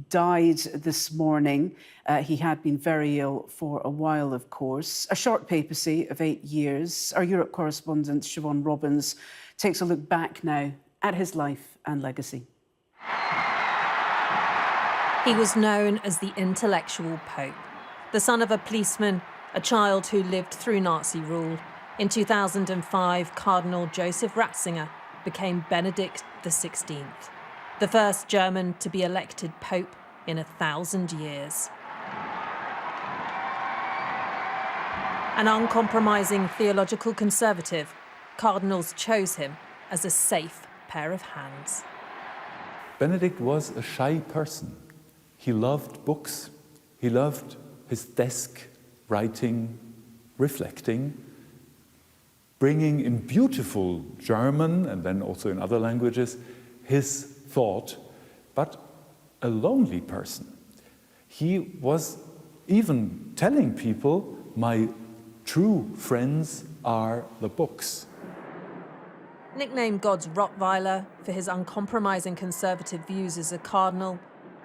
died this morning. He had been very ill for a while, of course. A short papacy of 8 years. Our Europe correspondent, Siobhan Robbins, takes a look back now at his life and legacy. He was known as the intellectual Pope. The son of a policeman, a child who lived through Nazi rule. In 2005, Cardinal Joseph Ratzinger became Benedict XVI, the first German to be elected Pope in 1,000 years. An uncompromising theological conservative, cardinals chose him as a safe pair of hands. Benedict was a shy person. He loved books. He loved his desk, writing, reflecting, bringing in beautiful German and then also in other languages his thought, but a lonely person. He was even telling people, my true friends are the books. Nicknamed God's Rottweiler for his uncompromising conservative views as a cardinal,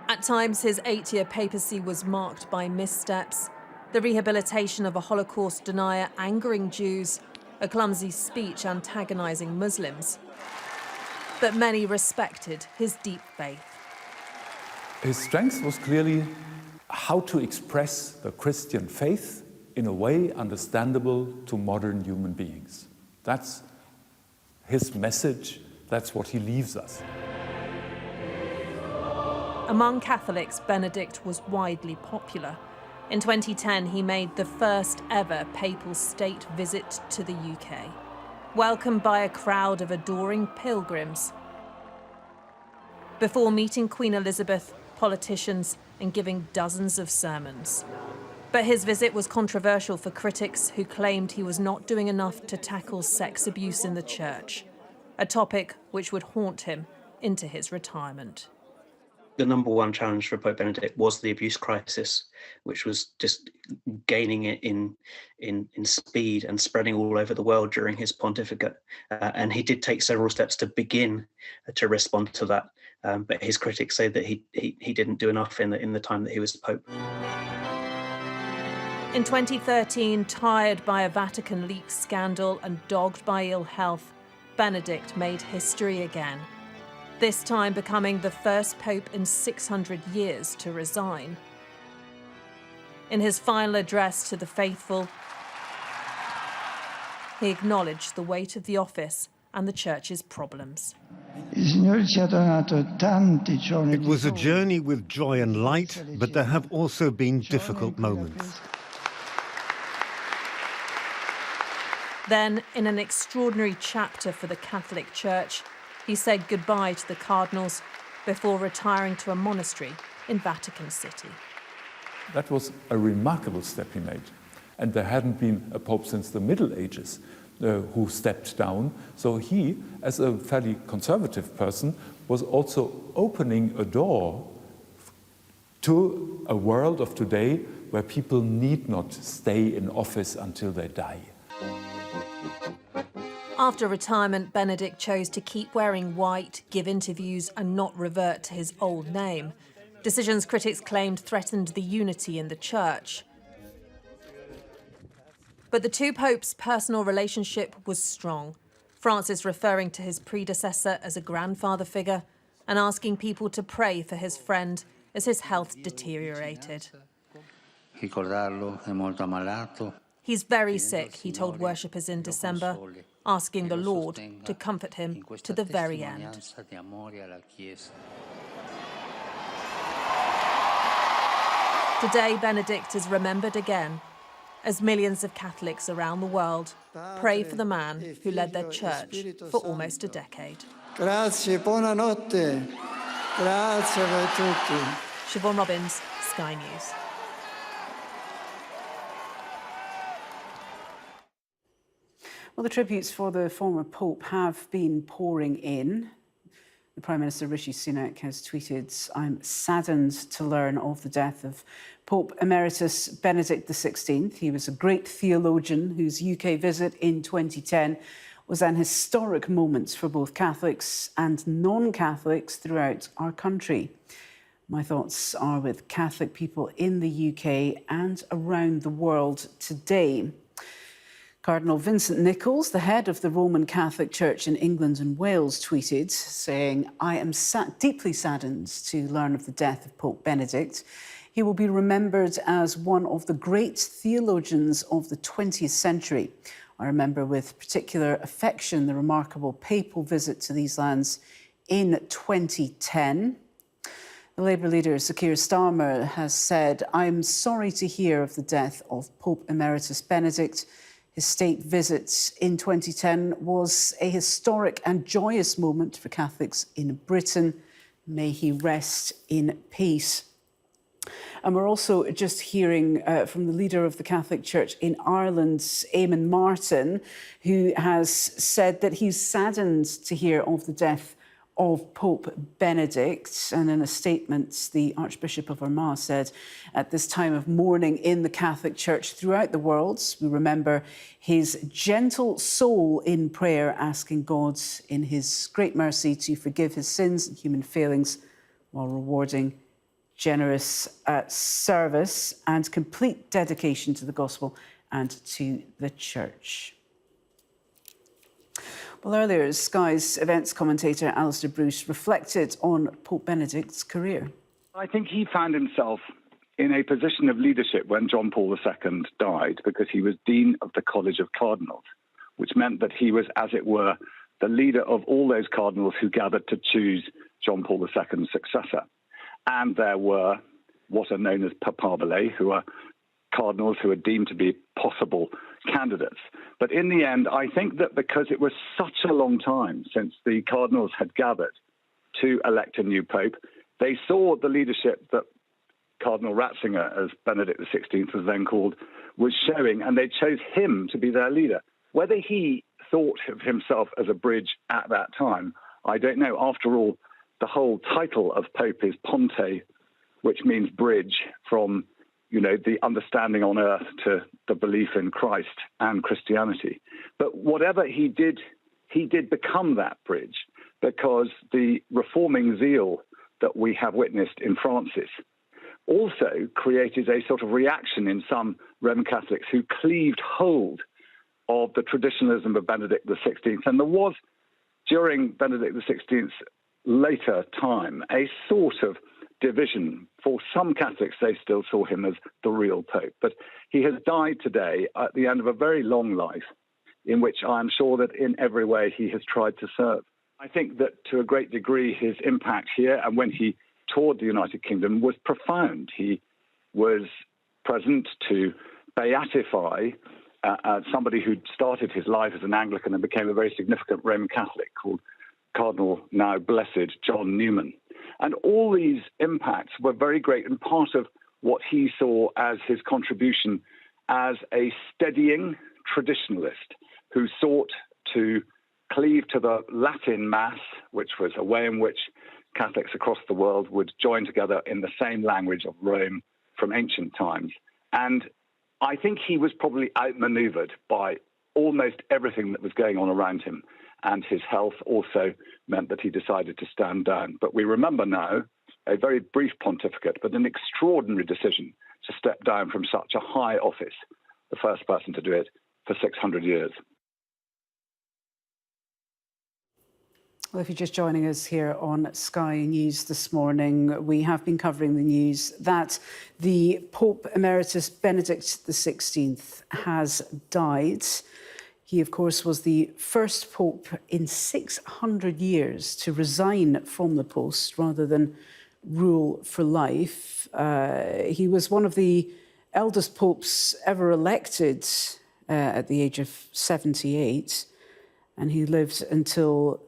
at times his 8-year papacy was marked by missteps, the rehabilitation of a Holocaust denier angering Jews, a clumsy speech antagonising Muslims. But many respected his deep faith. His strength was clearly how to express the Christian faith in a way understandable to modern human beings. That's his message, that's what he leaves us. Among Catholics, Benedict was widely popular. In 2010, he made the first ever papal state visit to the UK, welcomed by a crowd of adoring pilgrims. Before meeting Queen Elizabeth, politicians, and giving dozens of sermons. But his visit was controversial for critics who claimed he was not doing enough to tackle sex abuse in the church, a topic which would haunt him into his retirement. The number one challenge for Pope Benedict was the abuse crisis, which was just gaining it in speed and spreading all over the world during his pontificate. And he did take several steps to begin to respond to that. But his critics say that he didn't do enough in the time that he was Pope. In 2013, tired by a Vatican leak scandal and dogged by ill health, Benedict made history again. This time becoming the first pope in 600 years to resign. In his final address to the faithful, he acknowledged the weight of the office and the church's problems. It was a journey with joy and light, but there have also been difficult moments. Then, in an extraordinary chapter for the Catholic Church, he said goodbye to the cardinals before retiring to a monastery in Vatican City. That was a remarkable step he made. And there hadn't been a pope since the Middle Ages who stepped down. So he, as a fairly conservative person, was also opening a door to a world of today where people need not stay in office until they die. After retirement, Benedict chose to keep wearing white, give interviews, and not revert to his old name. Decisions critics claimed threatened the unity in the church. But the two popes' personal relationship was strong, Francis referring to his predecessor as a grandfather figure and asking people to pray for his friend as his health deteriorated. He's very sick, he told worshippers in December, asking the Lord to comfort him to the very end. Today, Benedict is remembered again as millions of Catholics around the world pray for the man who led their church for almost a decade. Grazie, buonanotte. Grazie a tutti. Siobhan Robbins, Sky News. Well, the tributes for the former Pope have been pouring in. The Prime Minister Rishi Sunak has tweeted, "I'm saddened to learn of the death of Pope Emeritus Benedict XVI. He was a great theologian whose UK visit in 2010 was an historic moment for both Catholics and non-Catholics throughout our country. My thoughts are with Catholic people in the UK and around the world today." Cardinal Vincent Nichols, the head of the Roman Catholic Church in England and Wales, tweeted, saying, "I am deeply saddened to learn of the death of Pope Benedict. He will be remembered as one of the great theologians of the 20th century. I remember with particular affection the remarkable papal visit to these lands in 2010. The Labour leader, Sir Keir Starmer, has said, "I'm sorry to hear of the death of Pope Emeritus Benedict. His state visit in 2010 was a historic and joyous moment for Catholics in Britain. May he rest in peace." And we're also just hearing from the leader of the Catholic Church in Ireland, Eamon Martin, who has said that he's saddened to hear of the death of Pope Benedict. And in a statement, the Archbishop of Armagh said, "At this time of mourning in the Catholic Church throughout the world, we remember his gentle soul in prayer, asking God in his great mercy to forgive his sins and human failings while rewarding generous service and complete dedication to the gospel and to the Church." Well, earlier, Sky's events commentator Alistair Bruce reflected on Pope Benedict's career. I think he found himself in a position of leadership when John Paul II died, because he was Dean of the College of Cardinals, which meant that he was, as it were, the leader of all those cardinals who gathered to choose John Paul II's successor. And there were what are known as papabile, who are cardinals who are deemed to be possible candidates. But in the end, I think that because it was such a long time since the cardinals had gathered to elect a new pope, they saw the leadership that Cardinal Ratzinger, as Benedict XVI was then called, was showing, and they chose him to be their leader. Whether he thought of himself as a bridge at that time, I don't know. After all, the whole title of pope is pontiff, which means bridge from the understanding on earth to the belief in Christ and Christianity. But whatever he did become that bridge, because the reforming zeal that we have witnessed in Francis also created a sort of reaction in some Roman Catholics who cleaved hold of the traditionalism of Benedict XVI. And there was, during Benedict XVI's later time, a sort of division. For some Catholics, they still saw him as the real Pope. But he has died today at the end of a very long life, in which I am sure that in every way he has tried to serve. I think that to a great degree his impact here, and when he toured the United Kingdom, was profound. He was present to beatify somebody who'd started his life as an Anglican and became a very significant Roman Catholic called Cardinal, now blessed, John Newman. And all these impacts were very great and part of what he saw as his contribution as a steadying traditionalist who sought to cleave to the Latin Mass, which was a way in which Catholics across the world would join together in the same language of Rome from ancient times. And I think he was probably outmaneuvered by almost everything that was going on around him. And his health also meant that he decided to stand down. But we remember now a very brief pontificate, but an extraordinary decision to step down from such a high office, the first person to do it for 600 years. Well, if you're just joining us here on Sky News this morning, we have been covering the news that the Pope Emeritus Benedict XVI has died. He, of course, was the first pope in 600 years to resign from the post rather than rule for life. He was one of the eldest popes ever elected at the age of 78, and he lived until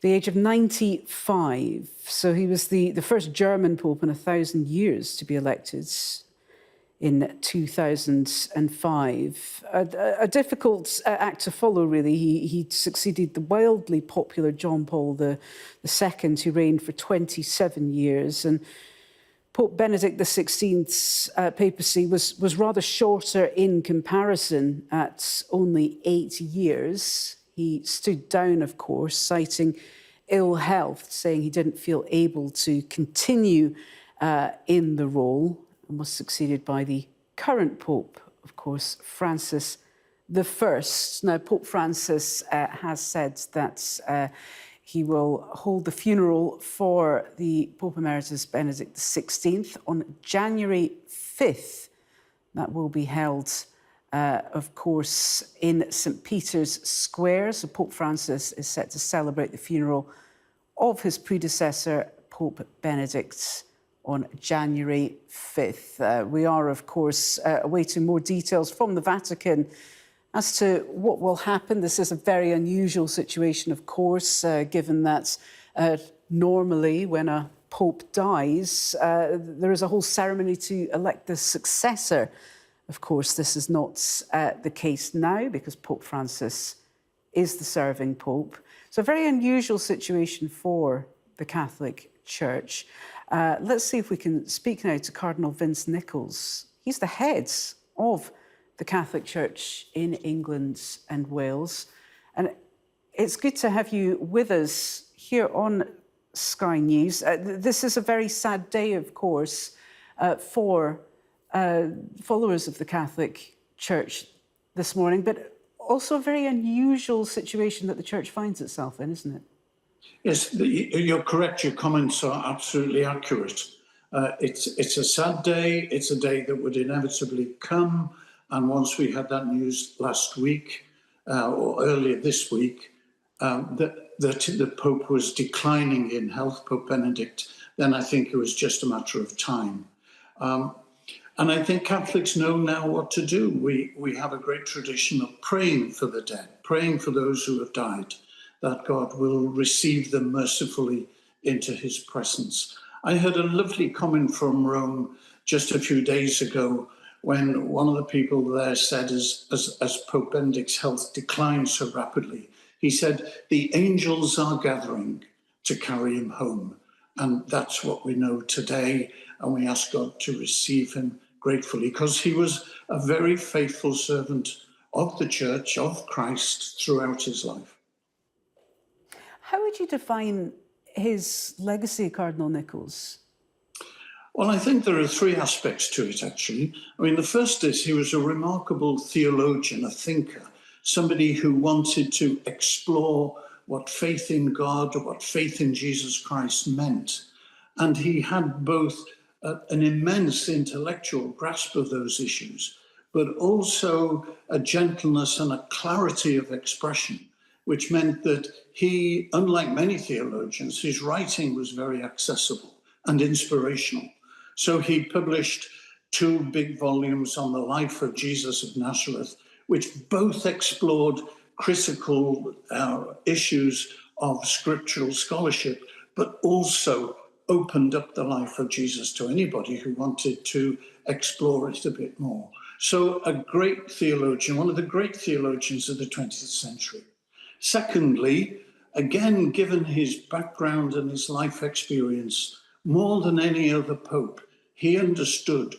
the age of 95. So he was the first German pope in 1,000 years to be elected in 2005. A difficult act to follow, really. He succeeded the wildly popular John Paul II, who reigned for 27 years. And Pope Benedict XVI's papacy was rather shorter in comparison at only 8 years. He stood down, of course, citing ill health, saying he didn't feel able to continue in the role, and was succeeded by the current Pope, of course, Francis I. Now, Pope Francis has said that he will hold the funeral for the Pope Emeritus Benedict XVI on January 5th. That will be held, of course, in St. Peter's Square. So Pope Francis is set to celebrate the funeral of his predecessor, Pope Benedict, on January 5th. We are, of course, awaiting more details from the Vatican as to what will happen. This is a very unusual situation, of course, given that normally when a pope dies, there is a whole ceremony to elect the successor. Of course, this is not the case now because Pope Francis is the serving pope. So a very unusual situation for the Catholic Church. Let's see if we can speak now to Cardinal Vince Nichols. He's the head of the Catholic Church in England and Wales. And it's good to have you with us here on Sky News. This is a very sad day, of course, for followers of the Catholic Church this morning, but also a very unusual situation that the Church finds itself in, isn't it? Yes, you're correct. Your comments are absolutely accurate. It's a sad day. It's a day that would inevitably come. And once we had that news last week, or earlier this week, that the Pope was declining in health, Pope Benedict, then I think it was just a matter of time. And I think Catholics know now what to do. We have a great tradition of praying for the dead, praying for those who have died, that God will receive them mercifully into his presence. I heard a lovely comment from Rome just a few days ago when one of the people there said, as Pope Benedict's health declined so rapidly, he said, the angels are gathering to carry him home. And that's what we know today. And we ask God to receive him gratefully, because he was a very faithful servant of the Church, of Christ, throughout his life. How would you define his legacy, Cardinal Nichols? Well, I think there are three aspects to it, actually. I mean, the first is he was a remarkable theologian, a thinker, somebody who wanted to explore what faith in God or what faith in Jesus Christ meant. And he had both an immense intellectual grasp of those issues, but also a gentleness and a clarity of expression, which meant that he, unlike many theologians, his writing was very accessible and inspirational. So he published 2 big volumes on the life of Jesus of Nazareth, which both explored critical issues of scriptural scholarship, but also opened up the life of Jesus to anybody who wanted to explore it a bit more. So a great theologian, one of the great theologians of the 20th century. Secondly, again, given his background and his life experience, more than any other pope, he understood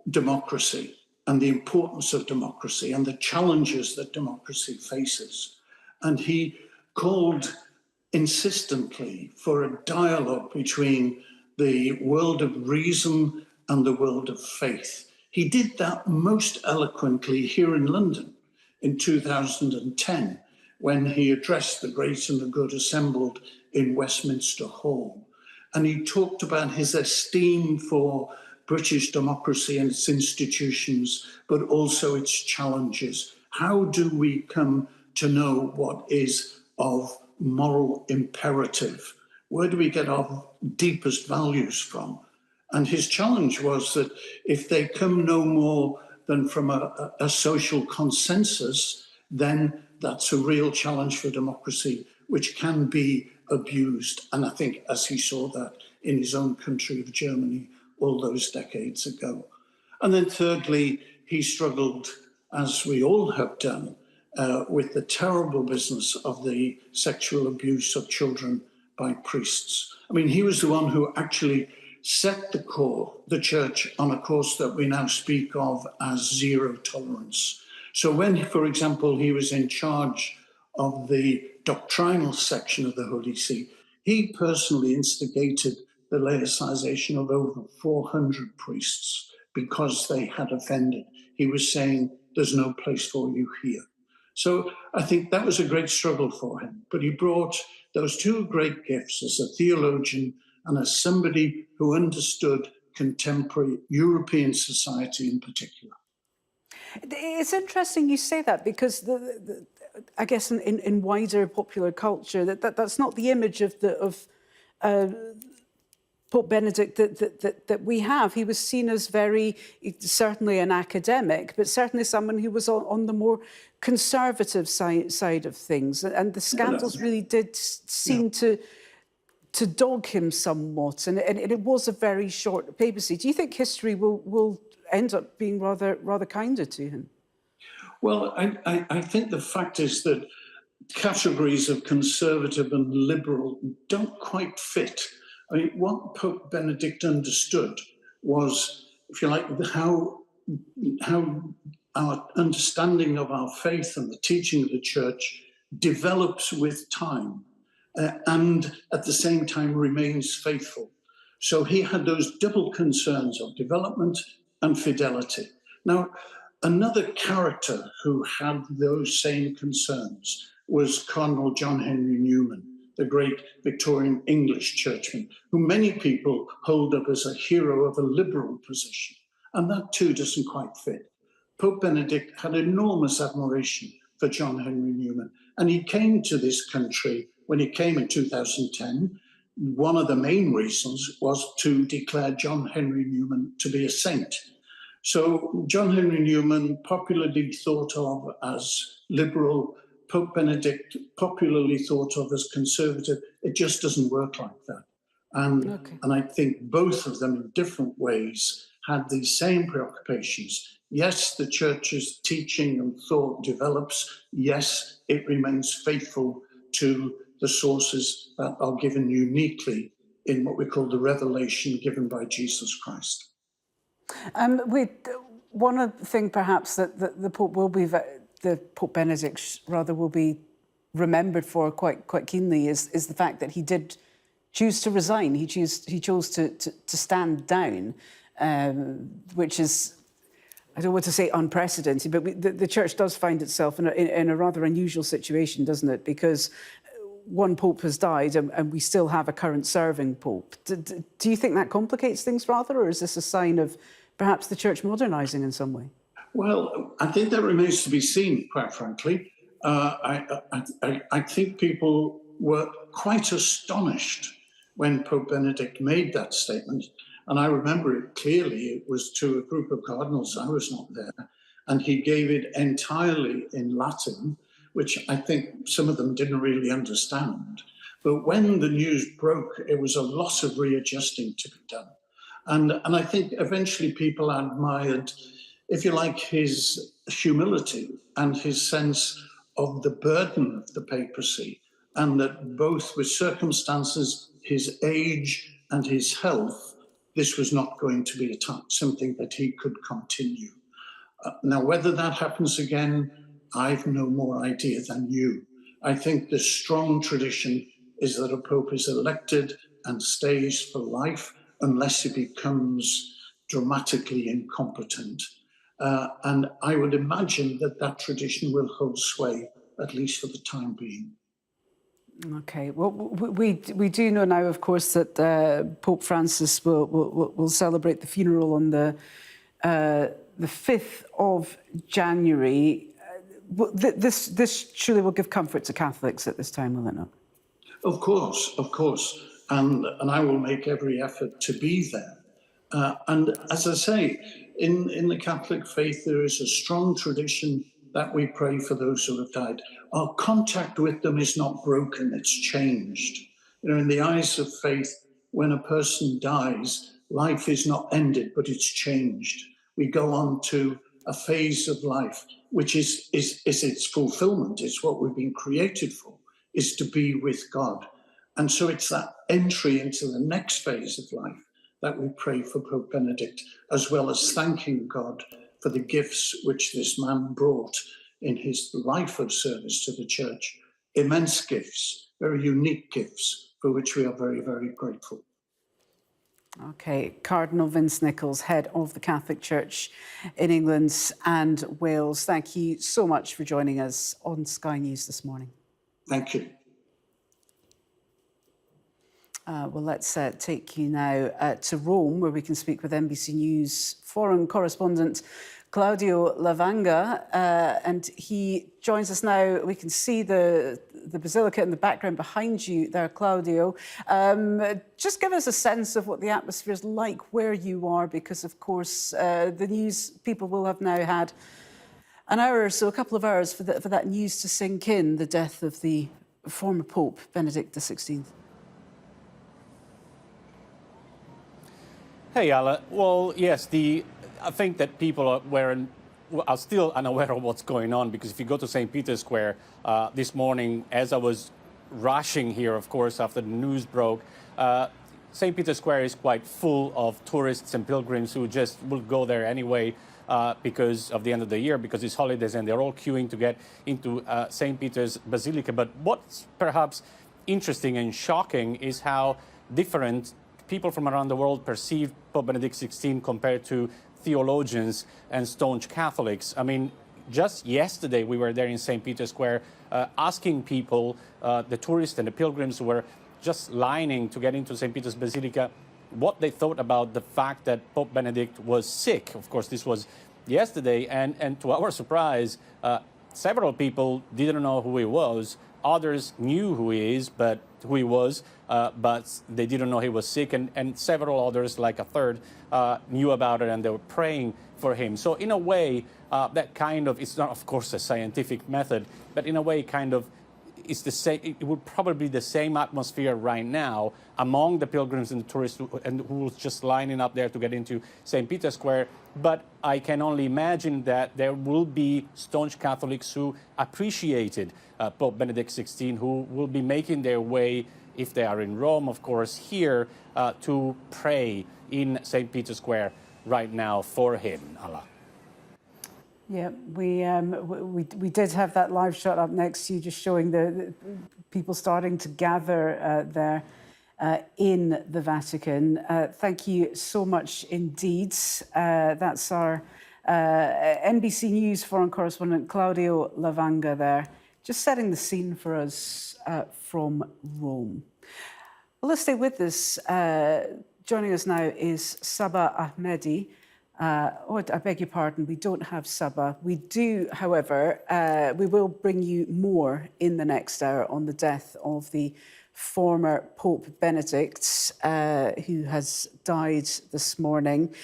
democracy and the importance of democracy and the challenges that democracy faces. And he called insistently for a dialogue between the world of reason and the world of faith. He did that most eloquently here in London in 2010, when he addressed the great and the good assembled in Westminster Hall. And he talked about his esteem for British democracy and its institutions, but also its challenges. How do we come to know what is of moral imperative? Where do we get our deepest values from? And his challenge was that if they come no more than from a social consensus, then that's a real challenge for democracy, which can be abused. And I think as he saw that in his own country of Germany all those decades ago. And then thirdly, he struggled, as we all have done, with the terrible business of the sexual abuse of children by priests. I mean, he was the one who actually set the church on a course that we now speak of as zero tolerance. So when, for example, he was in charge of the doctrinal section of the Holy See, he personally instigated the laicization of over 400 priests because they had offended. He was saying, there's no place for you here. So I think that was a great struggle for him. But he brought those two great gifts as a theologian and as somebody who understood contemporary European society in particular. It's interesting you say that, because I guess in wider popular culture, that's not the image of Pope Benedict that we have. He was seen as certainly an academic, but certainly someone who was on the more conservative side of things. And the scandals really did seem to dog him somewhat. And it was a very short papacy. Do you think history will end up being rather kinder to him? Well, I think the fact is that categories of conservative and liberal don't quite fit. I mean, what Pope Benedict understood was, if you like, how our understanding of our faith and the teaching of the church develops with time and at the same time remains faithful. So he had those double concerns of development and fidelity. Now, another character who had those same concerns was Cardinal John Henry Newman, the great Victorian English churchman, who many people hold up as a hero of a liberal position. And that too doesn't quite fit. Pope Benedict had enormous admiration for John Henry Newman. And he came to this country when he came in 2010. One of the main reasons was to declare John Henry Newman to be a saint. So John Henry Newman, popularly thought of as liberal, Pope Benedict, popularly thought of as conservative. It just doesn't work like that. And I think both of them in different ways had these same preoccupations. Yes, the church's teaching and thought develops. Yes, it remains faithful to the sources that are given uniquely in what we call the revelation given by Jesus Christ. One thing perhaps that the Pope will be, the Pope Benedict rather, will be remembered for quite keenly is the fact that he did choose to resign. He chose to stand down, which is, I don't want to say unprecedented, but the Church does find itself in a rather unusual situation, doesn't it? Because one Pope has died and we still have a current serving Pope. Do you think that complicates things rather, or is this a sign of perhaps the Church modernising in some way? Well, I think that remains to be seen, quite frankly. I think people were quite astonished when Pope Benedict made that statement. And I remember it clearly. It was to a group of cardinals. I was not there. And he gave it entirely in Latin, which I think some of them didn't really understand. But when the news broke, it was a lot of readjusting to be done. And I think eventually people admired, if you like, his humility and his sense of the burden of the papacy, and that both with circumstances, his age and his health, this was not going to be something that he could continue. Now, whether that happens again, I've no more idea than you. I think the strong tradition is that a pope is elected and stays for life unless he becomes dramatically incompetent. And I would imagine that tradition will hold sway, at least for the time being. Okay. Well, we do know now, of course, that Pope Francis will celebrate the funeral on the 5th of January. This surely will give comfort to Catholics at this time, will it not? Of course. And I will make every effort to be there. And as I say, in the Catholic faith, there is a strong tradition that we pray for those who have died. Our contact with them is not broken, it's changed. You know, in the eyes of faith, when a person dies, life is not ended, but it's changed. We go on to a phase of life, which is its fulfillment. It's what we've been created for, is to be with God. And so it's that entry into the next phase of life that we pray for Pope Benedict, as well as thanking God for the gifts which this man brought in his life of service to the Church. Immense gifts, very unique gifts, for which we are very, very grateful. OK, Cardinal Vince Nichols, head of the Catholic Church in England and Wales. Thank you so much for joining us on Sky News this morning. Thank you. Well, let's take you now to Rome, where we can speak with NBC News foreign correspondent Claudio Lavanga, and he joins us now. We can see the basilica in the background behind you there, Claudio. Just give us a sense of what the atmosphere is like where you are, because, of course, the news people will have now had an hour or so, a couple of hours for that news to sink in, the death of the former Pope, Benedict XVI. Hey, Ala. Well, yes, I think that people are still unaware of what's going on, because if you go to St. Peter's Square this morning, as I was rushing here, of course, after the news broke, St. Peter's Square is quite full of tourists and pilgrims who just will go there anyway because of the end of the year, because it's holidays, and they're all queuing to get into St. Peter's Basilica. But what's perhaps interesting and shocking is how different people from around the world perceive Pope Benedict XVI compared to theologians and staunch Catholics. I mean, just yesterday we were there in St. Peter's Square asking people, the tourists and the pilgrims who were just lining to get into St. Peter's Basilica, what they thought about the fact that Pope Benedict was sick. Of course, this was yesterday, and to our surprise, several people didn't know who he was. Others knew who he was, but they didn't know he was sick, and several others, like a third, knew about it, and they were praying for him. So in a way, that kind of, it's not, of course, a scientific method, but in a way, kind of, it's the same. It would probably be the same atmosphere right now among the pilgrims and the tourists who was just lining up there to get into St. Peter's Square. But I can only imagine that there will be staunch Catholics who appreciated Pope Benedict XVI, who will be making their way, if they are in Rome, of course, here to pray in St. Peter's Square right now for him. Allah. Yeah, we did have that live shot up next to you, just showing the people starting to gather there in the Vatican. Thank you so much indeed. That's our NBC News foreign correspondent Claudio Lavanga there, just setting the scene for us from Rome. Well, let's stay with this. Joining us now is Sabah Ahmedi. I beg your pardon, we don't have Sabah. We do, however, we will bring you more in the next hour on the death of the former Pope Benedict, who has died this morning.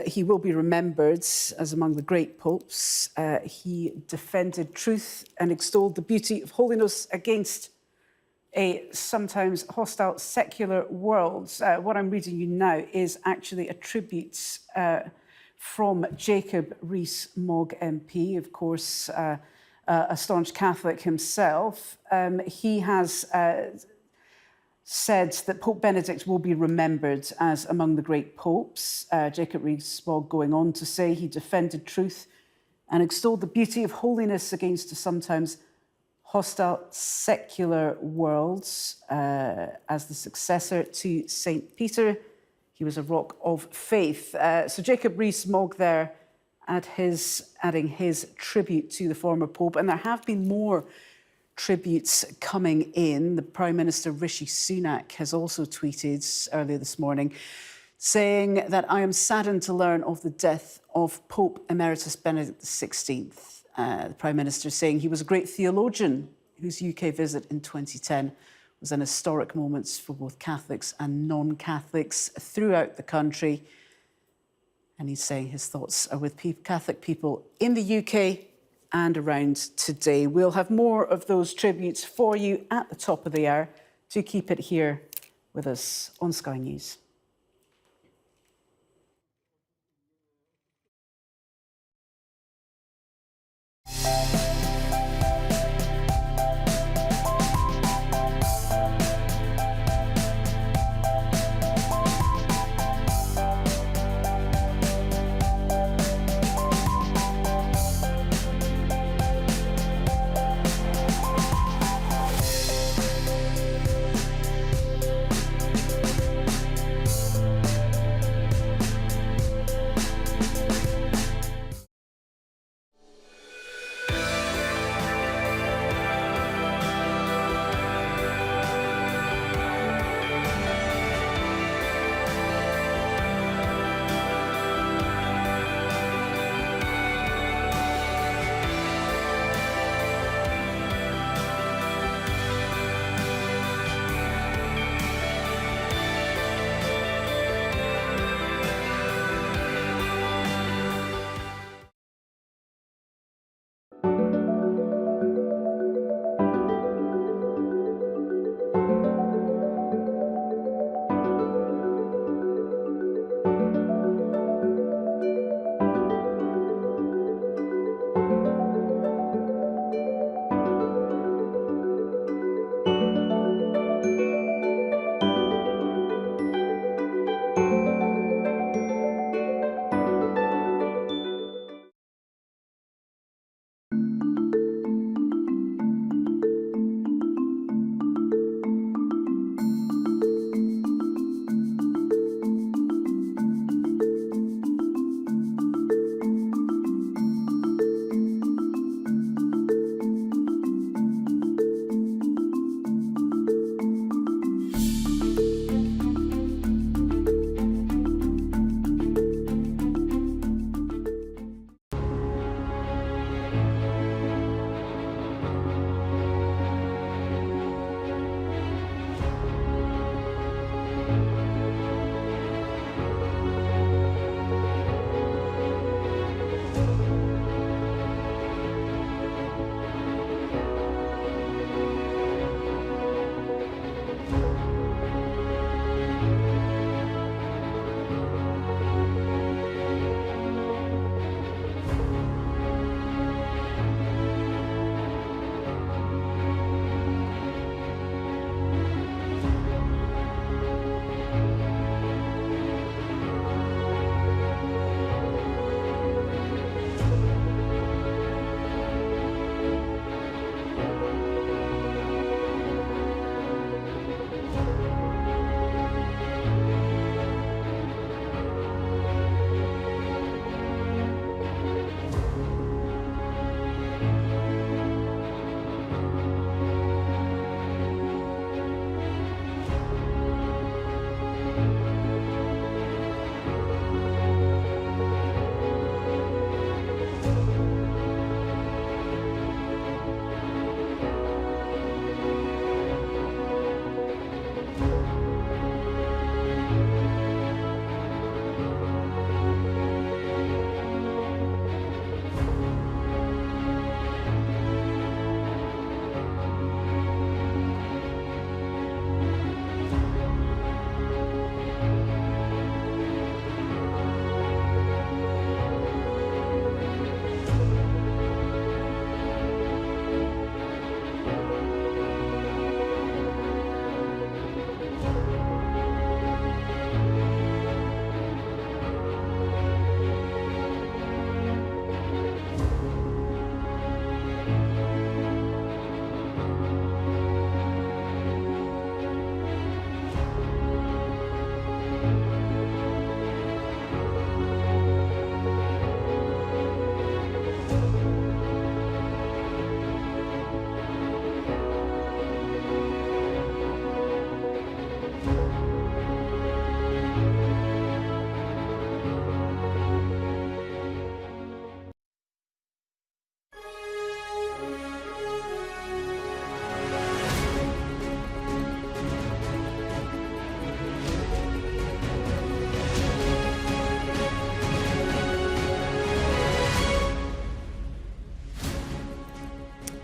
He will be remembered as among the great popes. He defended truth and extolled the beauty of holiness against a sometimes hostile secular world. What I'm reading you now is actually a tribute from Jacob Rees-Mogg MP, of course, a staunch Catholic himself. He has said that Pope Benedict will be remembered as among the great popes. Jacob Rees-Mogg going on to say he defended truth and extolled the beauty of holiness against a sometimes hostile secular worlds. As the successor to St. Peter, he was a rock of faith. So Jacob Rees-Mogg there adding his tribute to the former Pope. And there have been more tributes coming in. The Prime Minister Rishi Sunak has also tweeted earlier this morning saying that I am saddened to learn of the death of Pope Emeritus Benedict XVI. The Prime Minister saying he was a great theologian whose UK visit in 2010 was an historic moment for both Catholics and non-Catholics throughout the country. And he's saying his thoughts are with Catholic people in the UK and around today. We'll have more of those tributes for you at the top of the hour. Do keep it here with us on Sky News.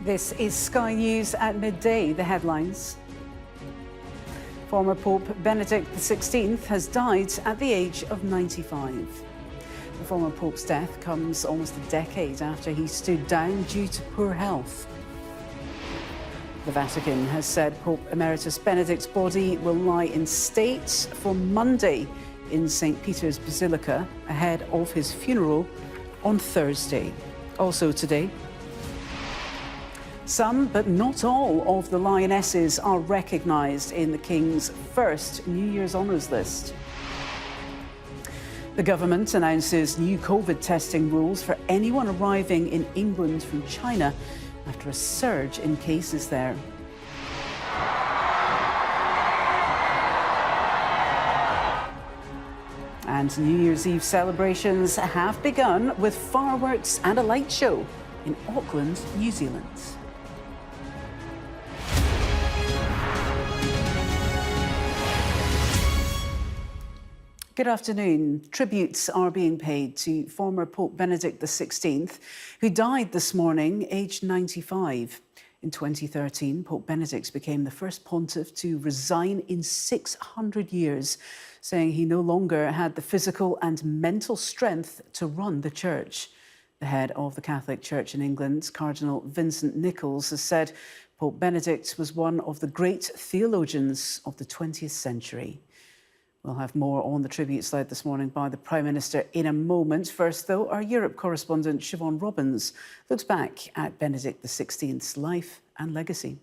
This is Sky News at midday. The headlines. Former Pope Benedict XVI has died at the age of 95. The former Pope's death comes almost a decade after he stood down due to poor health. The Vatican has said Pope Emeritus Benedict's body will lie in state for Monday in St. Peter's Basilica ahead of his funeral on Thursday. Also today, some, but not all, of the lionesses are recognised in the King's first New Year's Honours list. The government announces new COVID testing rules for anyone arriving in England from China after a surge in cases there. And New Year's Eve celebrations have begun with fireworks and a light show in Auckland, New Zealand. Good afternoon. Tributes are being paid to former Pope Benedict XVI, who died this morning, aged 95. In 2013, Pope Benedict became the first pontiff to resign in 600 years, saying he no longer had the physical and mental strength to run the church. The head of the Catholic Church in England, Cardinal Vincent Nichols, has said Pope Benedict was one of the great theologians of the 20th century. We'll have more on the tributes led this morning by the Prime Minister in a moment. First, though, our Europe correspondent Siobhan Robbins looks back at Benedict XVI's life and legacy.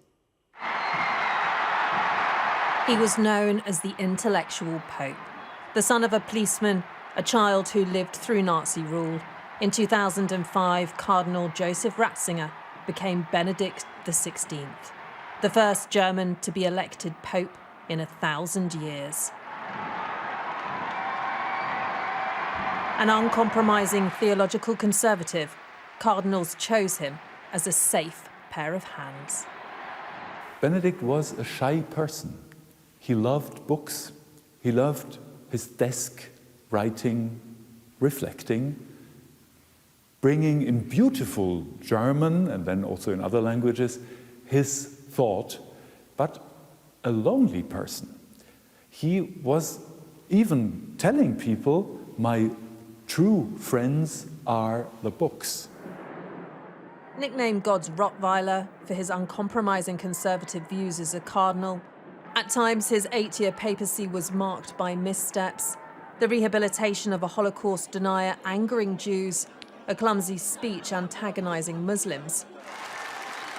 He was known as the intellectual Pope, the son of a policeman, a child who lived through Nazi rule. In 2005, Cardinal Joseph Ratzinger became Benedict XVI, the first German to be elected Pope in 1,000 years. An uncompromising theological conservative, cardinals chose him as a safe pair of hands. Benedict was a shy person. He loved books. He loved his desk, writing, reflecting, bringing in beautiful German and then also in other languages his thought, but a lonely person. He was even telling people, my true friends are the books. Nicknamed God's Rottweiler for his uncompromising conservative views as a cardinal, at times his 8-year papacy was marked by missteps, the rehabilitation of a Holocaust denier angering Jews, a clumsy speech antagonising Muslims.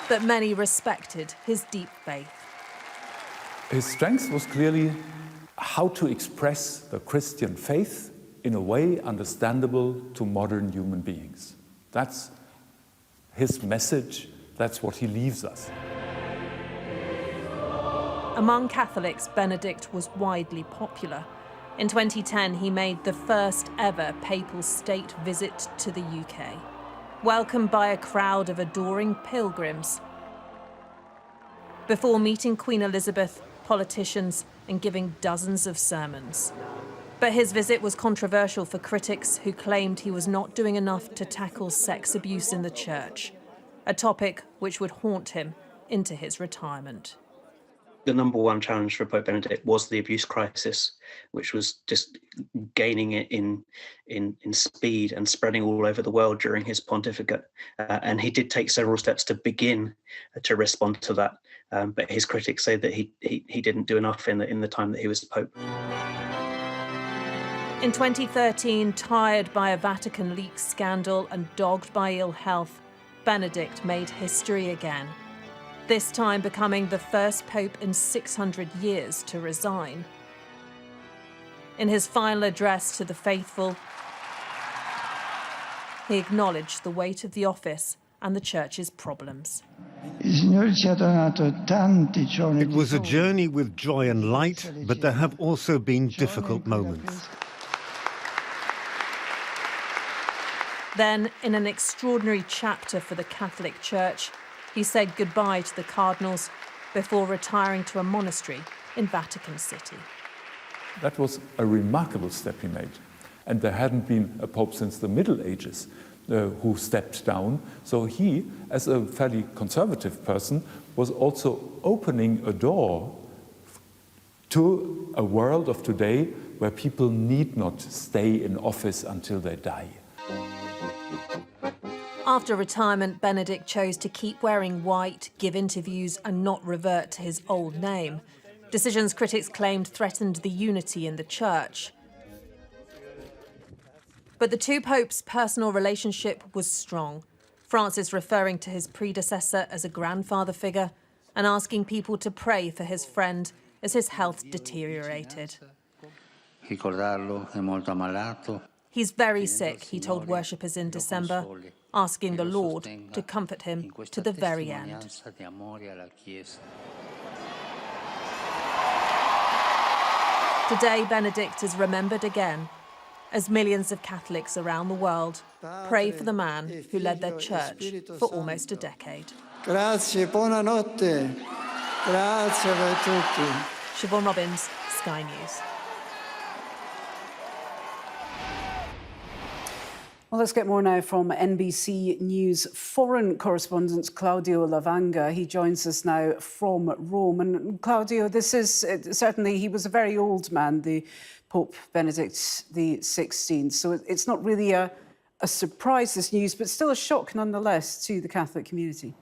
But many respected his deep faith. His strength was clearly how to express the Christian faith in a way understandable to modern human beings. That's his message, that's what he leaves us. Among Catholics, Benedict was widely popular. In 2010, he made the first ever papal state visit to the UK, welcomed by a crowd of adoring pilgrims. Before meeting Queen Elizabeth, politicians, and giving dozens of sermons. But his visit was controversial for critics who claimed he was not doing enough to tackle sex abuse in the church, a topic which would haunt him into his retirement. The number one challenge for Pope Benedict was the abuse crisis, which was just gaining it in speed and spreading all over the world during his pontificate. And he did take several steps to begin to respond to that. But his critics say that he didn't do enough in the time that he was the Pope. In 2013, tired by a Vatican leak scandal and dogged by ill health, Benedict made history again, this time becoming the first pope in 600 years to resign. In his final address to the faithful, he acknowledged the weight of the office and the church's problems. It was a journey with joy and light, but there have also been difficult moments. Then, in an extraordinary chapter for the Catholic Church, he said goodbye to the cardinals before retiring to a monastery in Vatican City. That was a remarkable step he made. And there hadn't been a pope since the Middle Ages who stepped down. So he, as a fairly conservative person, was also opening a door to a world of today where people need not stay in office until they die. After retirement, Benedict chose to keep wearing white, give interviews and not revert to his old name. Decisions critics claimed threatened the unity in the church. But the two popes' personal relationship was strong. Francis referring to his predecessor as a grandfather figure and asking people to pray for his friend as his health deteriorated. He's very sick, he told worshippers in December, asking the Lord to comfort him to the very end. Today, Benedict is remembered again as millions of Catholics around the world pray for the man who led their church for almost a decade. Grazie, buonanotte. Grazie per tutti. Siobhan Robbins, Sky News. Well, let's get more now from NBC News foreign correspondent Claudio Lavanga. He joins us now from Rome. And Claudio, this is certainly, he was a very old man, the Pope Benedict XVI. So it's not really a surprise, this news, but still a shock nonetheless to the Catholic community.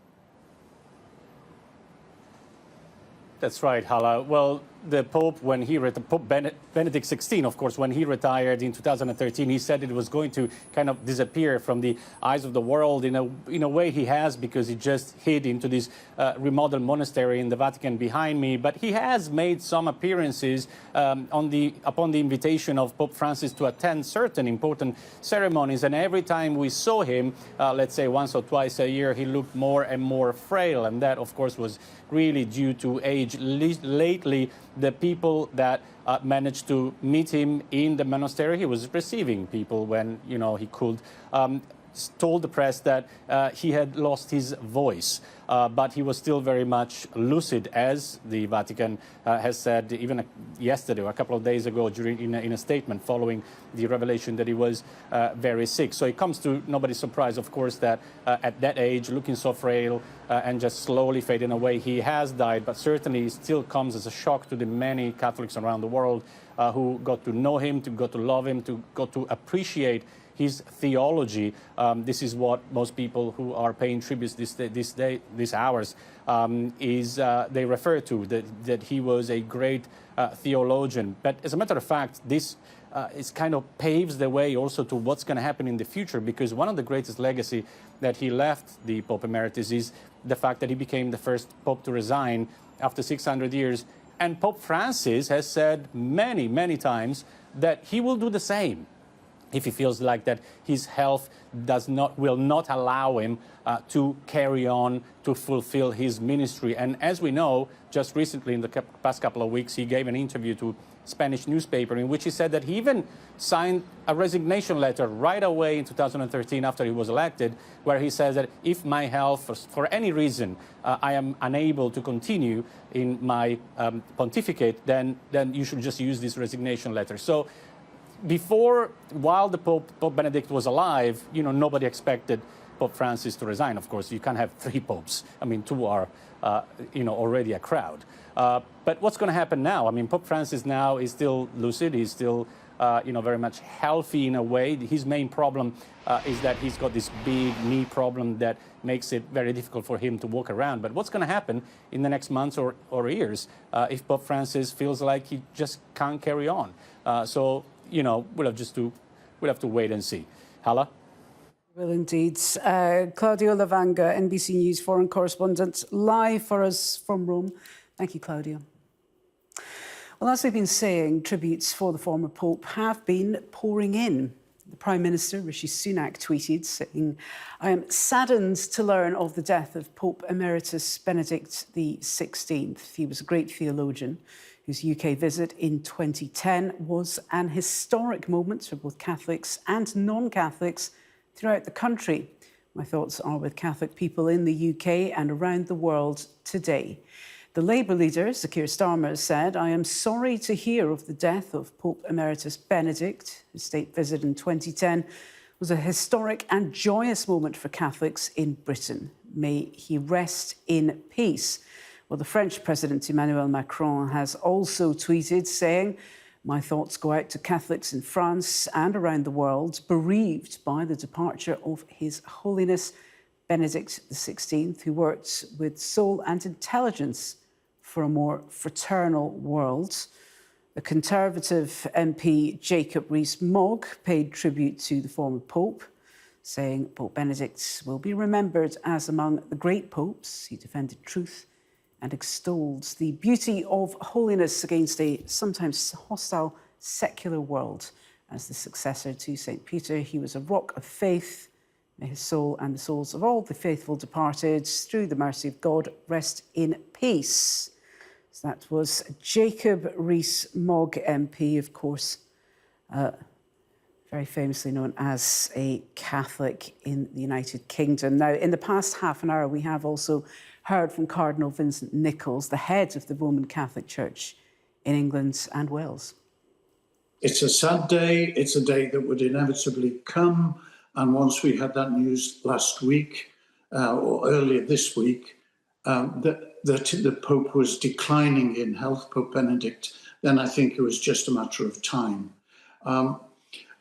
That's right, Hala. Well, the Pope, Pope Benedict XVI, of course, when he retired in 2013, he said it was going to kind of disappear from the eyes of the world. In a way he has, because he just hid into this remodeled monastery in the Vatican behind me. But he has made some appearances upon the invitation of Pope Francis to attend certain important ceremonies. And every time we saw him, let's say once or twice a year, he looked more and more frail. And that, of course, was really due to age. Lately, the people that managed to meet him in the monastery, he was receiving people when, he could, told the press that he had lost his voice, but he was still very much lucid, as the Vatican has said even yesterday or a couple of days ago in a statement following the revelation that he was very sick. So it comes to nobody's surprise, of course, that at that age, looking so frail and just slowly fading away, he has died, but certainly it still comes as a shock to the many Catholics around the world who got to know him, got to love him, got to appreciate his theology. This is what most people who are paying tributes these hours they refer to, that he was a great theologian. But as a matter of fact, this is kind of paves the way also to what's going to happen in the future, because one of the greatest legacy that he left, the Pope Emeritus, is the fact that he became the first Pope to resign after 600 years. And Pope Francis has said many, many times that he will do the same if he feels like that his health will not allow him to carry on to fulfill his ministry. And as we know, just recently in the past couple of weeks, he gave an interview to a Spanish newspaper in which he said that he even signed a resignation letter right away in 2013 after he was elected, where he says that if my health, for any reason, I am unable to continue in my pontificate, then you should just use this resignation letter. So while the Pope Benedict was alive, nobody expected Pope Francis to resign. Of course, you can't have three popes. I mean, two are, already a crowd. But what's going to happen now? I mean, Pope Francis now is still lucid. He's still, very much healthy in a way. His main problem is that he's got this big knee problem that makes it very difficult for him to walk around. But what's going to happen in the next months or years if Pope Francis feels like he just can't carry on? We'll have to wait and see. Hala? Well, indeed. Claudio Lavanga, NBC News foreign correspondent, live for us from Rome. Thank you, Claudio. Well, as we've been saying, tributes for the former Pope have been pouring in. The Prime Minister, Rishi Sunak, tweeted saying, "I am saddened to learn of the death of Pope Emeritus Benedict XVI. He was a great theologian whose UK visit in 2010 was an historic moment for both Catholics and non-Catholics throughout the country. My thoughts are with Catholic people in the UK and around the world today." The Labour leader, Sir Keir Starmer, said, "I am sorry to hear of the death of Pope Emeritus Benedict. His state visit in 2010 was a historic and joyous moment for Catholics in Britain. May he rest in peace." Well, the French President Emmanuel Macron has also tweeted saying, "My thoughts go out to Catholics in France and around the world bereaved by the departure of His Holiness Benedict XVI, who worked with soul and intelligence for a more fraternal world." The Conservative MP Jacob Rees-Mogg paid tribute to the former Pope, saying Pope Benedict will be remembered as among the great popes. He defended truth and extolled the beauty of holiness against a sometimes hostile secular world. As the successor to St. Peter, he was a rock of faith. May his soul and the souls of all the faithful departed, through the mercy of God, rest in peace. So that was Jacob Rees-Mogg MP, of course, very famously known as a Catholic in the United Kingdom. Now, in the past half an hour, we have also heard from Cardinal Vincent Nichols, the head of the Roman Catholic Church in England and Wales. It's a sad day. It's a day that would inevitably come. And once we had that news last week, or earlier this week, that the Pope was declining in health, Pope Benedict, then I think it was just a matter of time.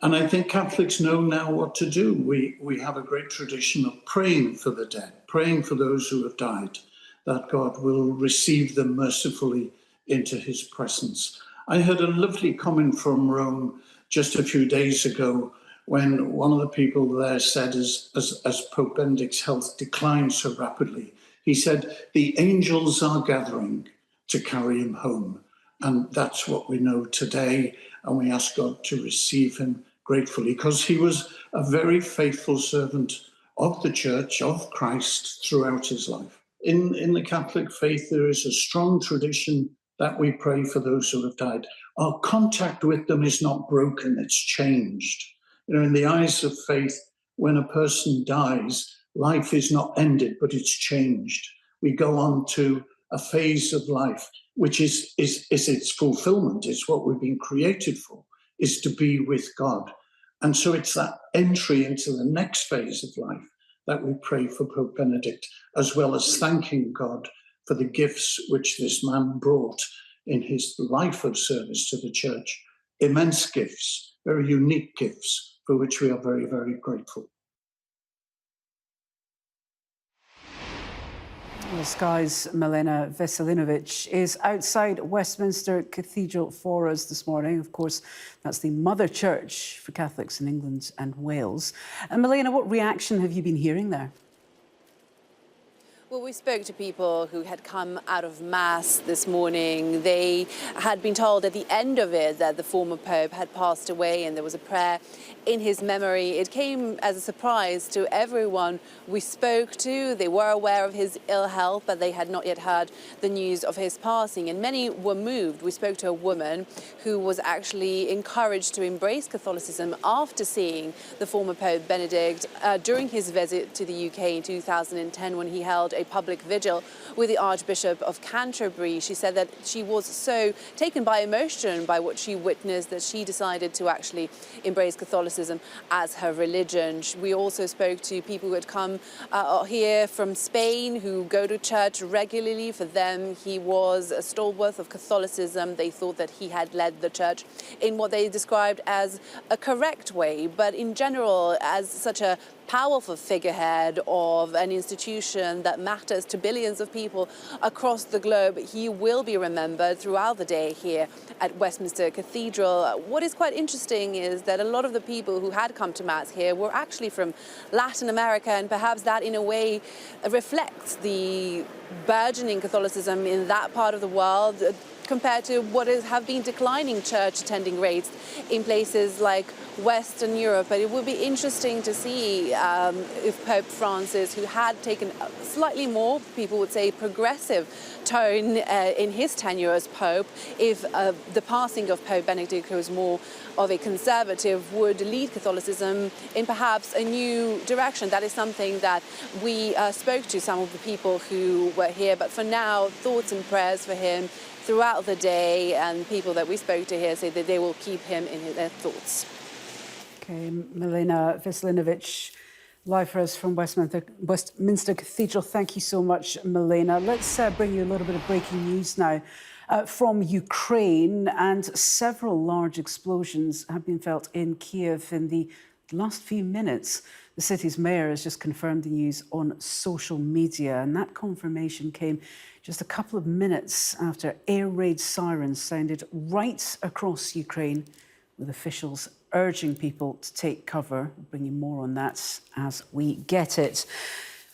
And I think Catholics know now what to do. We have a great tradition of praying for the dead, praying for those who have died, that God will receive them mercifully into his presence. I heard a lovely comment from Rome just a few days ago when one of the people there said, as Pope Benedict's health declined so rapidly, he said, "The angels are gathering to carry him home." And that's what we know today. And we ask God to receive him gratefully, because he was a very faithful servant of the Church, of Christ, throughout his life. In the Catholic faith, there is a strong tradition that we pray for those who have died. Our contact with them is not broken, it's changed. You know, in the eyes of faith, when a person dies, life is not ended, but it's changed. We go on to a phase of life, which is its fulfillment. It's what we've been created for, is to be with God. And so it's that entry into the next phase of life that we pray for Pope Benedict, as well as thanking God for the gifts which this man brought in his life of service to the Church. Immense gifts, very unique gifts, for which we are very, very grateful. Well, Sky's Milena Veselinovic is outside Westminster Cathedral for us this morning. Of course, that's the mother church for Catholics in England and Wales. And Milena, what reaction have you been hearing there? Well, we spoke to people who had come out of Mass this morning. They had been told at the end of it that the former Pope had passed away and there was a prayer in his memory. It came as a surprise to everyone we spoke to. They were aware of his ill health, but they had not yet heard the news of his passing. And many were moved. We spoke to a woman who was actually encouraged to embrace Catholicism after seeing the former Pope Benedict during his visit to the UK in 2010 when he held a public vigil with the Archbishop of Canterbury. She said that she was so taken by emotion by what she witnessed that she decided to actually embrace Catholicism as her religion. We also spoke to people who had come here from Spain who go to church regularly. For them, he was a stalwart of Catholicism. They thought that he had led the church in what they described as a correct way, but in general, as such a powerful figurehead of an institution that matters to billions of people across the globe, he will be remembered throughout the day here at Westminster Cathedral. What is quite interesting is that a lot of the people who had come to Mass here were actually from Latin America, and perhaps that in a way reflects the burgeoning Catholicism in that part of the world compared to what have been declining church attending rates in places like Western Europe. But it would be interesting to see if Pope Francis, who had taken a slightly more, people would say, progressive tone in his tenure as Pope, if the passing of Pope Benedict, who was more of a conservative, would lead Catholicism in perhaps a new direction. That is something that we spoke to some of the people who were here. But for now, thoughts and prayers for him throughout the day, and people that we spoke to here say that they will keep him in their thoughts. Okay, Milena Veselinovic Live for us from Westminster Cathedral. Thank you so much, Milena. Let's bring you a little bit of breaking news now from Ukraine. And several large explosions have been felt in Kiev in the last few minutes. The city's mayor has just confirmed the news on social media, and that confirmation came just a couple of minutes after air raid sirens sounded right across Ukraine, with officials urging people to take cover. We'll bring you more on that as we get it.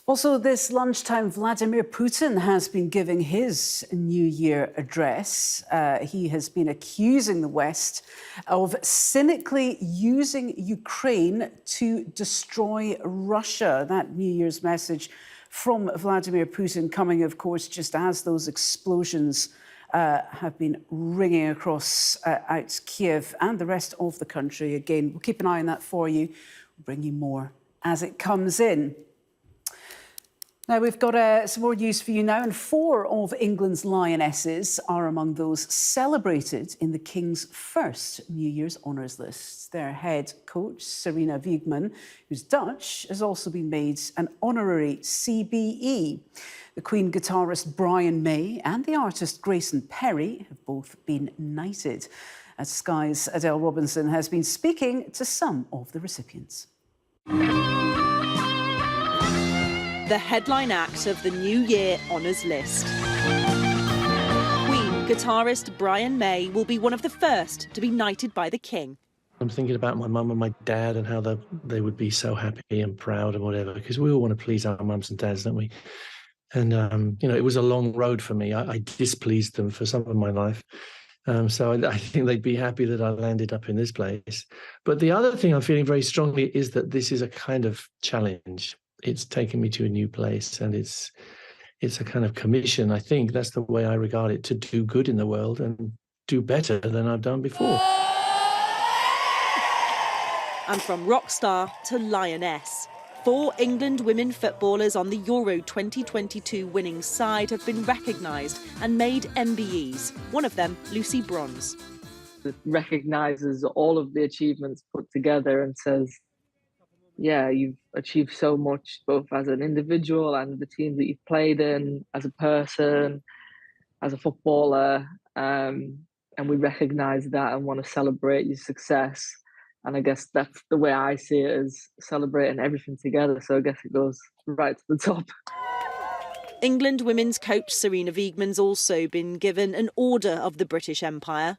Also, this lunchtime, Vladimir Putin has been giving his New Year address. He has been accusing the West of cynically using Ukraine to destroy Russia. That New Year's message from Vladimir Putin coming, of course, just as those explosions have been ringing across out Kiev and the rest of the country. Again, we'll keep an eye on that for you. We'll bring you more as it comes in. Now, we've got some more news for you now, and 4 of England's lionesses are among those celebrated in the King's first New Year's honours list. Their head coach, Sarina Wiegman, who's Dutch, has also been made an honorary CBE. The Queen guitarist Brian May and the artist Grayson Perry have both been knighted. As Sky's Adele Robinson has been speaking to some of the recipients. The headline act of the New Year honours list. Queen guitarist Brian May will be one of the first to be knighted by the King. I'm thinking about my mum and my dad and how they would be so happy and proud and whatever, because we all want to please our mums and dads, don't we? And, you know, it was a long road for me. I displeased them for some of my life. So I think they'd be happy that I landed up in this place. But the other thing I'm feeling very strongly is that this is a kind of challenge. It's taken me to a new place, and it's a kind of commission. I think that's the way I regard it, to do good in the world and do better than I've done before. And from rock star to lioness, 4 England women footballers on the Euro 2022 winning side have been recognised and made MBEs, one of them Lucy Bronze. It recognises all of the achievements put together and says, yeah, you've achieved so much, both as an individual and the team that you've played in, as a person, as a footballer. And we recognise that and want to celebrate your success. And I guess that's the way I see it, as celebrating everything together. So I guess it goes right to the top. England women's coach Sarina Wiegman's also been given an Order of the British Empire.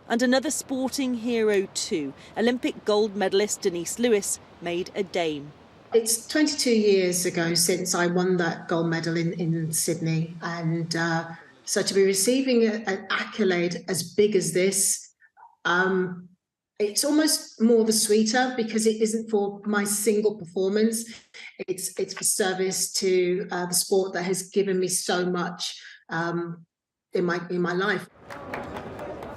And another sporting hero too, Olympic gold medalist Denise Lewis, made a Dame. It's 22 years ago since I won that gold medal in Sydney. And so to be receiving an accolade as big as this, it's almost more the sweeter, because it isn't for my single performance. It's for service to the sport that has given me so much in my life.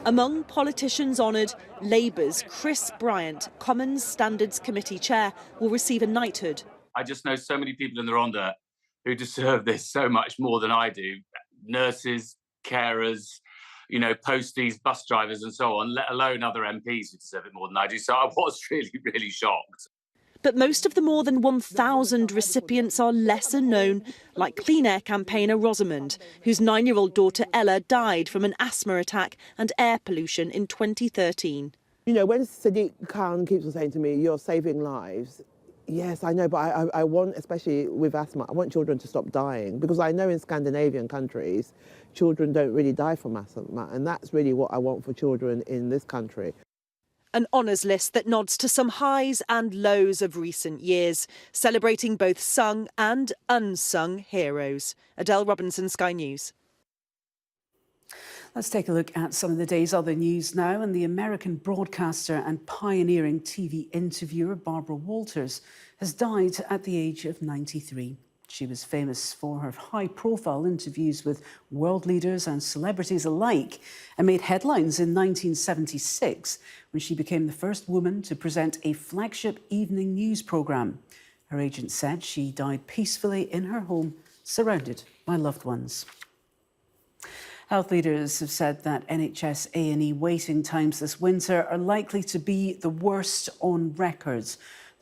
Among politicians honoured, Labour's Chris Bryant, Commons Standards Committee chair, will receive a knighthood. I just know so many people in the Ronda who deserve this so much more than I do. Nurses, carers, you know, posties, bus drivers and so on, let alone other MPs who deserve it more than I do. So I was really, really shocked. But most of the more than 1,000 recipients are lesser known, like Clean Air campaigner Rosamond, whose 9-year-old daughter Ella died from an asthma attack and air pollution in 2013. You know, when Sadiq Khan keeps on saying to me, you're saving lives, yes, I know, but I want, especially with asthma, I want children to stop dying, because I know in Scandinavian countries, children don't really die from asthma, and that's really what I want for children in this country. An honours list that nods to some highs and lows of recent years, celebrating both sung and unsung heroes. Adele Robinson, Sky News. Let's take a look at some of the day's other news now. And the American broadcaster and pioneering TV interviewer Barbara Walters has died at the age of 93. She was famous for her high-profile interviews with world leaders and celebrities alike, and made headlines in 1976 when she became the first woman to present a flagship evening news programme. Her agent said she died peacefully in her home, surrounded by loved ones. Health leaders have said that NHS A&E waiting times this winter are likely to be the worst on record.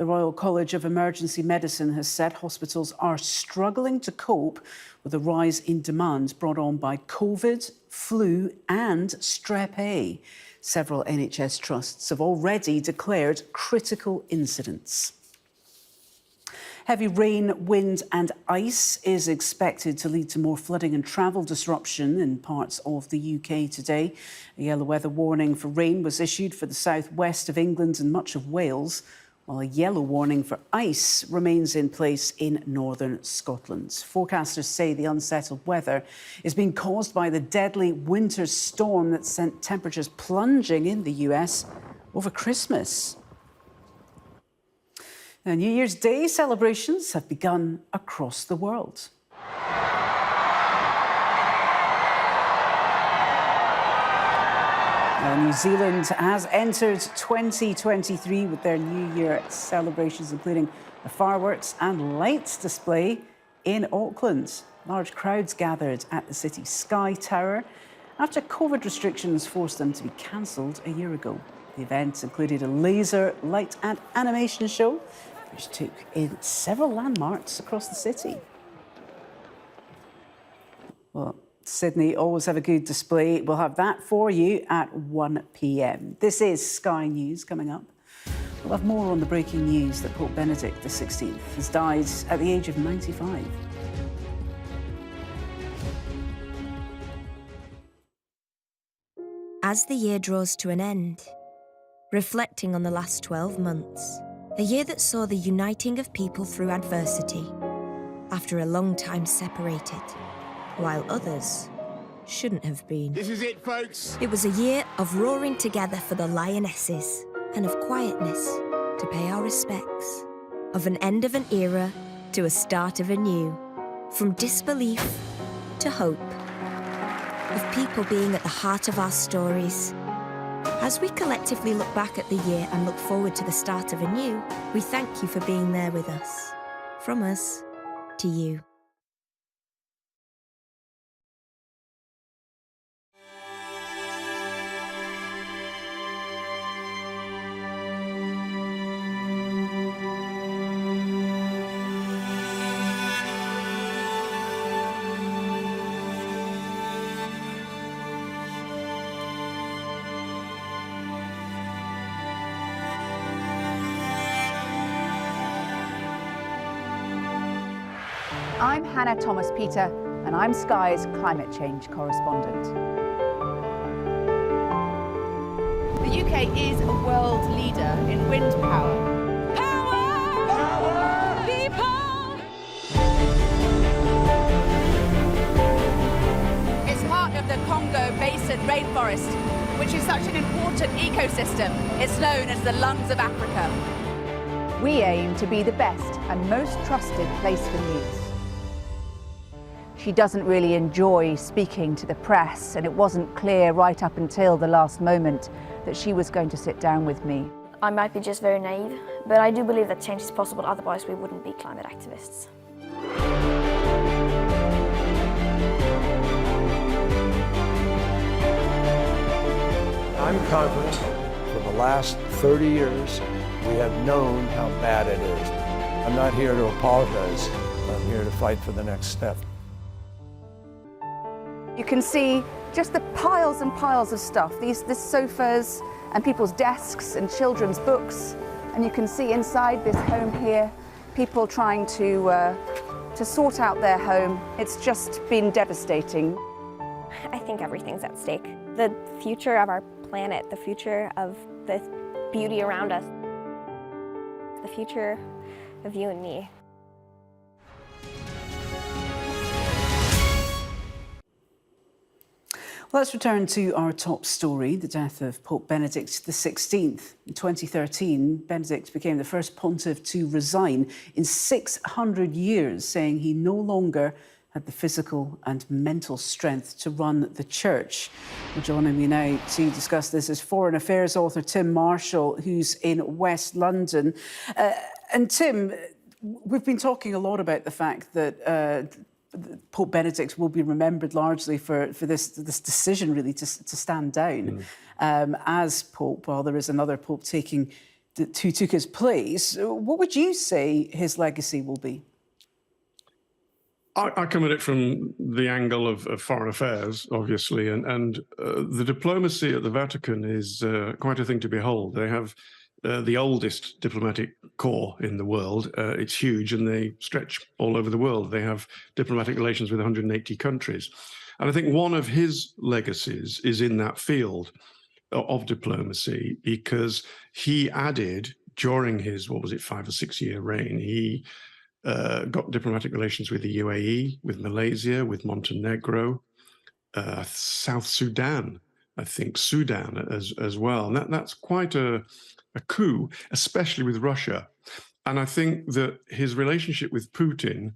The Royal College of Emergency Medicine has said hospitals are struggling to cope with a rise in demand brought on by COVID, flu and strep A. Several NHS trusts have already declared critical incidents. Heavy rain, wind and ice is expected to lead to more flooding and travel disruption in parts of the UK today. A yellow weather warning for rain was issued for the southwest of England and much of Wales, while a yellow warning for ice remains in place in northern Scotland. Forecasters say the unsettled weather is being caused by the deadly winter storm that sent temperatures plunging in the US over Christmas. Now, New Year's Day celebrations have begun across the world. New Zealand has entered 2023 with their New Year celebrations, including a fireworks and lights display in Auckland. Large crowds gathered at the city's Sky Tower after COVID restrictions forced them to be cancelled a year ago. The event included a laser, light and animation show, which took in several landmarks across the city. Well, Sydney always have a good display. We'll have that for you at 1 p.m. This is Sky News coming up. We'll have more on the breaking news that Pope Benedict XVI has died at the age of 95. As the year draws to an end, reflecting on the last 12 months, a year that saw the uniting of people through adversity, after a long time separated, while others shouldn't have been. This is it, folks. It was a year of roaring together for the lionesses and of quietness to pay our respects, of an end of an era to a start of a new, from disbelief to hope, of people being at the heart of our stories. As we collectively look back at the year and look forward to the start of a new, we thank you for being there with us. From us to you. I'm Hannah Thomas-Peter, and I'm Sky's climate change correspondent. The UK is a world leader in wind power. Power! Power! People! It's part of the Congo Basin rainforest, which is such an important ecosystem. It's known as the lungs of Africa. We aim to be the best and most trusted place for news. She doesn't really enjoy speaking to the press, and it wasn't clear right up until the last moment that she was going to sit down with me. I might be just very naive, but I do believe that change is possible, otherwise we wouldn't be climate activists. I'm confident for the last 30 years we have known how bad it is. I'm not here to apologize. I'm here to fight for the next step. You can see just the piles and piles of stuff, these sofas and people's desks and children's books. And you can see inside this home here, people trying to sort out their home. It's just been devastating. I think everything's at stake. The future of our planet, the future of the beauty around us, the future of you and me. Let's return to our top story, the death of Pope Benedict XVI. In 2013, Benedict became the first pontiff to resign in 600 years, saying he no longer had the physical and mental strength to run the church. Well, joining me now to discuss this is Foreign Affairs author Tim Marshall, who's in West London. And Tim, we've been talking a lot about the fact that Pope Benedict will be remembered largely for this decision, really, to stand down as Pope, while there is another Pope taking who took his place. What would you say his legacy will be? I come at it from the angle of foreign affairs, obviously, and the diplomacy at the Vatican is quite a thing to behold. They have the oldest diplomatic corps in the world. It's huge, and they stretch all over the world. They have diplomatic relations with 180 countries. And I think one of his legacies is in that field of diplomacy, because he added, during his, 5 or 6 year reign, he got diplomatic relations with the UAE, with Malaysia, with Montenegro, South Sudan, I think Sudan as well. And that's quite a coup, especially with Russia. And I think that his relationship with Putin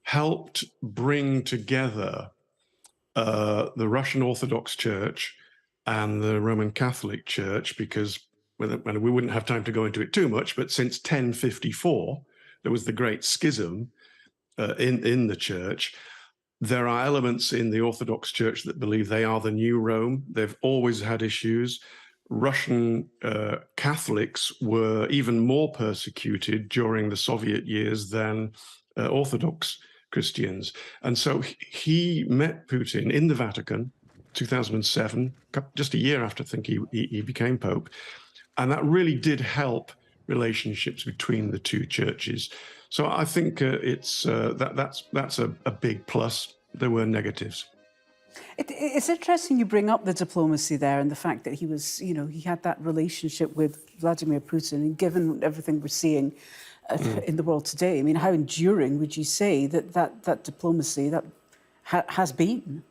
helped bring together the Russian Orthodox Church and the Roman Catholic Church, because we wouldn't have time to go into it too much, but since 1054, there was the great schism in the church. There are elements in the Orthodox Church that believe they are the new Rome. They've always had issues. Russian Catholics were even more persecuted during the Soviet years than Orthodox Christians. And so he met Putin in the Vatican, 2007, just a year after I think he became Pope. And that really did help relationships between the two churches. So I think that's a big plus. There were negatives. It's interesting you bring up the diplomacy there and the fact that he was, he had that relationship with Vladimir Putin, and given everything we're seeing in the world today, I mean, how enduring would you say that diplomacy has been?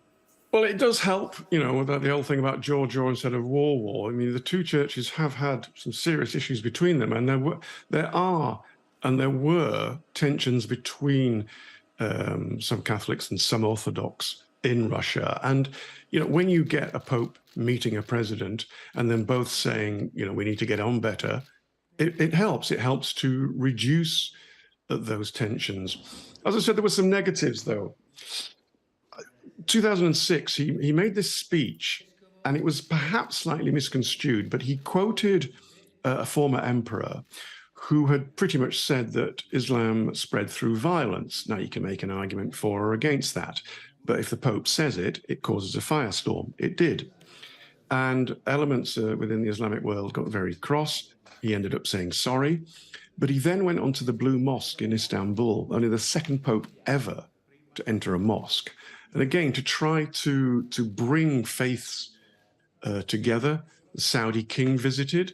Well, it does help, with the whole thing about Georgia instead of war. I mean, the two churches have had some serious issues between them, and there were tensions between some Catholics and some Orthodox in Russia. And, when you get a pope meeting a president and then both saying, we need to get on better, it helps. It helps to reduce those tensions. As I said, there were some negatives, though. 2006, he made this speech, and it was perhaps slightly misconstrued, but he quoted a former emperor who had pretty much said that Islam spread through violence. Now, you can make an argument for or against that, but if the Pope says it, it causes a firestorm. It did. And elements within the Islamic world got very cross. He ended up saying sorry, but he then went on to the Blue Mosque in Istanbul, only the second Pope ever to enter a mosque. And again, to try to bring faiths together. The Saudi king visited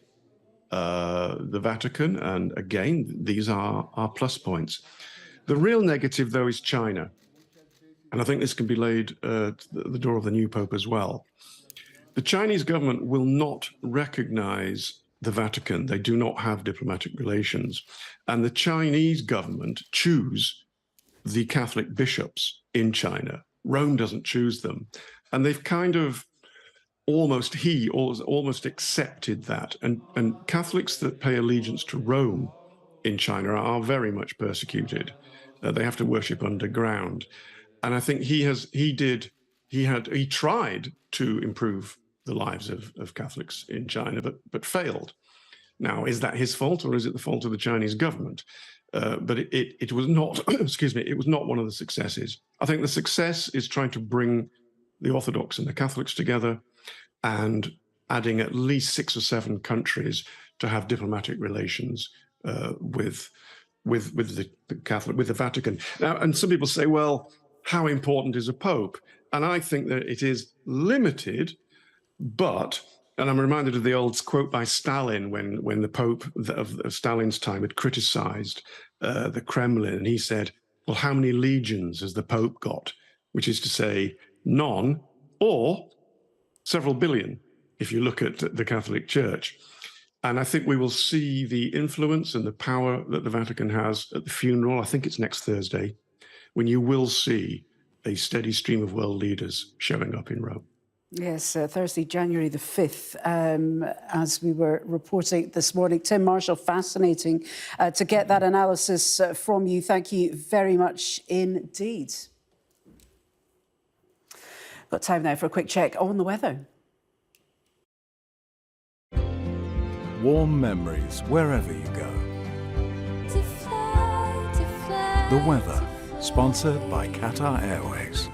the Vatican, and again, these are plus points. The real negative, though, is China. And I think this can be laid at the door of the new Pope as well. The Chinese government will not recognize the Vatican. They do not have diplomatic relations. And the Chinese government choose the Catholic bishops in China. Rome doesn't choose them. And they've kind of almost accepted that. And Catholics that pay allegiance to Rome in China are very much persecuted. They have to worship underground. And I think he tried to improve the lives of Catholics in China, but failed. Now, is that his fault, or is it the fault of the Chinese government? But it was not, it was not one of the successes. I think the success is trying to bring the Orthodox and the Catholics together and adding at least 6 or 7 countries to have diplomatic relations with the Vatican. Now, and some people say, well, how important is a pope? And I think that it is limited, but, and I'm reminded of the old quote by Stalin when the Pope of Stalin's time had criticized the Kremlin, and he said, well, how many legions has the Pope got? Which is to say, none, or several billion, if you look at the Catholic Church. And I think we will see the influence and the power that the Vatican has at the funeral. I think it's next Thursday, when you will see a steady stream of world leaders showing up in Rome. Yes, Thursday, January the 5th, as we were reporting this morning. Tim Marshall, fascinating to get that analysis from you. Thank you very much indeed. Got time now for a quick check on the weather. warm memories wherever you go. The weather, sponsored by Qatar Airways.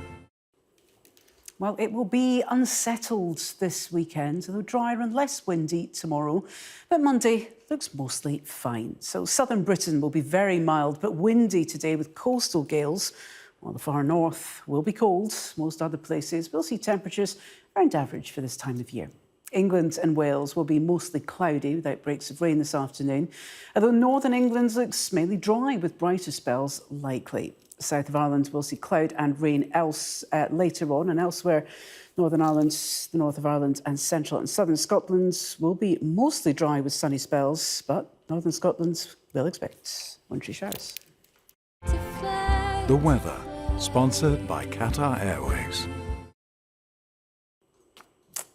Well, it will be unsettled this weekend, although drier and less windy tomorrow. But Monday looks mostly fine. So southern Britain will be very mild, but windy today with coastal gales. While the far north will be cold, most other places will see temperatures around average for this time of year. England and Wales will be mostly cloudy with outbreaks of rain this afternoon, although northern England looks mainly dry with brighter spells likely. South of Ireland will see cloud and rain later on, and elsewhere, Northern Ireland, the north of Ireland and central and southern Scotland will be mostly dry with sunny spells, but northern Scotland will expect wintry showers. The weather, sponsored by Qatar Airways.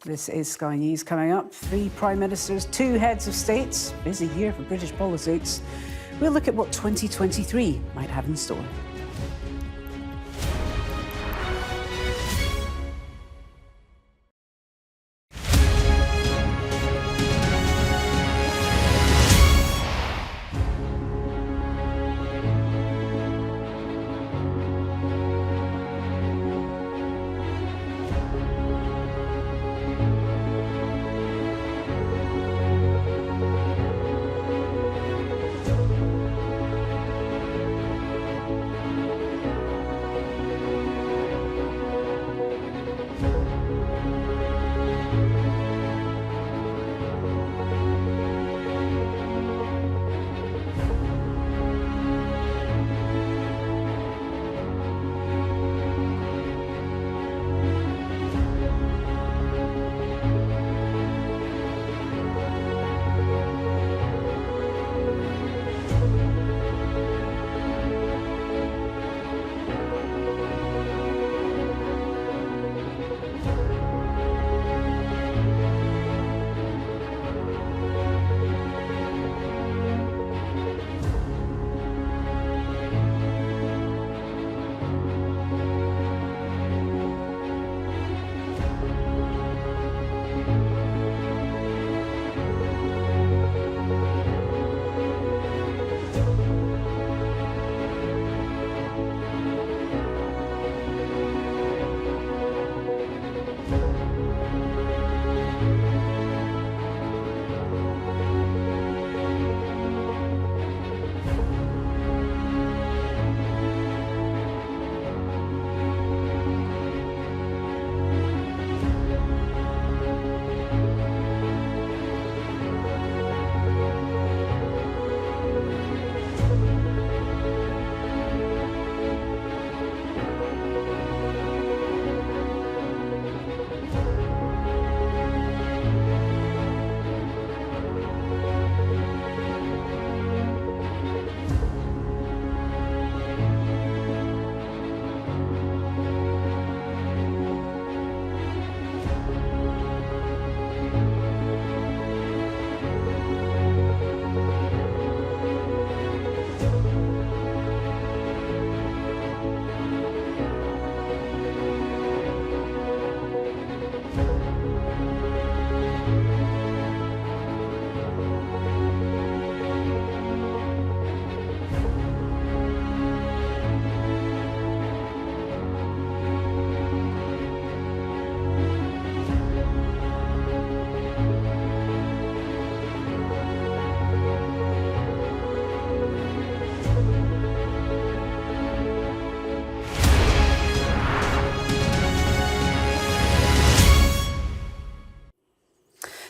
This is Sky News. Coming up, 3 prime ministers, 2 heads of state. Busy year for British politics. We'll look at what 2023 might have in store.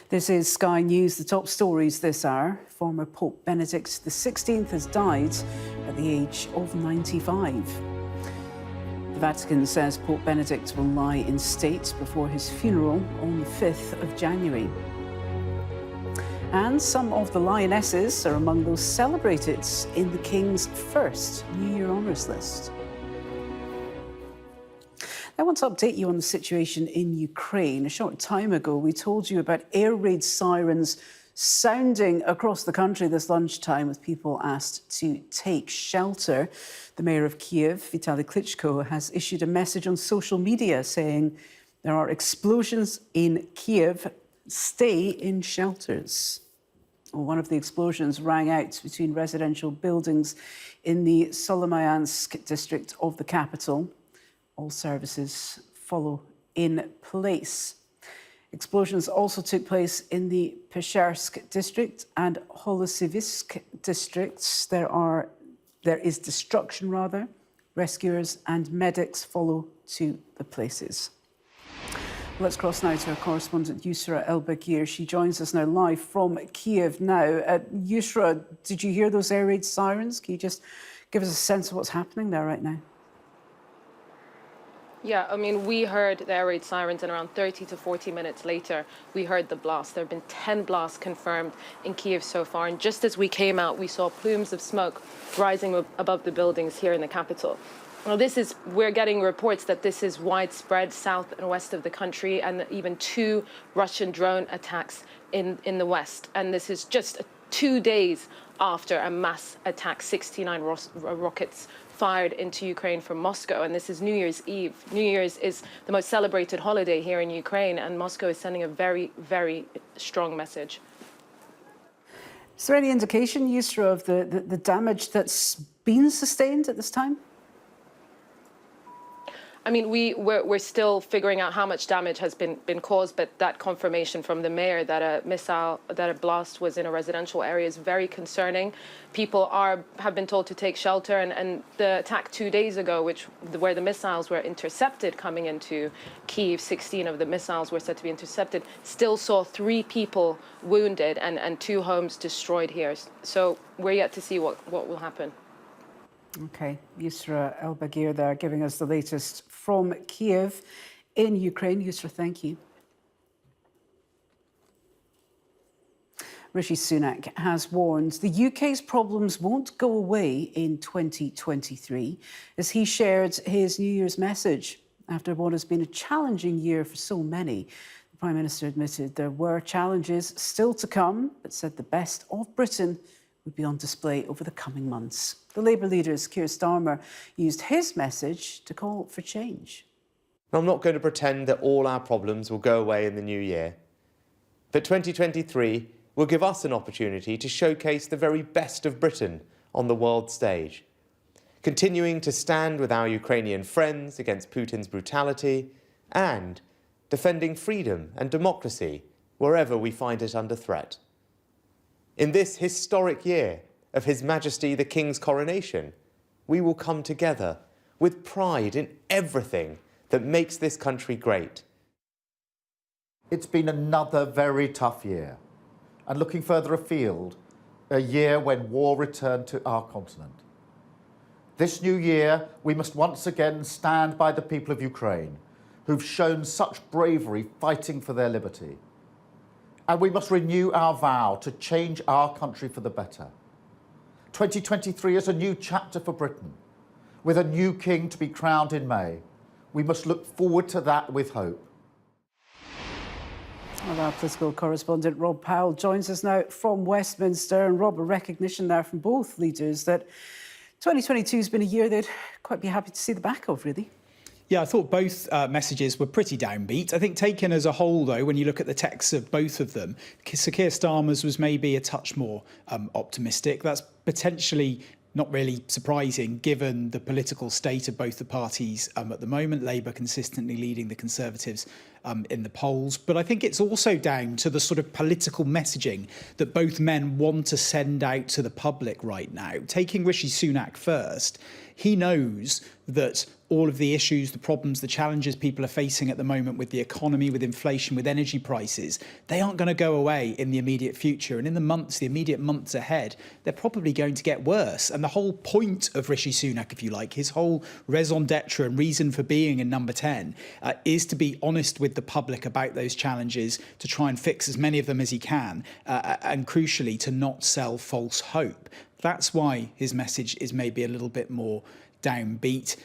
This is Sky News. The top stories this hour. Former Pope Benedict XVI has died at the age of 95. The Vatican says Pope Benedict will lie in state before his funeral on the 5th of January. And some of the lionesses are among those celebrated in the King's first New Year honours list. I want to update you on the situation in Ukraine. A short time ago, we told you about air raid sirens sounding across the country this lunchtime with people asked to take shelter. The mayor of Kiev, Vitaly Klitschko, has issued a message on social media saying there are explosions in Kiev. Stay in shelters. One of the explosions rang out between residential buildings in the Solomiansk district of the capital. All services follow in place. Explosions also took place in the Peschersk district and Holosivsk districts. There is destruction, rather. Rescuers and medics follow to the places. Let's cross now to our correspondent Yusra El-Bagir. She joins us now live from Kiev now. Yusra, did you hear those air raid sirens? Can you just give us a sense of what's happening there right now? Yeah, I mean, we heard the air raid sirens, and around 30 to 40 minutes later, we heard the blast. There have been 10 blasts confirmed in Kiev so far. And just as we came out, we saw plumes of smoke rising above the buildings here in the capital. Well, we're getting reports that this is widespread south and west of the country, and even 2 Russian drone attacks in the west. And this is just 2 days after a mass attack, 69 rockets fired into Ukraine from Moscow. And this is New Year's Eve. New Year's is the most celebrated holiday here in Ukraine, and Moscow is sending a very, very strong message. Is there any indication, Yusra, of the damage that's been sustained at this time? I mean, we're still figuring out how much damage has been caused, but that confirmation from the mayor that a blast was in a residential area is very concerning. People have been told to take shelter, and the attack 2 days ago, where the missiles were intercepted coming into Kyiv, 16 of the missiles were said to be intercepted, still saw 3 people wounded and 2 homes destroyed here. So we're yet to see what will happen. OK, Yusra El-Bagir there giving us the latest from Kiev in Ukraine. Yusra, thank you. Rishi Sunak has warned the UK's problems won't go away in 2023 as he shared his New Year's message after what has been a challenging year for so many. The Prime Minister admitted there were challenges still to come, but said the best of Britain would be on display over the coming months. The Labour leader's Keir Starmer used his message to call for change. I'm not going to pretend that all our problems will go away in the new year. But 2023 will give us an opportunity to showcase the very best of Britain on the world stage, continuing to stand with our Ukrainian friends against Putin's brutality and defending freedom and democracy wherever we find it under threat. In this historic year of His Majesty the King's coronation, we will come together with pride in everything that makes this country great. It's been another very tough year, and looking further afield, a year when war returned to our continent. This new year, we must once again stand by the people of Ukraine, who've shown such bravery fighting for their liberty. And we must renew our vow to change our country for the better. 2023 is a new chapter for Britain, with a new king to be crowned in May. We must look forward to that with hope. Well, our political correspondent Rob Powell joins us now from Westminster. And Rob, a recognition there from both leaders that 2022 has been a year they'd quite be happy to see the back of, really. Yeah, I thought both messages were pretty downbeat. I think taken as a whole, though, when you look at the texts of both of them, Sir Keir Starmer's was maybe a touch more optimistic. That's potentially not really surprising, given the political state of both the parties at the moment. Labour consistently leading the Conservatives in the polls. But I think it's also down to the sort of political messaging that both men want to send out to the public right now. Taking Rishi Sunak first, he knows that all of the issues, the problems, the challenges people are facing at the moment with the economy, with inflation, with energy prices, they aren't going to go away in the immediate future. And in the immediate months ahead, they're probably going to get worse. And the whole point of Rishi Sunak, if you like, his whole raison d'etre and reason for being in number 10 is to be honest with the public about those challenges, to try and fix as many of them as he can, and crucially, to not sell false hope. That's why his message is maybe a little bit more downbeat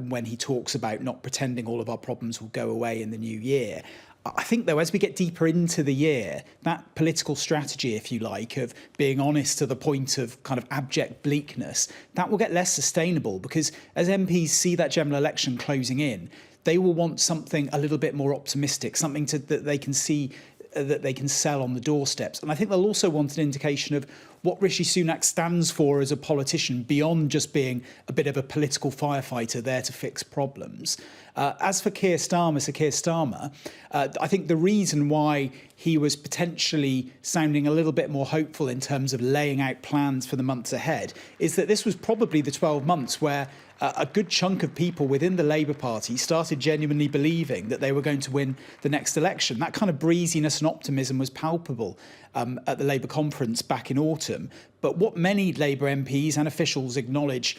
when he talks about not pretending all of our problems will go away in the new year. I think, though, as we get deeper into the year, that political strategy, if you like, of being honest to the point of kind of abject bleakness, that will get less sustainable, because as MPs see that general election closing in, they will want something a little bit more optimistic, something that they can see that they can sell on the doorsteps. And I think they'll also want an indication of what Rishi Sunak stands for as a politician, beyond just being a bit of a political firefighter there to fix problems. As for Keir Starmer, I think the reason why he was potentially sounding a little bit more hopeful in terms of laying out plans for the months ahead is that this was probably the 12 months where a good chunk of people within the Labour Party started genuinely believing that they were going to win the next election. That kind of breeziness and optimism was palpable at the Labour conference back in autumn. But what many Labour MPs and officials acknowledge,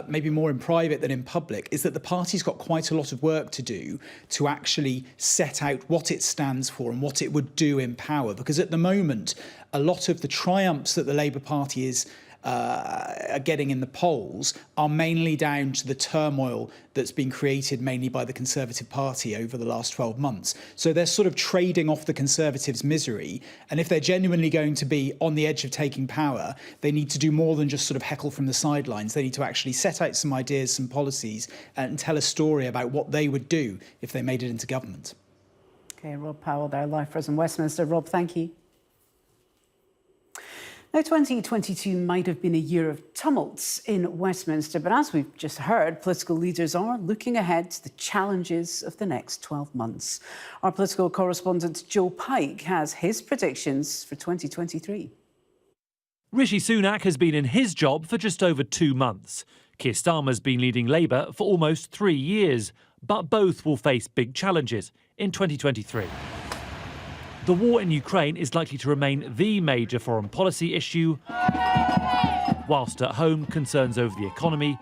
maybe more in private than in public, is that the party's got quite a lot of work to do to actually set out what it stands for and what it would do in power. Because at the moment, a lot of the triumphs that the Labour Party is are getting in the polls are mainly down to the turmoil that's been created mainly by the Conservative Party over the last 12 months. So they're sort of trading off the Conservatives' misery. And if they're genuinely going to be on the edge of taking power, they need to do more than just sort of heckle from the sidelines. They need to actually set out some ideas, some policies, and tell a story about what they would do if they made it into government. OK, Rob Powell there, live for us in Westminster. Rob, thank you. Now, 2022 might have been a year of tumults in Westminster, but as we've just heard, political leaders are looking ahead to the challenges of the next 12 months. Our political correspondent Joe Pike has his predictions for 2023. Rishi Sunak has been in his job for just over 2 months. Keir Starmer's been leading Labour for almost 3 years, but both will face big challenges in 2023. The war in Ukraine is likely to remain the major foreign policy issue, whilst at home concerns over the economy,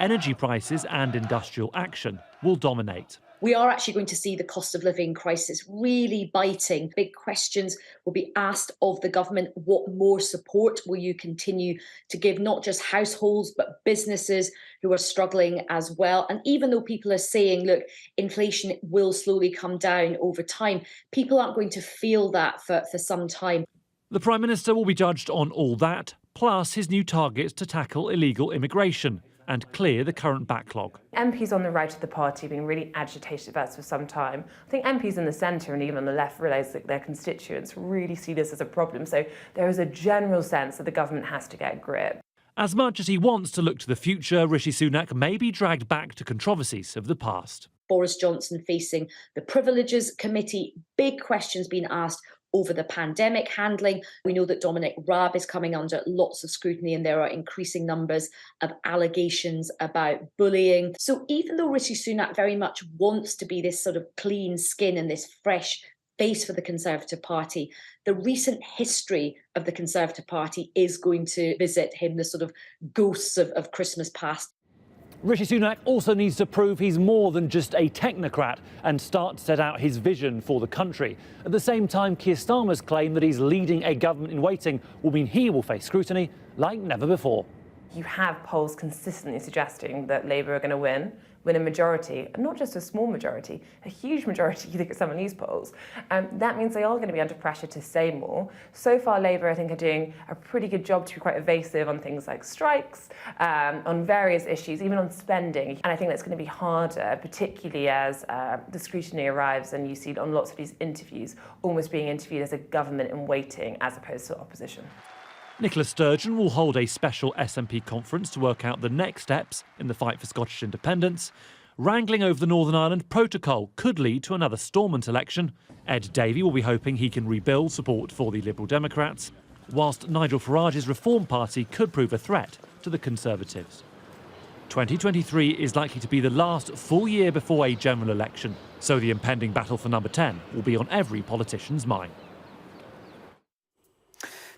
energy prices and industrial action will dominate. We are actually going to see the cost of living crisis really biting. Big questions will be asked of the government. What more support will you continue to give, not just households, but businesses who are struggling as well? And even though people are saying, look, inflation will slowly come down over time, people aren't going to feel that for some time. The Prime Minister will be judged on all that, plus his new targets to tackle illegal immigration and clear the current backlog. MPs on the right of the party have been really agitated about this for some time. I think MPs in the centre and even on the left realise that their constituents really see this as a problem. So there is a general sense that the government has to get a grip. As much as he wants to look to the future, Rishi Sunak may be dragged back to controversies of the past. Boris Johnson facing the Privileges Committee, big questions being asked over the pandemic handling. We know that Dominic Raab is coming under lots of scrutiny and there are increasing numbers of allegations about bullying. So even though Rishi Sunak very much wants to be this sort of clean skin and this fresh face for the Conservative Party, the recent history of the Conservative Party is going to visit him, the sort of ghosts of Christmas past. Rishi Sunak also needs to prove he's more than just a technocrat and start to set out his vision for the country. At the same time, Keir Starmer's claim that he's leading a government in waiting will mean he will face scrutiny like never before. You have polls consistently suggesting that Labour are going to win a majority, and not just a small majority, a huge majority, you think at some of these polls. That means they are going to be under pressure to say more. So far, Labour, I think, are doing a pretty good job to be quite evasive on things like strikes, on various issues, even on spending. And I think that's going to be harder, particularly as the scrutiny arrives and you see on lots of these interviews almost being interviewed as a government in waiting as opposed to opposition. Nicola Sturgeon will hold a special SNP conference to work out the next steps in the fight for Scottish independence. Wrangling over the Northern Ireland Protocol could lead to another Stormont election. Ed Davey will be hoping he can rebuild support for the Liberal Democrats, whilst Nigel Farage's Reform Party could prove a threat to the Conservatives. 2023 is likely to be the last full year before a general election, so the impending battle for number 10 will be on every politician's mind.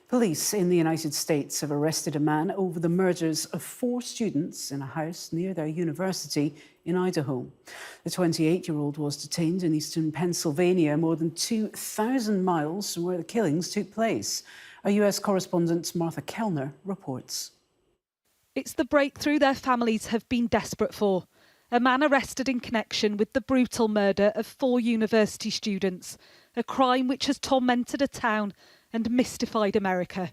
Police in the United States have arrested a man over the murders of 4 students in a house near their university in Idaho. The 28-year-old was detained in eastern Pennsylvania, more than 2,000 miles from where the killings took place. Our US correspondent Martha Kellner reports. It's the breakthrough their families have been desperate for. A man arrested in connection with the brutal murder of 4 university students, a crime which has tormented a town and mystified America.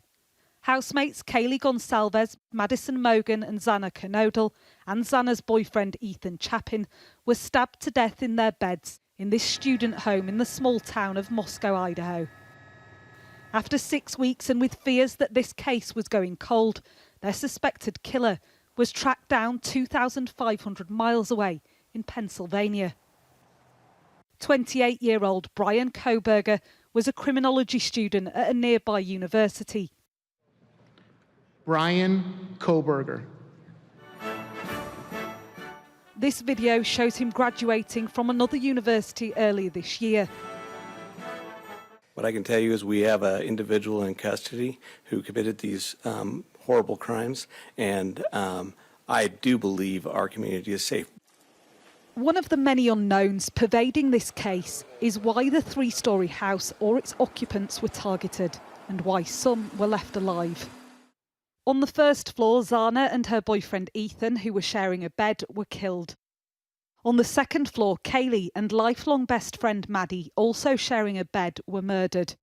Housemates Kaylee Gonsalves, Madison Mogan and Xana Kernodle and Xana's boyfriend Ethan Chapin were stabbed to death in their beds in this student home in the small town of Moscow, Idaho. After 6 weeks and with fears that this case was going cold, their suspected killer was tracked down 2,500 miles away in Pennsylvania. 28-year-old Brian Kohberger was a criminology student at a nearby university. Brian Kohberger. This video shows him graduating from another university earlier this year. What I can tell you is we have an individual in custody who committed these horrible crimes, and I do believe our community is safe. One of the many unknowns pervading this case is why the three-storey house or its occupants were targeted and why some were left alive. On the first floor, Zana and her boyfriend Ethan, who were sharing a bed, were killed. On the second floor, Kaylee and lifelong best friend Maddie, also sharing a bed, were murdered.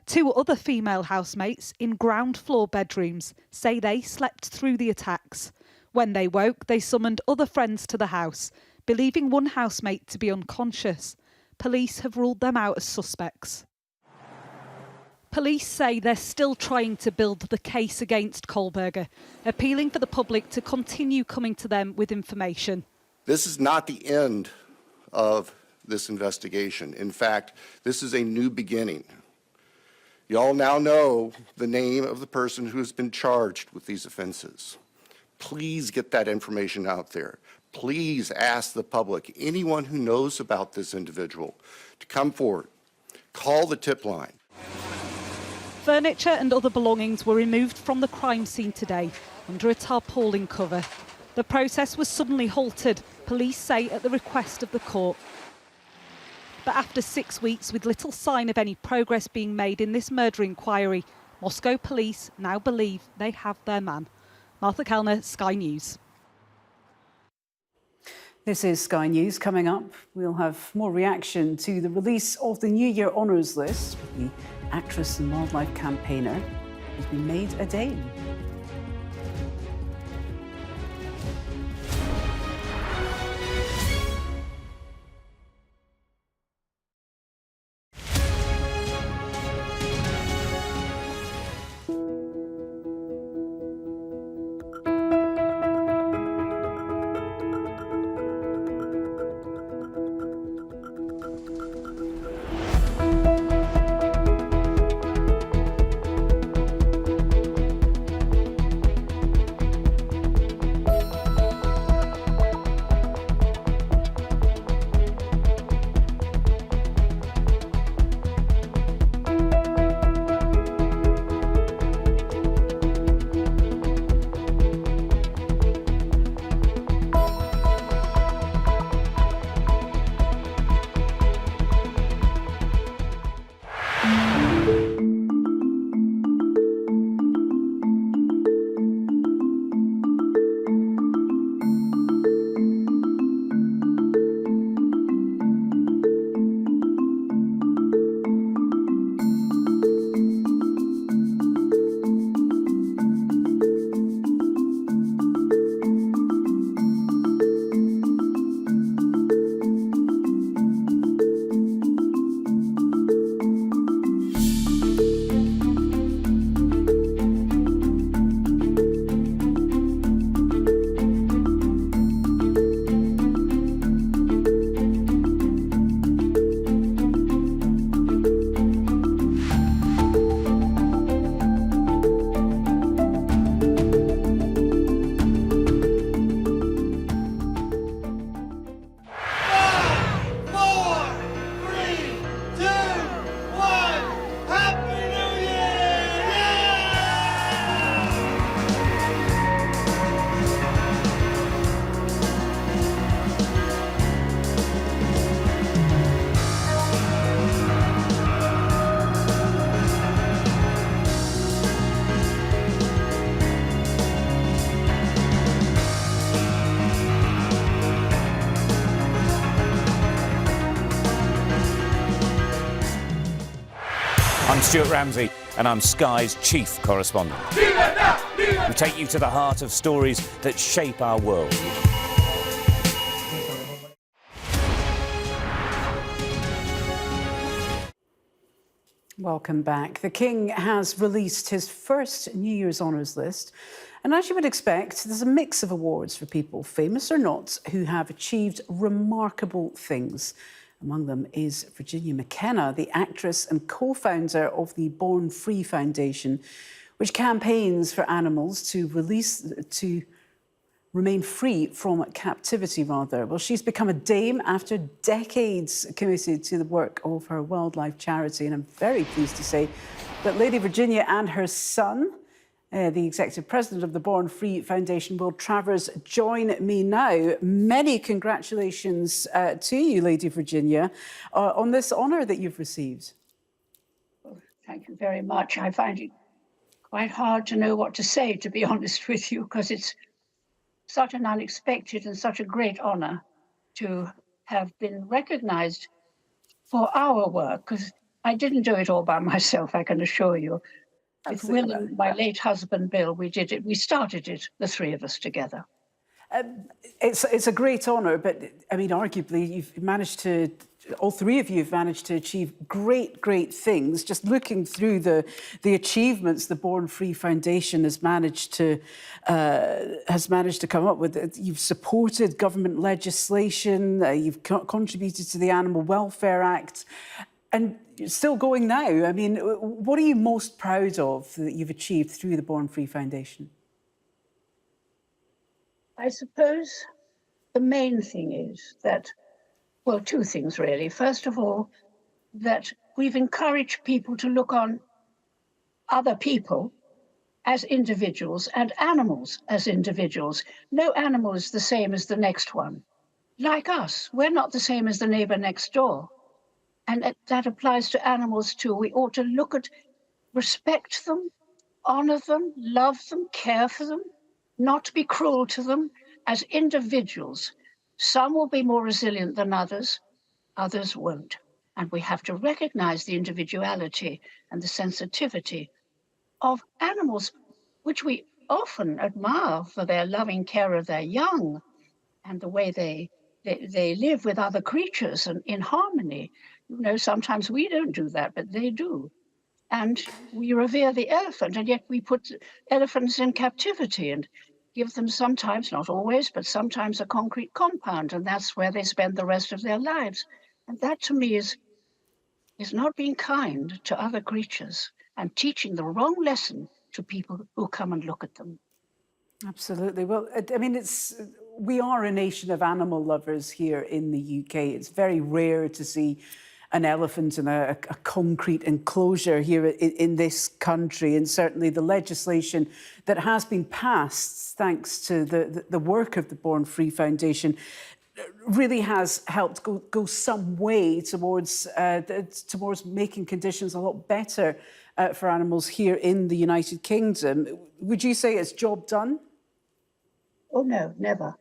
2 other female housemates in ground floor bedrooms say they slept through the attacks. When they woke, they summoned other friends to the house, believing one housemate to be unconscious. Police have ruled them out as suspects. Police say they're still trying to build the case against Kohberger, appealing for the public to continue coming to them with information. This is not the end of this investigation. In fact, this is a new beginning. You all now know the name of the person who has been charged with these offenses. Please get that information out there. Please ask the public, anyone who knows about this individual, to come forward. Call the tip line. Furniture and other belongings were removed from the crime scene today under a tarpaulin cover. The process was suddenly halted, police say, at the request of the court. But after 6 weeks with little sign of any progress being made in this murder inquiry, Moscow police now believe they have their man. Martha Kellner, Sky News. This is Sky News. Coming up, we'll have more reaction to the release of the New Year honours list. The actress and wildlife campaigner has been made a Dane. I'm Stuart Ramsey, and I'm Sky's chief correspondent. We take you to the heart of stories that shape our world. Welcome back. The King has released his first New Year's honours list. And as you would expect, there's a mix of awards for people, famous or not, who have achieved remarkable things. Among them is Virginia McKenna, the actress and co-founder of the Born Free Foundation, which campaigns for animals to remain free from captivity, rather. Well, she's become a dame after decades committed to the work of her wildlife charity. And I'm very pleased to say that Lady Virginia and her son, the executive president of the Born Free Foundation, Will Travers, join me now. Many congratulations to you, Lady Virginia, on this honour that you've received. Well, thank you very much. I find it quite hard to know what to say, to be honest with you, because it's such an unexpected and such a great honour to have been recognised for our work, because I didn't do it all by myself, I can assure you. With Will and my late husband, Bill, we did it. We started it, the three of us together. It's a great honour, but, I mean, arguably, you've managed to, all three of you have managed to achieve great things. Just looking through the achievements the Born Free Foundation has managed to come up with. You've supported government legislation, you've contributed to the Animal Welfare Act, and you're still going now. I mean, what are you most proud of that you've achieved through the Born Free Foundation? I suppose the main thing is that, well, two things really. First of all, that we've encouraged people to look on other people as individuals and animals as individuals. No animal is the same as the next one. Like us, we're not the same as the neighbour next door. And that applies to animals too. We ought to look at, respect them, honour them, love them, care for them, not be cruel to them as individuals. Some will be more resilient than others, others won't. And we have to recognise the individuality and the sensitivity of animals, which we often admire for their loving care of their young and the way they live with other creatures and in harmony. You know, sometimes we don't do that, but they do. And we revere the elephant, and yet we put elephants in captivity and give them sometimes, not always, but sometimes a concrete compound, and that's where they spend the rest of their lives. And that, to me, is not being kind to other creatures and teaching the wrong lesson to people who come and look at them. Absolutely. Well, I mean, we are a nation of animal lovers here in the UK. It's very rare to see an elephant in a concrete enclosure here in this country, and certainly the legislation that has been passed thanks to the work of the Born Free Foundation really has helped go some way towards making conditions a lot better for animals here in the United Kingdom. Would you say it's job done? Oh no, never.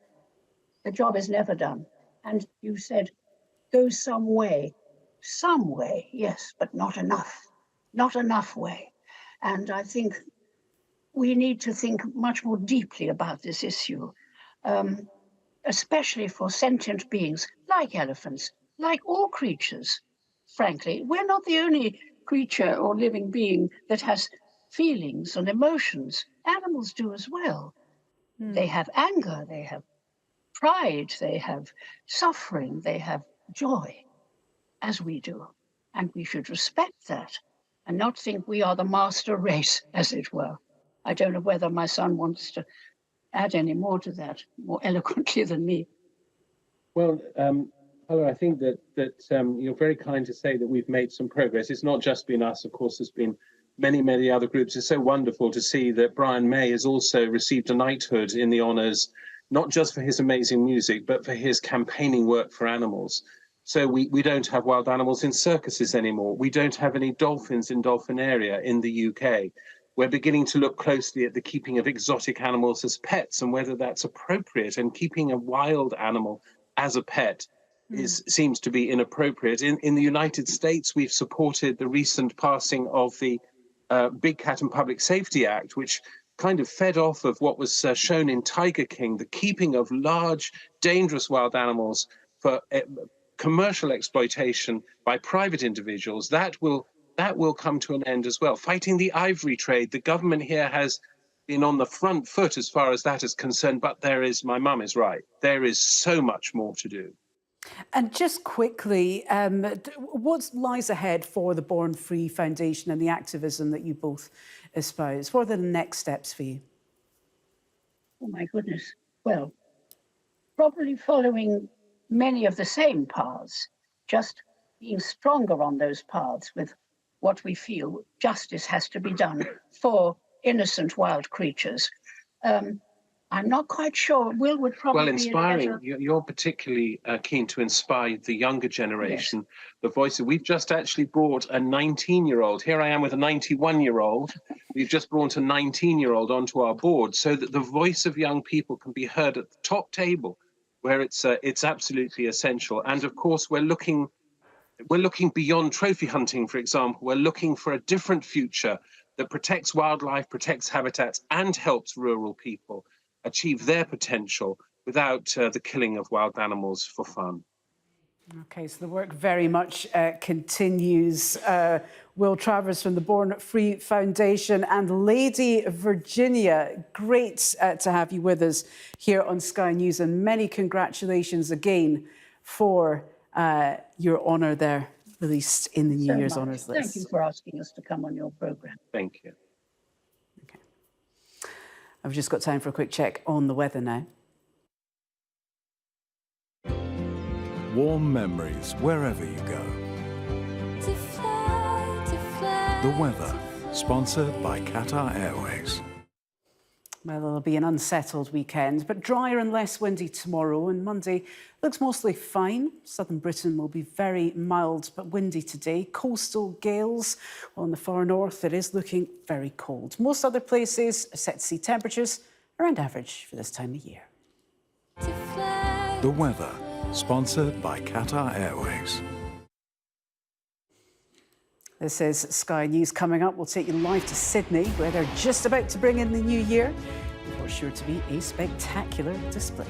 The job is never done. And you said, go some way. Some way, yes, but not enough. Not enough way. And I think we need to think much more deeply about this issue, especially for sentient beings like elephants, like all creatures. Frankly, we're not the only creature or living being that has feelings and emotions. Animals do as well. They have anger, they have pride, they have suffering, they have joy, as we do. And we should respect that and not think we are the master race, as it were. I don't know whether my son wants to add any more to that, more eloquently than me. Well, Paula, I think that you're very kind to say that we've made some progress. It's not just been us, of course, there's been many other groups. It's so wonderful to see that Brian May has also received a knighthood in the honours, not just for his amazing music, but for his campaigning work for animals. So we don't have wild animals in circuses anymore. We don't have any dolphins in Dolphinaria in the UK. We're beginning to look closely at the keeping of exotic animals as pets and whether that's appropriate. And keeping a wild animal as a pet seems to be inappropriate. In the United States, we've supported the recent passing of the Big Cat and Public Safety Act, which kind of fed off of what was shown in Tiger King, the keeping of large, dangerous wild animals for commercial exploitation by private individuals. That will that will come to an end as well. Fighting the ivory trade, the government here has been on the front foot as far as that is concerned, but my mum is right, there is so much more to do. And just quickly, what lies ahead for the Born Free Foundation and the activism that you both espouse? What are the next steps for you? Oh, my goodness. Well, probably following many of the same paths, just being stronger on those paths with what we feel justice has to be done for innocent wild creatures. I'm not quite sure. Will would probably... Well, inspiring. You're particularly keen to inspire the younger generation, yes. The voices. We've just actually brought a 19-year-old. Here I am with a 91-year-old. We've just brought a 19-year-old onto our board so that the voice of young people can be heard at the top table, where it's absolutely essential. And of course, we're looking beyond trophy hunting, for example. We're looking for a different future that protects wildlife, protects habitats, and helps rural people achieve their potential without the killing of wild animals for fun. OK, so the work very much continues. Will Travers from the Born Free Foundation and Lady Virginia, great to have you with us here on Sky News, and many congratulations again for your honour there, released in the New Year's Honours List. Thank you for asking us to come on your programme. Thank you. Okay. I've just got time for a quick check on the weather now. Warm memories wherever you go. The weather, sponsored by Qatar Airways. Well, it'll be an unsettled weekend, but drier and less windy tomorrow, and Monday looks mostly fine. Southern Britain will be very mild but windy today. Coastal gales on the far north, it is looking very cold. Most other places are set to see temperatures around average for this time of year. The weather, sponsored by Qatar Airways. This is Sky News. Coming up, we'll take you live to Sydney, where they're just about to bring in the new year. What's sure to be a spectacular display.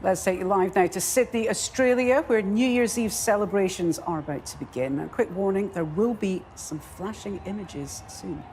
Let's take you live now to Sydney, Australia, where New Year's Eve celebrations are about to begin. A quick warning, there will be some flashing images soon.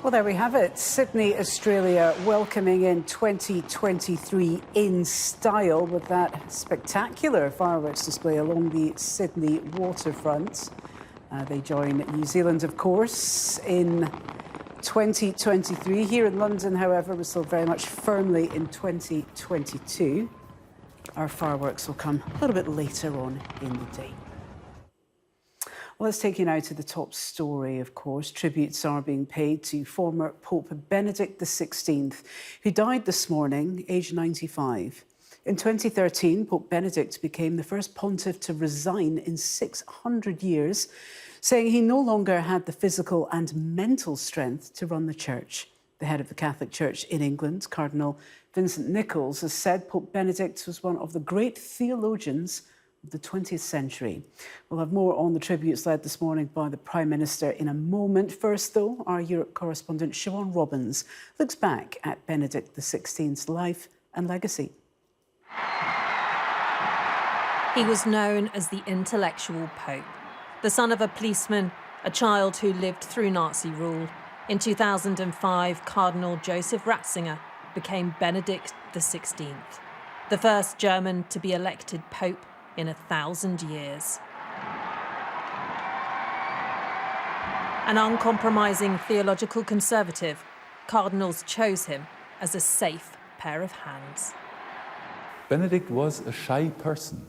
Well, there we have it. Sydney, Australia, welcoming in 2023 in style with that spectacular fireworks display along the Sydney waterfront. They join New Zealand, of course, in 2023. Here in London, however, we're still very much firmly in 2022. Our fireworks will come a little bit later on in the day. Well, let's take you now to the top story, of course. Tributes are being paid to former Pope Benedict XVI, who died this morning, aged 95. In 2013, Pope Benedict became the first pontiff to resign in 600 years, saying he no longer had the physical and mental strength to run the church. The head of the Catholic Church in England, Cardinal Vincent Nichols, has said Pope Benedict was one of the great theologians of the 20th century. We'll have more on the tributes led this morning by the Prime Minister in a moment. First, though, our Europe correspondent Siobhan Robbins looks back at Benedict XVI's life and legacy. He was known as the intellectual Pope, the son of a policeman, a child who lived through Nazi rule. In 2005, Cardinal Joseph Ratzinger became Benedict XVI, the first German to be elected Pope in 1,000 years. An uncompromising theological conservative, cardinals chose him as a safe pair of hands. Benedict was a shy person.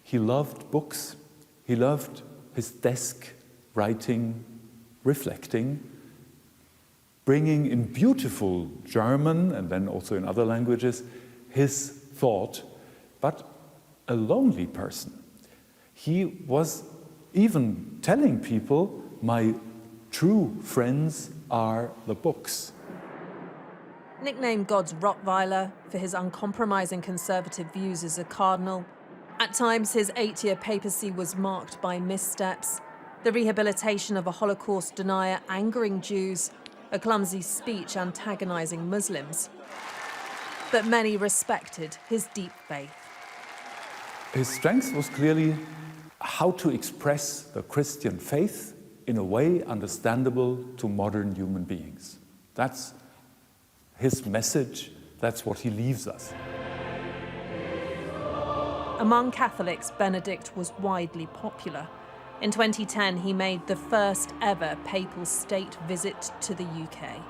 He loved books. He loved his desk, writing, reflecting, bringing in beautiful German and then also in other languages his thought, but a lonely person. He was even telling people, my true friends are the books. Nicknamed God's Rottweiler for his uncompromising conservative views as a cardinal, at times his 8-year papacy was marked by missteps, the rehabilitation of a Holocaust denier angering Jews, a clumsy speech antagonising Muslims. But many respected his deep faith. His strength was clearly how to express the Christian faith in a way understandable to modern human beings. That's his message, that's what he leaves us. Among Catholics, Benedict was widely popular. In 2010, he made the first ever papal state visit to the UK,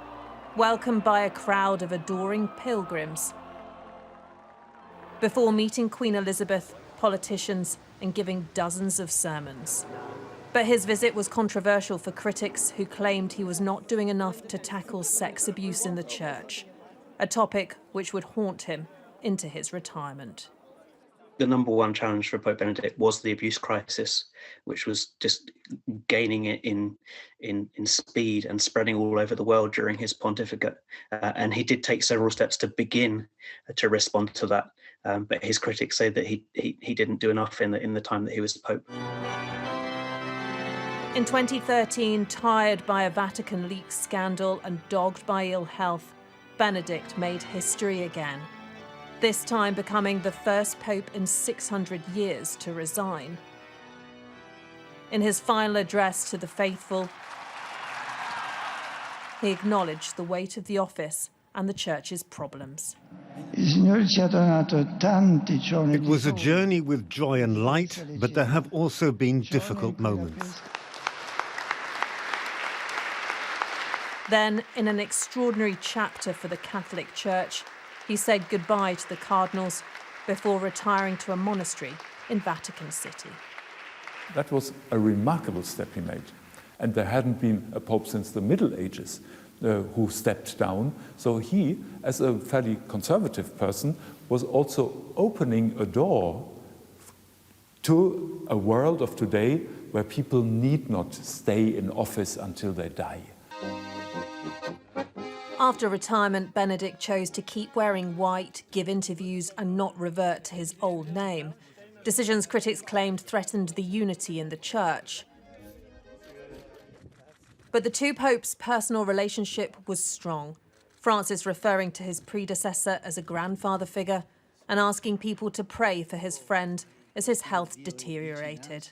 welcomed by a crowd of adoring pilgrims. Before meeting Queen Elizabeth, politicians, and giving dozens of sermons. But his visit was controversial for critics who claimed he was not doing enough to tackle sex abuse in the church, a topic which would haunt him into his retirement. The number one challenge for Pope Benedict was the abuse crisis, which was just gaining it in speed and spreading all over the world during his pontificate. And he did take several steps to begin to respond to that. But his critics say that he didn't do enough in the time that he was the Pope. In 2013, tired by a Vatican leaks scandal and dogged by ill health, Benedict made history again. This time becoming the first pope in 600 years to resign. In his final address to the faithful, he acknowledged the weight of the office and the church's problems. It was a journey with joy and light, but there have also been difficult moments. Then, in an extraordinary chapter for the Catholic Church, he said goodbye to the cardinals before retiring to a monastery in Vatican City. That was a remarkable step he made. And there hadn't been a pope since the Middle Ages who stepped down. So he, as a fairly conservative person, was also opening a door to a world of today where people need not stay in office until they die. After retirement, Benedict chose to keep wearing white, give interviews, and not revert to his old name. Decisions critics claimed threatened the unity in the church. But the two popes' personal relationship was strong, Francis referring to his predecessor as a grandfather figure and asking people to pray for his friend as his health deteriorated.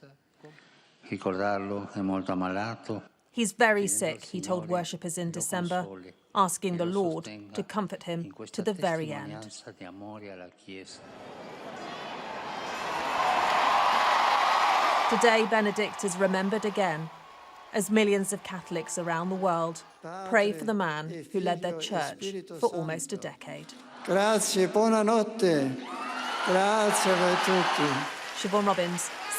He's very sick, he told worshippers in December, asking the Lord to comfort him to the very end. Today, Benedict is remembered again as millions of Catholics around the world pray for the man who led their church for almost a decade. Grazie, buonanotte. Grazie a tutti. Siobhan Robbins,